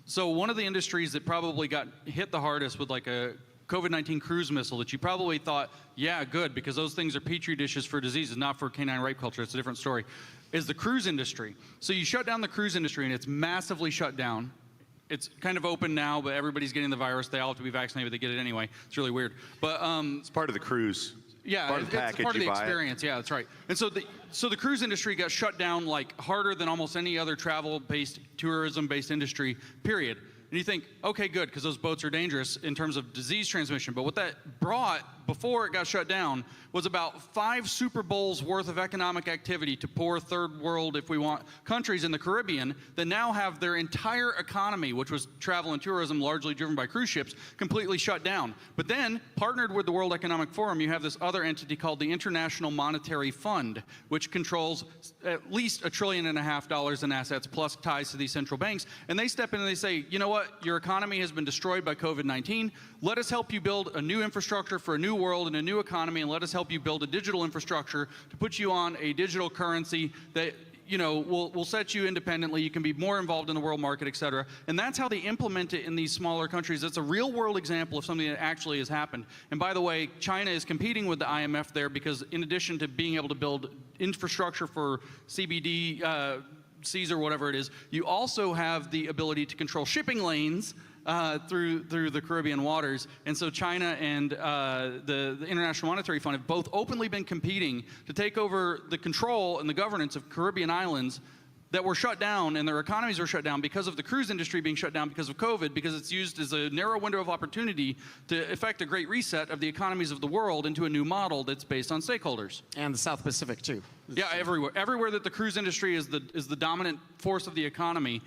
So one of the industries that probably got hit the hardest with like a COVID-19 cruise missile that you probably thought, yeah, good, because those things are petri dishes for diseases, not for canine rape culture. It's a different story. Is the cruise industry. So you shut down the cruise industry, and it's massively shut down. It's kind of open now, but everybody's getting the virus. They all have to be vaccinated, but they get it anyway. It's really weird. But it's part of the cruise. Yeah, part of the package, it's part of the you buy experience. Yeah, that's right. And so the cruise industry got shut down like harder than almost any other travel-based, tourism-based industry, period. And you think, okay, good, because those boats are dangerous in terms of disease transmission. But what that brought before it got shut down was about 5 Super Bowls worth of economic activity to poor third world, if we want, countries in the Caribbean that now have their entire economy, which was travel and tourism largely driven by cruise ships, completely shut down. But then, partnered with the World Economic Forum, you have this other entity called the International Monetary Fund, which controls at least $1.5 trillion in assets plus ties to these central banks. And they step in and they say, you know what, your economy has been destroyed by COVID-19. Let us help you build a new infrastructure for a new world and a new economy, and let us help you build a digital infrastructure to put you on a digital currency that will set you independently. You can be more involved in the world market, et cetera. And that's how they implement it in these smaller countries. It's a real world example of something that actually has happened. And by the way, China is competing with the IMF there because in addition to being able to build infrastructure for CBD, Cs or whatever it is, you also have the ability to control shipping lanes through the Caribbean waters. And so China and the International Monetary Fund have both openly been competing to take over the control and the governance of Caribbean islands that were shut down, and their economies were shut down because of the cruise industry being shut down because of COVID, because it's used as a narrow window of opportunity to effect a great reset of the economies of the world into a new model that's based on stakeholders. And the South Pacific, too. Yeah, everywhere. Everywhere that the cruise industry is the dominant force of the economy,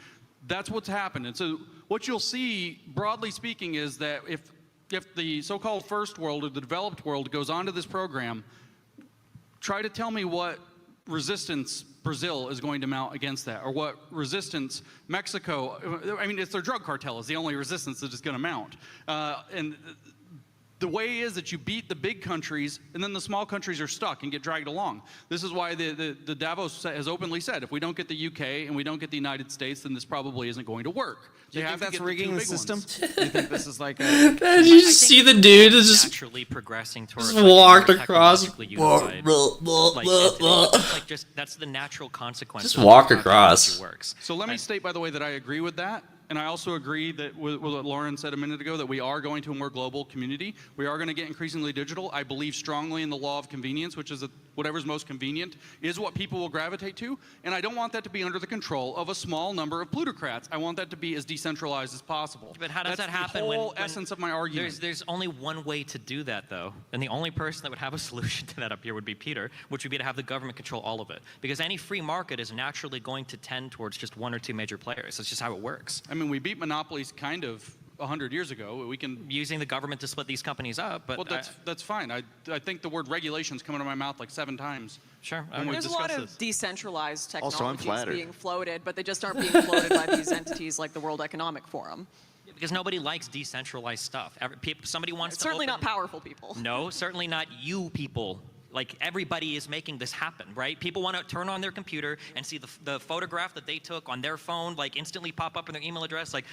that's what's happened. And so what you'll see, broadly speaking, is that if the so-called first world or the developed world goes onto this program, try to tell me what resistance Brazil is going to mount against that, or what resistance Mexico, I mean, it's their drug cartel is the only resistance that is going to mount. And the way is that you beat the big countries, and then the small countries are stuck and get dragged along. This is why the Davos has openly said, if we don't get the UK and we don't get the United States, then this probably isn't going to work. Do you think that's rigging the system? Ones. Do you think this is like a... Did you just see the dude is just naturally progressing towards just walked across. Like just that's the natural consequence. Just of walk how across. technology works. So let me state, by the way, that I agree with that. And I also agree that with what Lauren said a minute ago, that we are going to a more global community. We are going to get increasingly digital. I believe strongly in the law of convenience, which is that whatever's most convenient is what people will gravitate to. And I don't want that to be under the control of a small number of plutocrats. I want that to be as decentralized as possible. But how does That's that happen the when whole essence of my argument. There's only one way to do that, though. And the only person that would have a solution to that up here would be Peter, which would be to have the government control all of it. Because any free market is naturally going to tend towards just one or two major players. That's just how it works. I mean, we beat monopolies kind of 100 years ago. We can using the government to split these companies up, but well, that's fine. I think the word regulation's come out of my mouth like 7 times. Sure. There's a lot of decentralized Also, I'm technologies flattered. being floated, but they just aren't being floated by these entities like the World Economic Forum. Because nobody likes decentralized stuff. Somebody wants to Certainly open... not powerful people. No, certainly not you people. Like, everybody is making this happen, right? People want to turn on their computer and see the photograph that they took on their phone, like, instantly pop up in their email address. Like,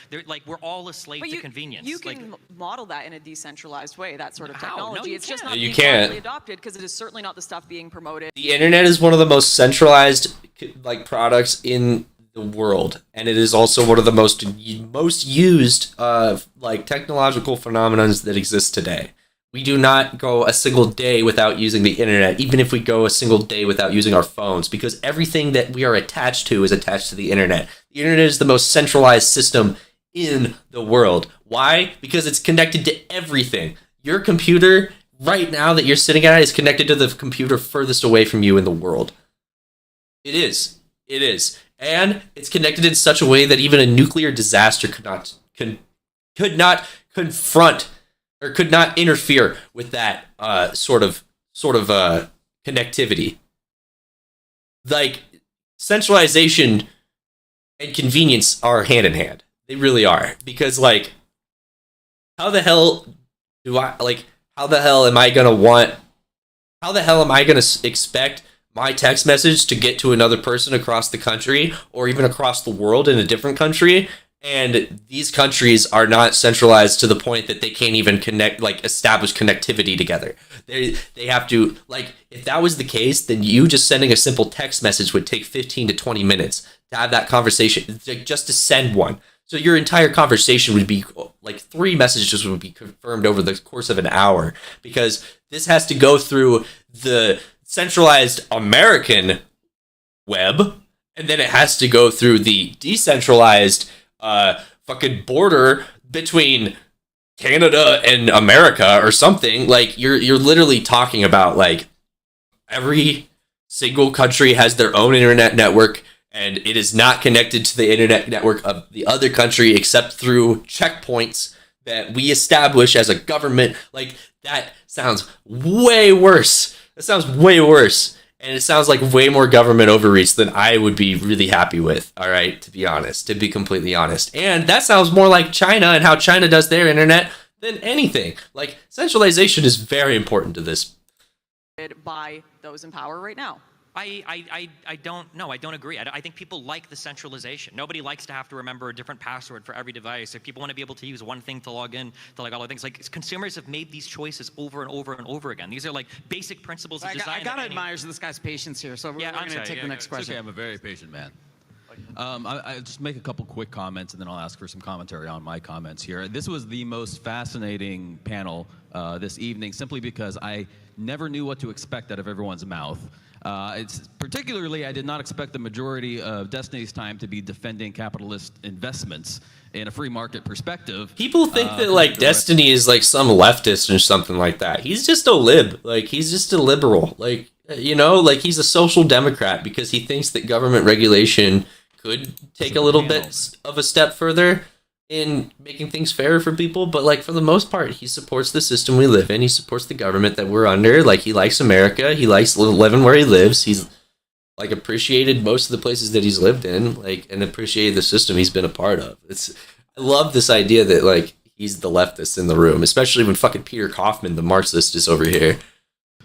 we're all a slave to convenience. You can model that in a decentralized way, that sort of How? technology. No, you it's just can't. not You being can't. widely adopted because it is certainly not the stuff being promoted. The internet is one of the most centralized like products in the world, and it is also one of the most used like technological phenomenons that exist today. We do not go a single day without using the internet, even if we go a single day without using our phones, because everything that we are attached to is attached to the internet. The internet is the most centralized system in the world. Why? Because it's connected to everything. Your computer right now that you're sitting at is connected to the computer furthest away from you in the world. It is. It is. And it's connected in such a way that even a nuclear disaster could not confront or could not interfere with that sort of connectivity. Like, centralization and convenience are hand in hand. They really are. Because, like, how the hell am I going to expect my text message to get to another person across the country or even across the world in a different country? And these countries are not centralized to the point that they can't even establish connectivity together. They have to, like, if that was the case, then you just sending a simple text message would take 15 to 20 minutes to have that conversation, just to send one. So your entire conversation would be, like, 3 messages would be confirmed over the course of an hour, because this has to go through the centralized American web, and then it has to go through the decentralized fucking border between Canada and America or something. Like, you're literally talking about, like, every single country has their own internet network, and it is not connected to the internet network of the other country except through checkpoints that we establish as a government. Like, that sounds way worse. That sounds way worse. And it sounds like way more government overreach than I would be really happy with, all right, to be completely honest. And that sounds more like China and how China does their internet than anything. Like, centralization is very important to this. By those in power right now. I don't agree. I think people like the centralization. Nobody likes to have to remember a different password for every device. If people want to be able to use one thing to log in to, like, all the things, like, consumers have made these choices over and over and over again. These are, like, basic principles of design. I gotta admire this guy's patience here. So we're going to take the next question. Okay, I'm a very patient man. I just make a couple quick comments, and then I'll ask for some commentary on my comments here. This was the most fascinating panel this evening, simply because I never knew what to expect out of everyone's mouth. It's particularly, I did not expect the majority of Destiny's time to be defending capitalist investments in a free market perspective. People think that, like, Destiny is like some leftist or something like that. He's just a lib. Like, he's just a liberal. Like, you know, like, he's a social democrat because he thinks that government regulation could take a little bit of a step further in making things fairer for people, but, like, for the most part, he supports the system we live in. He supports the government that we're under. Like, he likes America. He likes living where he lives. He's, like, appreciated most of the places that he's lived in, like, and appreciated the system he's been a part of. I love this idea that, like, he's the leftist in the room, especially when fucking Peter Kaufman, the Marxist, is over here.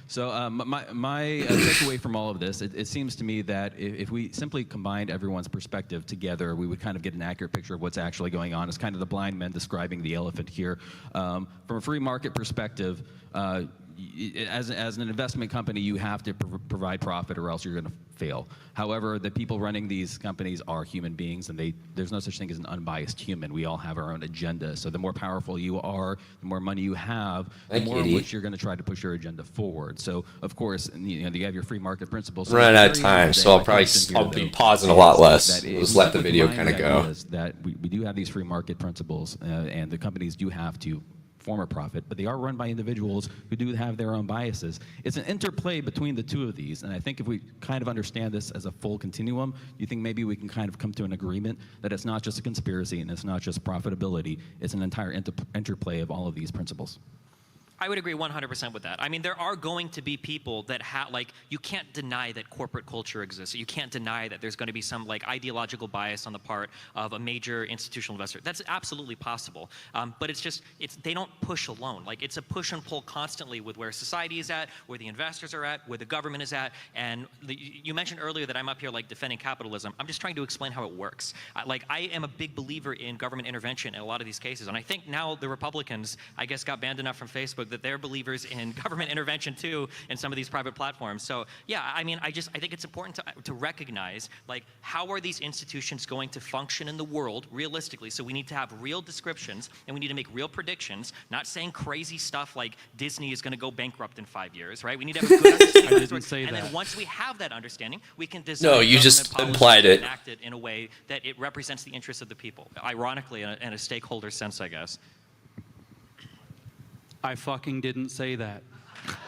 So my takeaway from all of this, it seems to me that if we simply combined everyone's perspective together, we would kind of get an accurate picture of what's actually going on. It's kind of the blind men describing the elephant here. From a free market perspective, as an investment company, you have to provide profit or else you're going to fail. However, the people running these companies are human beings, and there's no such thing as an unbiased human. We all have our own agenda. So the more powerful you are, the more money you have, the more in which you're going to try to push your agenda forward. So, of course, you have your free market principles. I'm running out of time, so I'll be pausing a lot less. We'll just let the video kind of go. That we do have these free market principles, and the companies do have to form a profit, but they are run by individuals who do have their own biases. It's an interplay between the two of these, and I think if we kind of understand this as a full continuum, you think maybe we can kind of come to an agreement that it's not just a conspiracy and it's not just profitability, it's an entire interplay of all of these principles. I would agree 100% with that. I mean, there are going to be people that you can't deny that corporate culture exists. You can't deny that there's going to be some ideological bias on the part of a major institutional investor. That's absolutely possible. But they don't push alone. It's a push and pull constantly with where society is at, where the investors are at, where the government is at. And you mentioned earlier that I'm up here defending capitalism. I'm just trying to explain how it works. I am a big believer in government intervention in a lot of these cases. And I think now the Republicans, I guess, got banned enough from Facebook that they're believers in government intervention too in some of these private platforms. So yeah, I mean, I think it's important to recognize how are these institutions going to function in the world realistically. So we need to have real descriptions and we need to make real predictions, not saying crazy stuff like Disney is going to go bankrupt in 5 years, right? We need to have a good understanding. I didn't say and that. then once we have that understanding, we can design No, you just implied it. and enact it in a way that it represents the interests of the people. Ironically, in a stakeholder sense, I guess. I fucking didn't say that.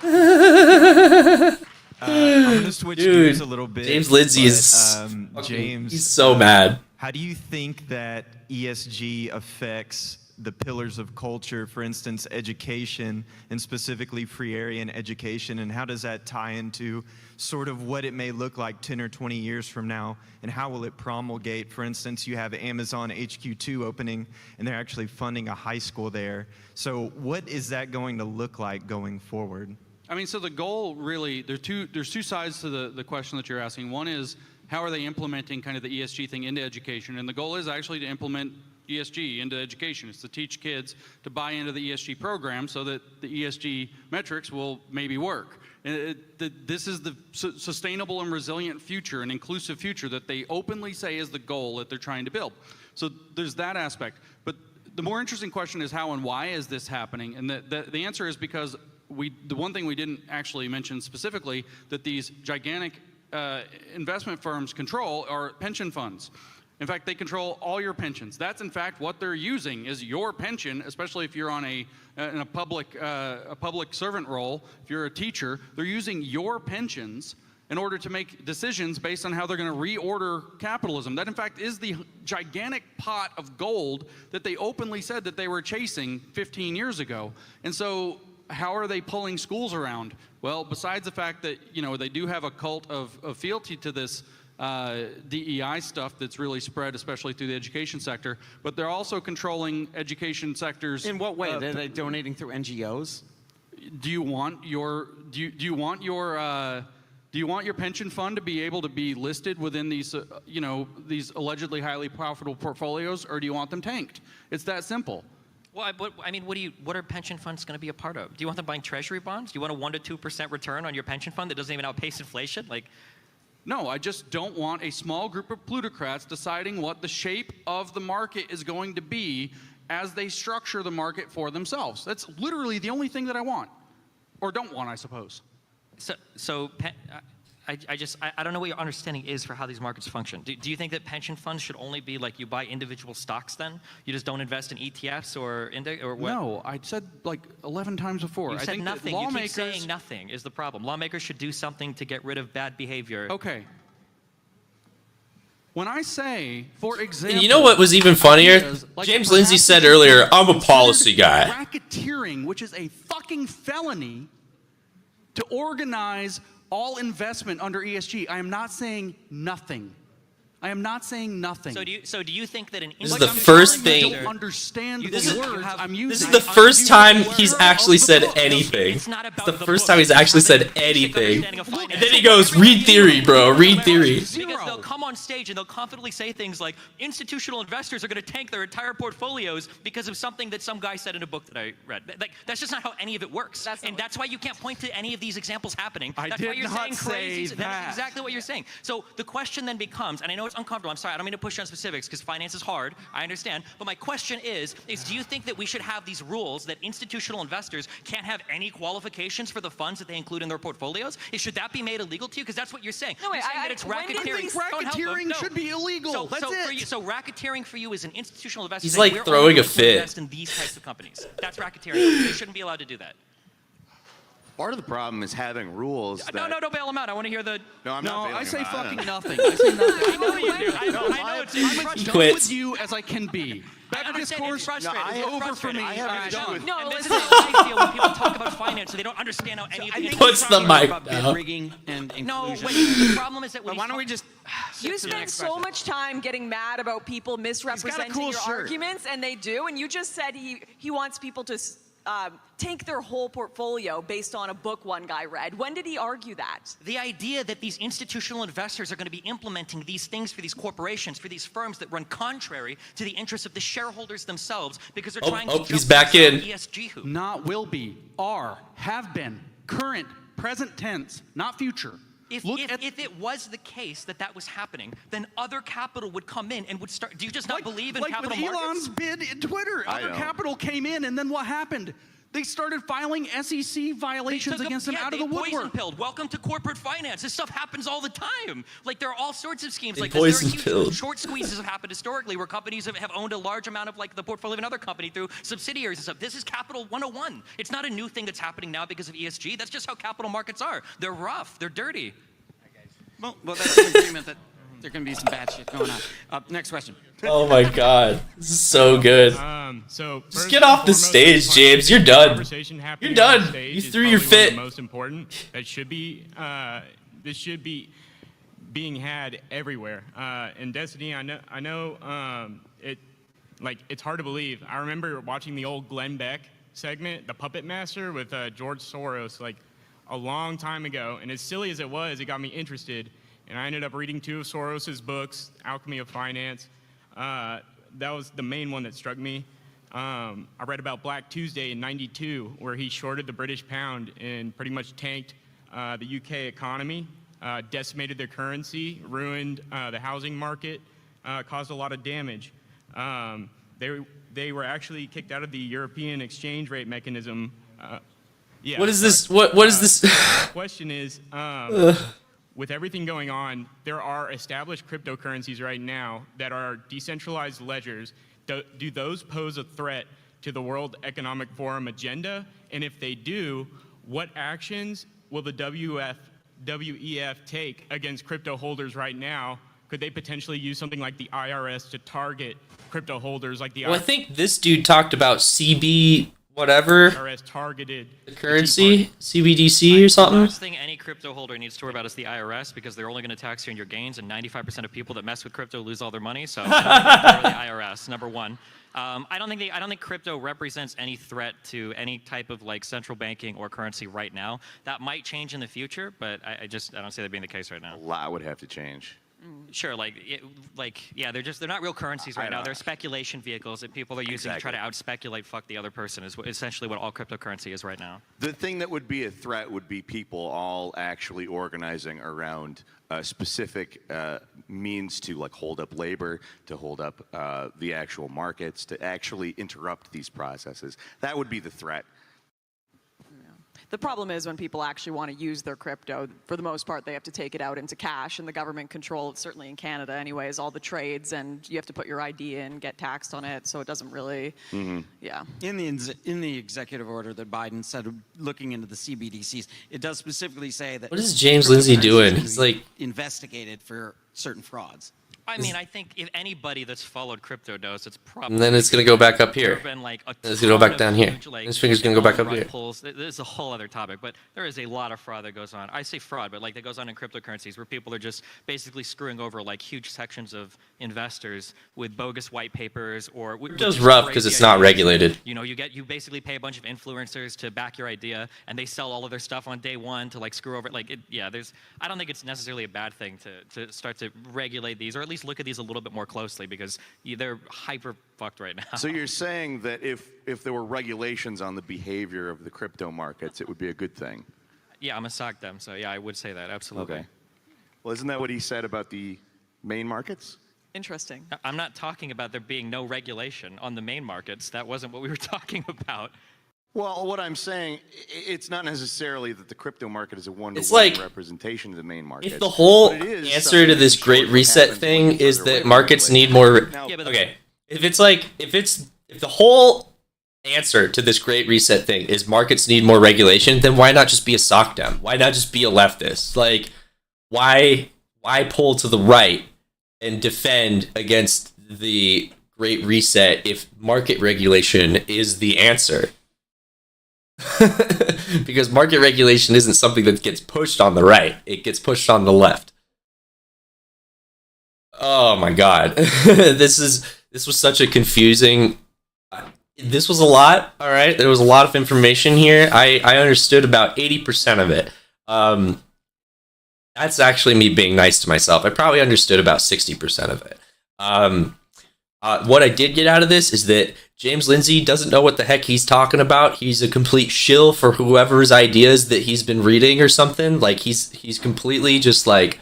I'm gonna switch gears a little bit. James Lindsay is James. He's so mad. How do you think that ESG affects the pillars of culture, for instance, education, and specifically free area and education, and how does that tie into sort of what it may look like 10 or 20 years from now, and how will it promulgate? For instance, you have Amazon HQ2 opening, and they're actually funding a high school there. So what is that going to look like going forward? I mean, so the goal really, there's two sides to the question that you're asking. One is, how are they implementing kind of the ESG thing into education? And the goal is actually to implement ESG into education. It's to teach kids to buy into the ESG program so that the ESG metrics will maybe work. This is the sustainable and resilient future, an inclusive future that they openly say is the goal that they're trying to build. So there's that aspect. But the more interesting question is how and why is this happening? And the answer is because the one thing we didn't actually mention specifically that these gigantic investment firms control are pension funds. In fact, they control all your pensions. That's in fact what they're using is your pension, especially if you're on in a public servant role. If you're a teacher, they're using your pensions in order to make decisions based on how they're going to reorder capitalism. That in fact is the gigantic pot of gold that they openly said that they were chasing 15 years ago. And so how are they pulling schools around? Well, besides the fact that they do have a cult of fealty to this DEI stuff that's really spread, especially through the education sector, but they're also controlling education sectors. In what way? Are they donating through NGOs? Do you want your pension fund to be able to be listed within these these allegedly highly profitable portfolios, or do you want them tanked? It's that simple. Well, I mean, what are pension funds going to be a part of? Do you want them buying treasury bonds? Do you want a 1 to 2% return on your pension fund that doesn't even outpace inflation? No, I just don't want a small group of plutocrats deciding what the shape of the market is going to be as they structure the market for themselves. That's literally the only thing that I want, or don't want, I suppose. I don't know what your understanding is for how these markets function. Do you think that pension funds should only be you buy individual stocks then? You just don't invest in ETFs or index or what? No, I said 11 times before. You said nothing. You keep saying nothing is the problem. Lawmakers should do something to get rid of bad behavior. Okay. When I say, for example... You know what was even funnier? James Lindsay said earlier, I'm a policy guy. Racketeering, which is a fucking felony, to organize all investment under ESG. I am not saying nothing. I am not saying nothing. So do you think that an This is the first thing. I don't understand the This is- words I'm using. This is the first time he's actually said anything. It's the first time he's actually said anything. And then he goes, read theory, bro, read theory. Because they'll come on stage and they'll confidently say things like, institutional investors are going to tank their entire portfolios because of something that some guy said in a book that I read. Like, that's just not how any of it works. And that's why you can't point to any of these examples happening. That's why you're saying crazy. That's exactly what you're saying. So the question then becomes, and I know it's uncomfortable, I'm sorry, I don't mean to push on specifics because finance is hard, I understand, but my question is do you think that we should have these rules that institutional investors can't have any qualifications for the funds that they include in their portfolios? Should that be made illegal to you? Because that's what you're saying. No, wait, you're saying that it's racketeering. Racketeering should be illegal. So, That's so it. For you, so racketeering for you is an institutional investor. He's saying, like "We're throwing only a going to fit." Invest in these types of companies. That's racketeering. They shouldn't be allowed to do that. Part of the problem is having rules. No, don't bail them out. I want to hear the. No, I'm not bailing I say him out. fucking nothing. I say nothing. I know you do. I know it's I'm as frustrating. done with you as I can be. I That understand discourse it's frustrating. is It's over for frustrating. me. I have I'm an issue done. with- No, and this is how I feel when people talk about finance, so they don't understand how any of I the think Puts he's the talking mic about bid down. rigging and No, inclusion. the problem is that when Why don't we just You spend so much time getting mad about people misrepresenting cool your shirt. arguments, and they do. And you just said he wants people to take their whole portfolio based on a book one guy read. When did he argue that? The idea that these institutional investors are going to be implementing these things for these corporations, for these firms that run contrary to the interests of the shareholders themselves because they're trying to he's jump back through in. some ESG hoop. Not will be, are, have been, current, present tense, not future. If it was the case that that was happening, then other capital would come in and would start. Do you just not believe in capital with markets? Elon's bid in Twitter, other capital came in, and then what happened? They started filing SEC violations against him out of the Poison woodwork. pilled. Welcome to corporate finance. This stuff happens all the time. Like there are all sorts of schemes They like this. There are poison huge pilled. short squeezes have happened historically where companies have owned a large amount of like the portfolio of another company through subsidiaries and stuff. This is Capital 101. It's not a new thing that's happening now because of ESG. That's just how capital markets are. They're rough. They're dirty. Well, that's an agreement that there can be some bad shit going on. Next question. Oh my god. This is so good. So Just first get and off the foremost, stage, the James. You're done. conversation happening You're on done. stage You is threw your probably one of fit. the most important. That should be. This should be being had everywhere. And Destiny, I know. It's hard to believe. I remember watching the old Glenn Beck segment, The Puppet Master, with George Soros, like a long time ago. And as silly as it was, it got me interested. And I ended up reading 2 of Soros's books, Alchemy of Finance. That was the main one that struck me. I read about Black Tuesday in '92, where he shorted the British pound and pretty much tanked the UK economy, decimated their currency, ruined the housing market, caused a lot of damage. They were actually kicked out of the European exchange rate mechanism. Yeah. What is this? What is this? The question is, with everything going on, there are established cryptocurrencies right now that are decentralized ledgers. Do those pose a threat to the World Economic Forum agenda? And if they do, what actions will the WEF take against crypto holders right now? Could they potentially use something like the IRS to target crypto holders like the Well, I think this dude talked about CB whatever IRS targeted currency, CBDC or The something. last thing any crypto holder needs to worry about is the IRS because they're only going to tax you on your gains, and 95% of people that mess with crypto lose all their money. So, I don't think the IRS, number one. I don't think crypto represents any threat to any type of like central banking or currency right now. That might change in the future, but I don't see that being the case right now. A lot would have to change. Sure, they're not real currencies right now. They're speculation vehicles that people are using to try to out-speculate fuck the other person is essentially what all cryptocurrency is right now. The thing that would be a threat would be people all actually organizing around a specific means to like hold up labor, to hold up the actual markets, to actually interrupt these processes. That would be the threat. The problem is when people actually want to use their crypto, for the most part, they have to take it out into cash, and the government controls, certainly in Canada anyways, all the trades, and you have to put your ID in, get taxed on it, so it doesn't really, yeah. In the executive order that Biden said, looking into the CBDCs, it does specifically say that. What is James Lindsay doing? He's like investigated for certain frauds. I mean, I think if anybody that's followed crypto knows, it's probably. And then it's gonna go back up here. There have been like a It's gonna go back ton down of here. huge, like, This finger's gonna go back up rug here. pulls. This is a whole other topic, but there is a lot of fraud that goes on. I say fraud, but like that goes on in cryptocurrencies where people are just basically screwing over like huge sections of investors with bogus white papers or. Crypto's rough because it's not regulated. You know, you basically pay a bunch of influencers to back your idea, and they sell all of their stuff on day one to like screw over. Like, I don't think it's necessarily a bad thing to start to regulate these, or at least look at these a little bit more closely because they're hyper fucked right now. So you're saying that if there were regulations on the behavior of the crypto markets, it would be a good thing? Yeah, I'm gonna sock them. So yeah, I would say that absolutely. Okay. Well, isn't that what he said about the main markets? Interesting. I'm not talking about there being no regulation on the main markets. That wasn't what we were talking about. Well, what I'm saying, it's not necessarily that the crypto market is a one-to-one It's like, representation of the main market. If the whole but it is answer something to that this shows great what reset happens thing when you is further that away markets from need more. Now, Okay, if the whole answer to this great reset thing is markets need more regulation, then why not just be a sock dem? Why not just be a leftist? Like, why pull to the right and defend against the great reset if market regulation is the answer? Because market regulation isn't something that gets pushed on the right, it gets pushed on the left. Oh my god. This was such a confusing, this was a lot. All right, there was a lot of information here. I understood about 80% of it. That's actually me being nice to myself. I probably understood about 60% of it. What I did get out of this is that James Lindsay doesn't know what the heck he's talking about. He's a complete shill for whoever's ideas that he's been reading or something. Like he's completely just like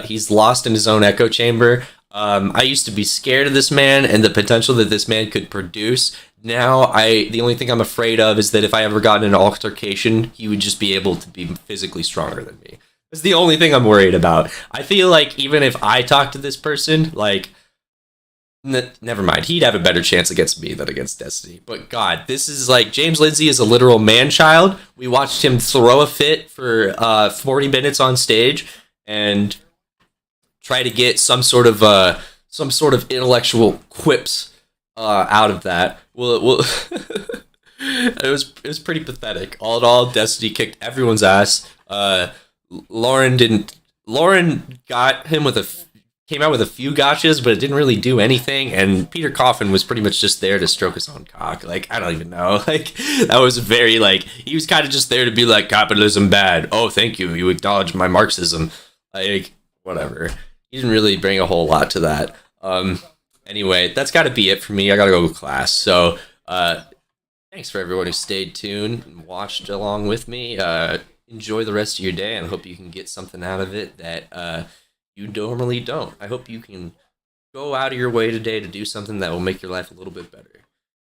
he's lost in his own echo chamber. I used to be scared of this man and the potential that this man could produce. Now the only thing I'm afraid of is that if I ever got in an altercation, he would just be able to be physically stronger than me. That's the only thing I'm worried about. I feel like even if I talk to this person, like, never mind, he'd have a better chance against me than against Destiny. But God, this is like, James Lindsay is a literal man-child. We watched him throw a fit for 40 minutes on stage and try to get some sort of intellectual quips out of that. Well, it was pretty pathetic. All in all, Destiny kicked everyone's ass. Lauren got him came out with a few gotchas, but it didn't really do anything. And Peter Coffin was pretty much just there to stroke his own cock. Like, I don't even know. Like, that was very, like, he was kind of just there to be like, capitalism bad. Oh, thank you. You acknowledge my Marxism. Like, whatever. He didn't really bring a whole lot to that. Anyway, that's got to be it for me. I got to go to class. So, thanks for everyone who stayed tuned and watched along with me. Enjoy the rest of your day and hope you can get something out of it that you normally don't. I hope you can go out of your way today to do something that will make your life a little bit better.